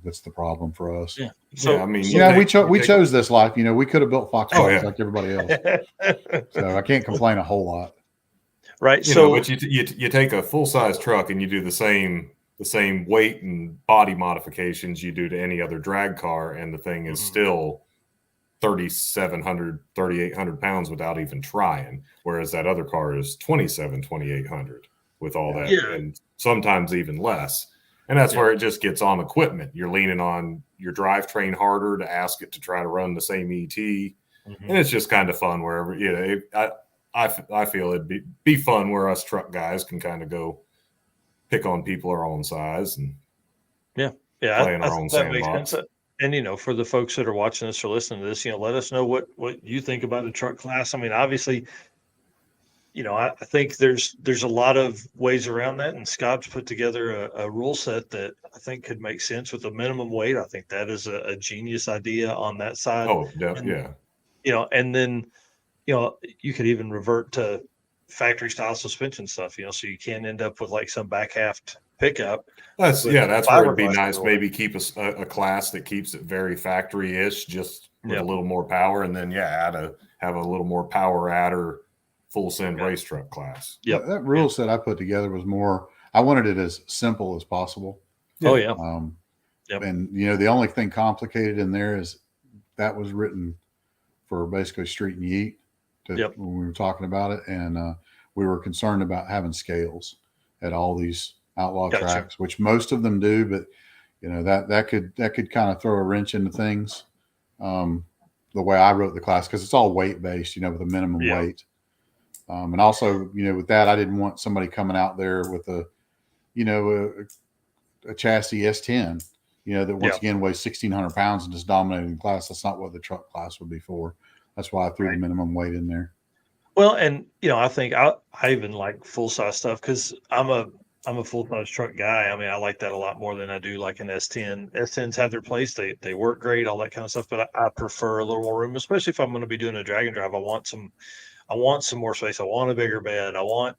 J: That's the problem for us.
A: Yeah. So
I: I mean,
J: we chose this life. We could have built Fox bodies like everybody else. So I can't complain a whole lot.
A: Right.
I: But you take a full size truck and you do the same weight and body modifications you do to any other drag car, and the thing is still 3,700, 3,800 pounds without even trying. Whereas that other car is 2,800 with all that, and sometimes even less. And that's where it just gets on equipment. You're leaning on your drivetrain harder to ask it to try to run the same ET. And it's just kind of fun wherever, I feel it'd be fun where us truck guys can kind of go pick on people our own size and play in our own sandbox.
A: And, for the folks that are watching this or listening to this, let us know what you think about the truck class. I mean, obviously, I think there's a lot of ways around that, and Scott's put together a rule set that I think could make sense with a minimum weight. I think that is a genius idea on that side.
I: Oh, yeah.
A: And then, you could even revert to factory style suspension stuff, so you can't end up with like some back half pickup.
I: That's where it'd be nice. Maybe keep a class that keeps it very factory-ish, just with a little more power, and then have a little more power adder full send race truck class.
J: Yeah, that rule set I put together was more. I wanted it as simple as possible.
A: Oh yeah.
J: And the only thing complicated in there is that was written for basically Street-N-Yeet. When we were talking about it, and we were concerned about having scales at all these outlaw tracks, which most of them do, but that could kind of throw a wrench into things. The way I wrote the class, because it's all weight based, with a minimum weight. And also, with that, I didn't want somebody coming out there with a chassis S10, that once again weighs 1,600 pounds and just dominating the class. That's not what the truck class would be for. That's why I threw the minimum weight in there.
A: Well, and I think I even like full size stuff because I'm a full size truck guy. I mean, I like that a lot more than I do like an S10. S10s have their place. They work great, all that kind of stuff. But I prefer a little more room, especially if I'm going to be doing a drag and drive. I want some more space. I want a bigger bed. I want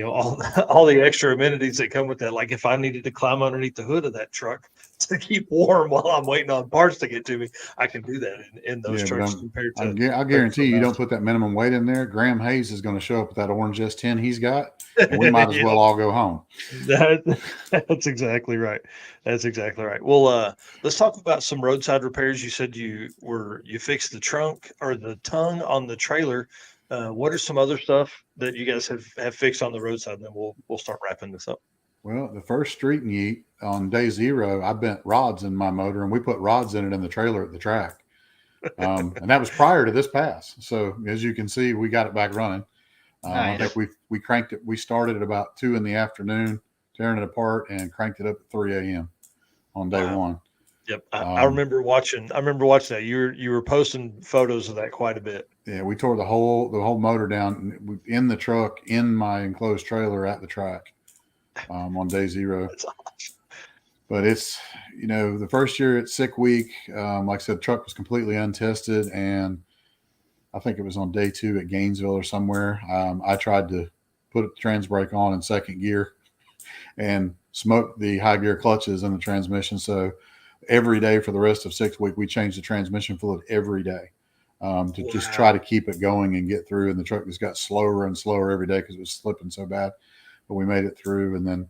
A: all the extra amenities that come with that. Like if I needed to climb underneath the hood of that truck to keep warm while I'm waiting on parts to get to me, I can do that in those trucks compared to.
J: I guarantee you don't put that minimum weight in there. Graham Hayes is going to show up with that orange S10 he's got, and we might as well all go home.
A: That's exactly right. That's exactly right. Well, let's talk about some roadside repairs. You said you fixed the trunk or the tongue on the trailer. What are some other stuff that you guys have fixed on the roadside? And then we'll start wrapping this up.
J: Well, the first Street-N-Yeet on day 0, I bent rods in my motor, and we put rods in it in the trailer at the track. And that was prior to this pass. So as you can see, we got it back running. Nice. I think we cranked it. We started at about 2 p.m, tearing it apart, and cranked it up at 3 a.m. on day 1.
A: Yep, I remember watching. That you were posting photos of that quite a bit.
J: Yeah, we tore the whole motor down in the truck in my enclosed trailer at the track on day 0.
A: That's awesome.
J: But it's, the first year at sick week, like I said, the truck was completely untested. And I think it was on day 2 at Gainesville or somewhere. I tried to put the trans brake on in second gear and smoked the high gear clutches in the transmission. So every day for the rest of 6 weeks, we changed the transmission fluid every day to just try to keep it going and get through. And the truck just got slower and slower every day because it was slipping so bad. But we made it through. And then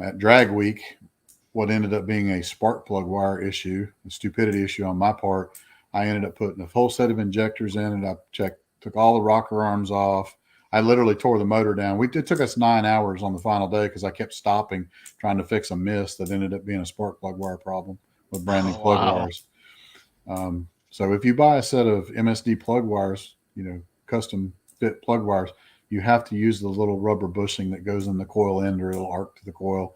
J: at drag week, what ended up being a spark plug wire issue, a stupidity issue on my part, I ended up putting a whole set of injectors in and I took all the rocker arms off. I literally tore the motor down. It took us 9 hours on the final day because I kept stopping trying to fix a miss that ended up being a spark plug wire problem with branding plug wires. So if you buy a set of MSD plug wires, custom fit plug wires, you have to use the little rubber bushing that goes in the coil end, or it'll arc to the coil,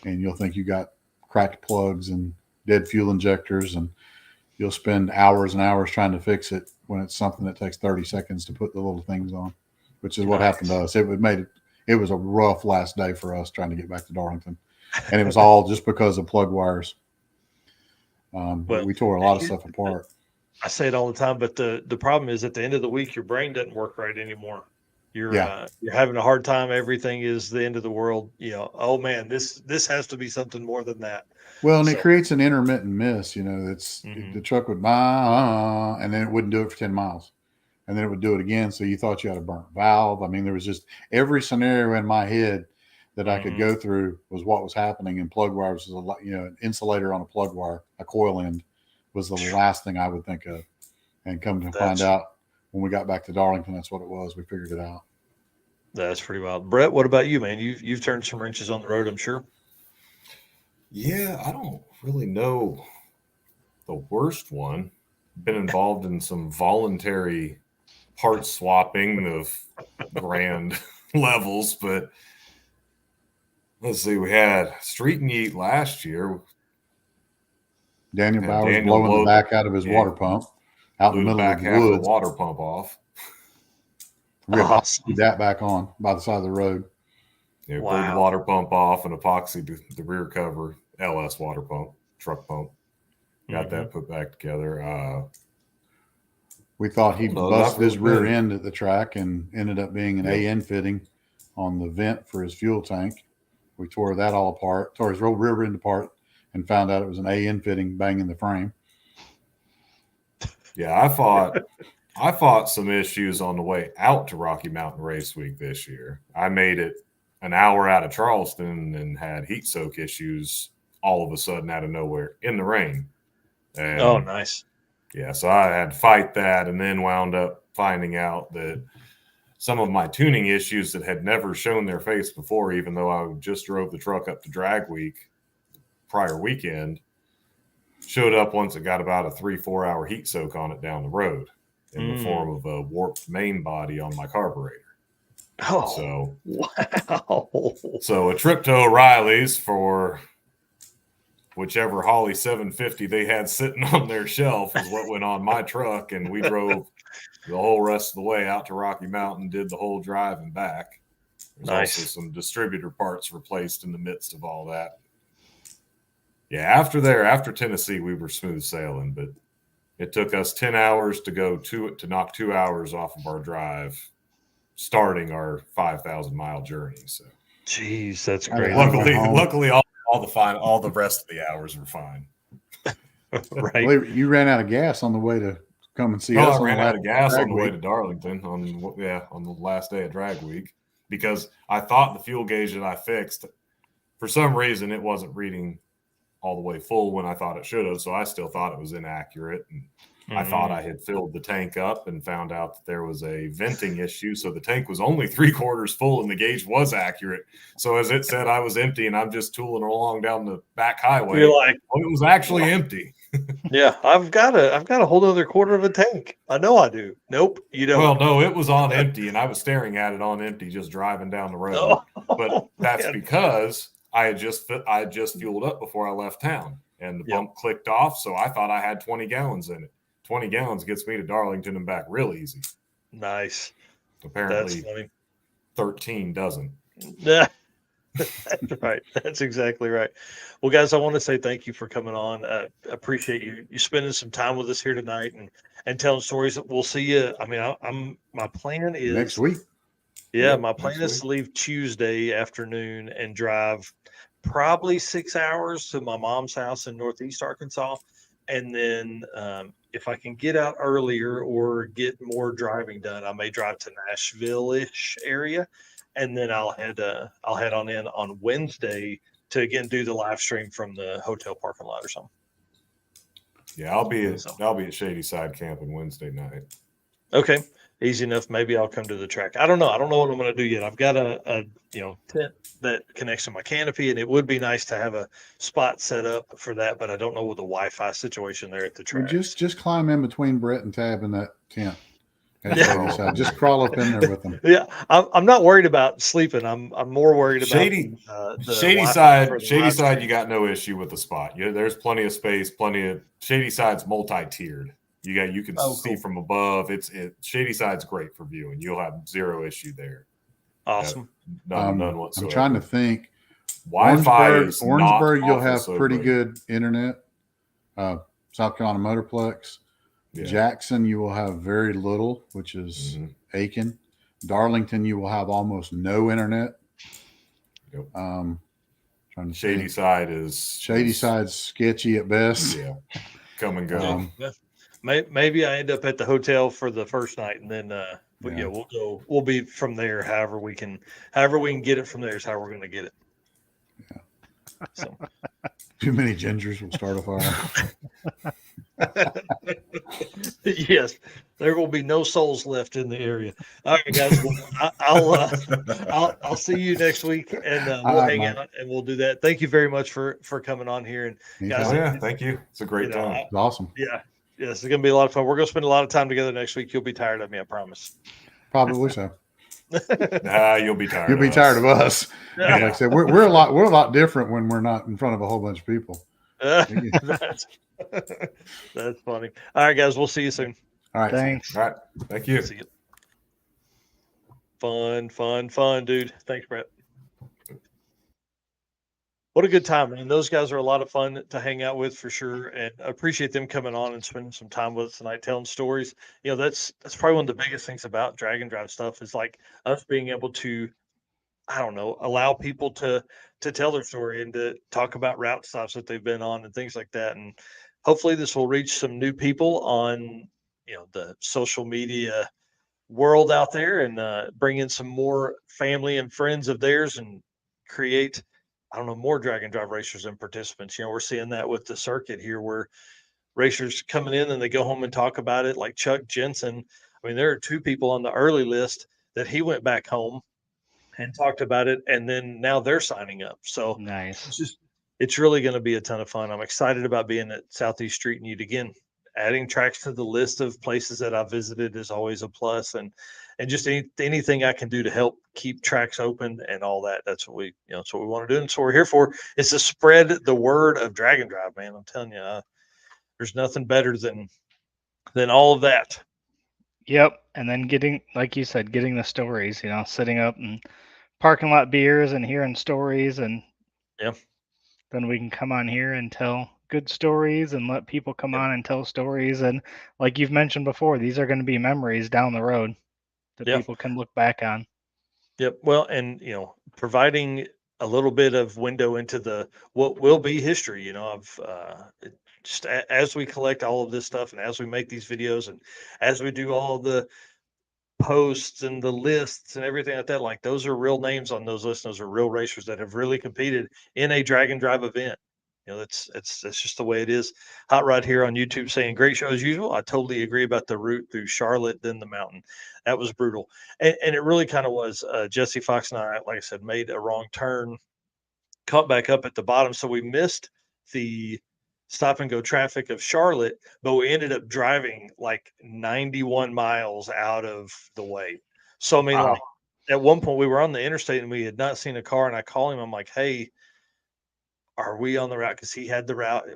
J: and you'll think you got cracked plugs and dead fuel injectors, and you'll spend hours and hours trying to fix it when it's something that takes 30 seconds to put the little things on, which is what happened to us. It was a rough last day for us trying to get back to Darlington, and it was all just because of plug wires. We tore a lot of stuff apart.
A: I say it all the time, but the problem is at the end of the week, your brain doesn't work right anymore. You're having a hard time. Everything is the end of the world. Oh man, this has to be something more than that.
J: Well, and it creates an intermittent miss. The truck would and then it wouldn't do it for 10 miles, and then it would do it again. So you thought you had a burnt valve. I mean, there was just every scenario in my head that I could go through was what was happening. And plug wires was an insulator on a plug wire, a coil end, was the last thing I would think of. And come to find out, when we got back to Darlington, that's what it was. We figured it out.
A: That's pretty wild. Bret, what about you, man? You've turned some wrenches on the road, I'm sure.
I: Yeah, I don't really know the worst one. Been involved in some voluntary part swapping of grand levels, but let's see, we had Street-N-Yeet last year.
J: Daniel Bauer's blowing the back out of his water pump out in the middle of the woods.
I: The water pump off.
J: We epoxied that back on by the side of the road.
I: Yeah, pulled the water pump off and epoxied the rear cover, LS water pump, truck pump. Got that put back together.
J: We thought he busted his rear end at the track and ended up being an AN fitting on the vent for his fuel tank. We tore that all apart, tore his rear end apart, and found out it was an AN fitting banging the frame.
I: Yeah, I fought some issues on the way out to Rocky Mountain Race Week this year. I made it an hour out of Charleston and had heat soak issues all of a sudden out of nowhere in the rain. And,
A: oh, nice.
I: Yeah, so I had to fight that, and then wound up finding out that some of my tuning issues that had never shown their face before, even though I just drove the truck up to drag week prior weekend, showed up once it got about a 3-4 hour heat soak on it down the road in the form of a warped main body on my carburetor.
A: Oh,
I: so
A: wow.
I: So a trip to O'Reilly's for whichever Holly 750 they had sitting on their shelf is what went on my truck, and we drove the whole rest of the way out to Rocky Mountain, did the whole drive and back. There's also some distributor parts replaced in the midst of all that. Yeah, after Tennessee, we were smooth sailing, but it took us 10 hours to knock 2 hours off of our drive, starting our 5,000 mile journey. So,
A: jeez, that's great.
I: Luckily, all the rest of the hours were fine.
A: Right.
J: Well, you ran out of gas on the way to come and see us.
I: I ran out of gas on the way to Darlington on the last day of drag week, because I thought the fuel gauge that I fixed, for some reason, it wasn't reading all the way full when I thought it should have. So I still thought it was inaccurate. And I thought I had filled the tank up and found out that there was a venting issue. So the tank was only 3/4 full and the gauge was accurate. So as it said, I was empty and I'm just tooling along down the back highway.
A: You're like,
I: it was actually empty.
A: Yeah, I've got a whole other quarter of a tank. I know I do. Nope, you don't.
I: Well, no, it was on empty and I was staring at it on empty, just driving down the road.
A: Oh,
I: but that's because I had just fueled up before I left town, and the pump clicked off, so I thought I had 20 gallons in it. 20 gallons gets me to Darlington and back real easy.
A: Nice.
I: Apparently, 13 doesn't.
A: Yeah. That's right. That's exactly right. Well, guys, I want to say thank you for coming on. Appreciate you spending some time with us here tonight and telling stories. We'll see you. I mean, my plan is
J: next week.
A: Yeah, my plan is to leave Tuesday afternoon and drive probably 6 hours to my mom's house in Northeast Arkansas. And then if I can get out earlier or get more driving done, I may drive to Nashville-ish area. And then I'll head on in on Wednesday to again do the live stream from the hotel parking lot or something.
I: Yeah, I'll be at Shady Side camping Wednesday night.
A: Okay. Easy enough. Maybe I'll come to the track. I don't know. I don't know what I'm going to do yet. I've got a tent that connects to my canopy, and it would be nice to have a spot set up for that, but I don't know what the Wi-Fi situation there at the track.
J: Well, just climb in between Bret and Tab in that tent. Just crawl up in there with them.
A: Yeah, I'm not worried about sleeping. I'm more worried about
I: Shady Side. Shady Side, you got no issue with the spot. There's plenty of space. Shady Side's multi-tiered. You can see from above. Shady Side's great for viewing. You'll have zero issue there.
A: Awesome.
I: None whatsoever.
J: I'm trying to think.
I: Wi-Fi is
J: Orangeburg, you'll have
I: so
J: pretty
I: great.
J: good internet. South Carolina Motorplex. Yeah. Jackson, you will have very little, which is Aiken. Darlington, you will have almost no internet.
I: Yep.
J: Trying to
I: Shady
J: Side's sketchy at best.
I: Yeah. Come and go.
A: Maybe I end up at the hotel for the first night, and then we'll go. We'll be from there. However we can get it from there is how we're going to get it.
J: Yeah.
A: So.
J: Too many gingers will start a fire.
A: Yes, there will be no souls left in the area. All right, guys. Well, I'll see you next week, and we'll hang out and we'll do that. Thank you very much for coming on here, and guys.
I: Thank you. It's a great time.
J: It's awesome.
A: Yeah. Yes, it's going to be a lot of fun. We're going to spend a lot of time together next week. You'll be tired of me, I promise.
J: Probably so.
I: You'll be tired.
J: You'll be tired of us. Yeah. Like I said, we're a lot different when we're not in front of a whole bunch of people.
A: That's funny. All right, guys. We'll see you soon.
J: All right.
E: Thanks.
I: All right. Thank you.
A: See you. Fun, dude. Thanks, Bret. What a good time, man. Those guys are a lot of fun to hang out with for sure. And I appreciate them coming on and spending some time with us tonight, telling stories. That's probably one of the biggest things about drag and drive stuff is like us being able to, I don't know, allow people to tell their story and to talk about route stops that they've been on and things like that. And hopefully this will reach some new people on, the social media world out there and bring in some more family and friends of theirs and create, I don't know, more drag and drive racers and participants. We're seeing that with the circuit here where racers coming in and they go home and talk about it, like Chuck Jensen. I mean, there are 2 people on the early list that he went back home and talked about it, and then now they're signing up. So
E: nice.
A: It's really going to be a ton of fun. I'm excited about being at Southeast Street-N-Yeet again. Adding tracks to the list of places that I've visited is always a plus, and just anything I can do to help keep tracks open and all that. That's what we want to do. And so we're here for is to spread the word of drag and drive, man. I'm telling you, there's nothing better than all of that.
E: Yep. And then getting, like you said, getting the stories, sitting up and parking lot beers and hearing stories. And then we can come on here and tell good stories and let people come on and tell stories. And like you've mentioned before, these are going to be memories down the road that people can look back on.
A: Yep. Well, and providing a little bit of window into what will be history, of just as we collect all of this stuff and as we make these videos and as we do all the posts and the lists and everything like that, like those are real names on those lists. Those are real racers that have really competed in a drag and drive event. That's just the way it is. Hot Rod here on YouTube saying great show as usual. I totally agree about the route through Charlotte, then the mountain. That was brutal. And it really kind of was. Jesse Fox and I, like I said, made a wrong turn, caught back up at the bottom. So we missed the stop and go traffic of Charlotte, but we ended up driving like 91 miles out of the way. So, I mean, like, at one point we were on the interstate and we had not seen a car, and I call him. I'm like, hey, are we on the route? Because he had the route.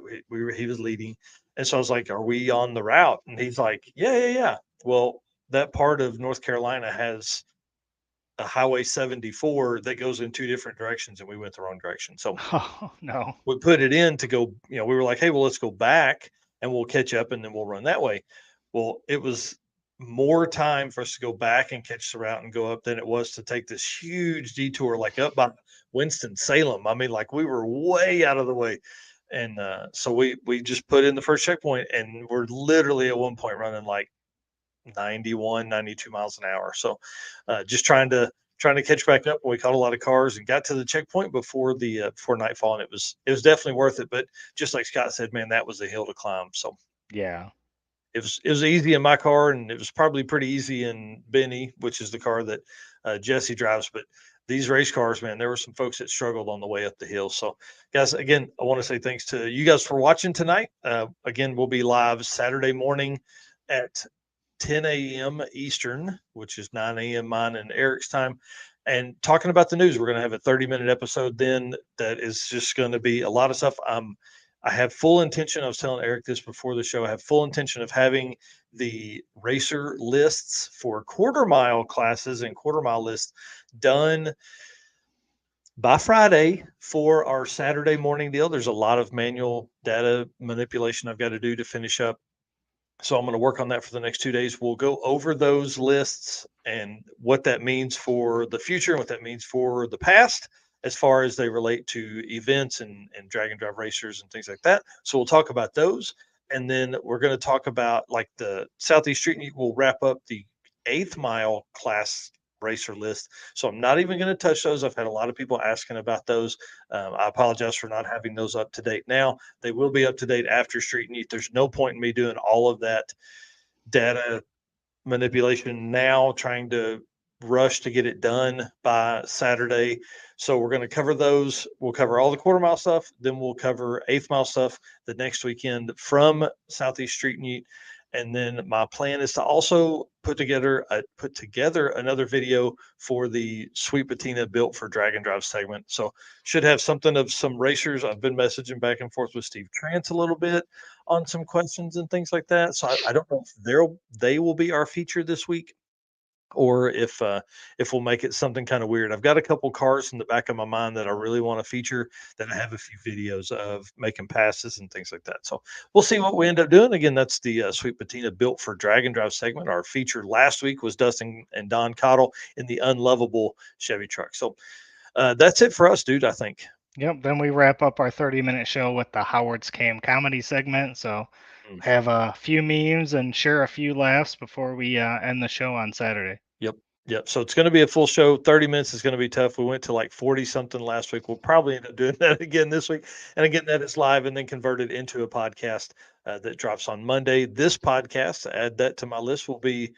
A: He was leading. And so I was like, are we on the route? And he's like, yeah. Well, that part of North Carolina has a Highway 74 that goes in 2 different directions, and we went the wrong direction. So
E: Oh, no.
A: we put it in to go, we were like, hey, well, let's go back and we'll catch up and then we'll run that way. Well, it was more time for us to go back and catch the route and go up than it was to take this huge detour, like up by Winston-Salem. I mean, like we were way out of the way. And so we just put in the first checkpoint, and we're literally at one point running like 91, 92 miles an hour. So just trying to catch back up. We caught a lot of cars and got to the checkpoint before before nightfall, and it was definitely worth it. But just like Scott said, man, that was a hill to climb. So
E: yeah,
A: it was easy in my car, and it was probably pretty easy in Benny, which is the car that Jesse drives. But these race cars, man, there were some folks that struggled on the way up the hill. So, guys, again, I want to say thanks to you guys for watching tonight. Again, we'll be live Saturday morning at 10 a.m. Eastern, which is 9 a.m. mine and Eric's time, and talking about the news. We're going to have a 30-minute episode then that is just going to be a lot of stuff. I have full intention, I was telling Eric this before the show, I have full intention of having the racer lists for quarter mile classes and quarter mile lists done by Friday for our Saturday morning deal. There's a lot of manual data manipulation I've got to do to finish up. So I'm going to work on that for the next 2 days. We'll go over those lists and what that means for the future and what that means for the past, as far as they relate to events and drag and drive racers and things like that. So we'll talk about those. And then we're going to talk about like the Southeast Street-N-Yeet. We'll wrap up the 8th mile class racer list. So I'm not even going to touch those. I've had a lot of people asking about those. I apologize for not having those up to date now. They will be up to date after Street-N-Yeet. There's no point in me doing all of that data manipulation now, trying to rush to get it done by Saturday. So we're going to cover those. We'll cover all the quarter mile stuff. Then we'll cover 8th mile stuff the next weekend from Southeast Street-N-Yeet. And then my plan is to also put together another video for the Sweet Patina Built for Drag and Drive segment. So should have something of some racers. I've been messaging back and forth with Steve Trance a little bit on some questions and things like that. So I don't know if they will be our feature this week, or if we'll make it something kind of weird. I've got a couple cars in the back of my mind that I really want to feature, that I have a few videos of making passes and things like that. So we'll see what we end up doing. Again, that's the Sweet Patina Built for Drag and Drive segment. Our feature last week was Dustin and Don Cottle in the unlovable Chevy truck. So that's it for us, dude, I think.
E: Yep. Then we wrap up our 30-minute show with the Howard's Cam comedy segment. So have a few memes and share a few laughs before we end the show on Saturday.
A: Yep. So it's going to be a full show. 30 minutes is going to be tough. We went to like 40 something last week. We'll probably end up doing that again this week. And again, that is live and then converted into a podcast that drops on Monday. This podcast, add that to my list, will be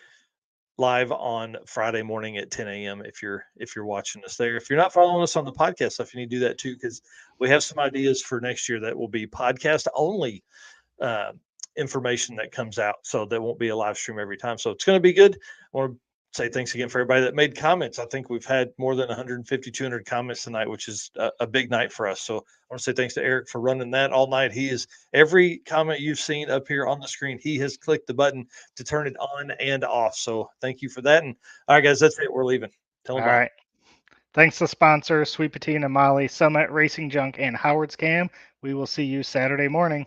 A: live on Friday morning at 10 a.m. if you're watching us there. If you're not following us on the podcast stuff, you need to do that too, because we have some ideas for next year that will be podcast only information that comes out. So that won't be a live stream every time. So it's going to be good. I want to say thanks again for everybody that made comments. I think we've had more than 150, 200 comments tonight, which is a big night for us. So I want to say thanks to Eric for running that all night. Every comment you've seen up here on the screen, he has clicked the button to turn it on and off. So thank you for that. And all right, guys, that's it. We're leaving. Tell them
E: all right. Thanks to sponsors Sweet Patina, Molly, Summit, Racing Junk, and Howard's Cam. We will see you Saturday morning.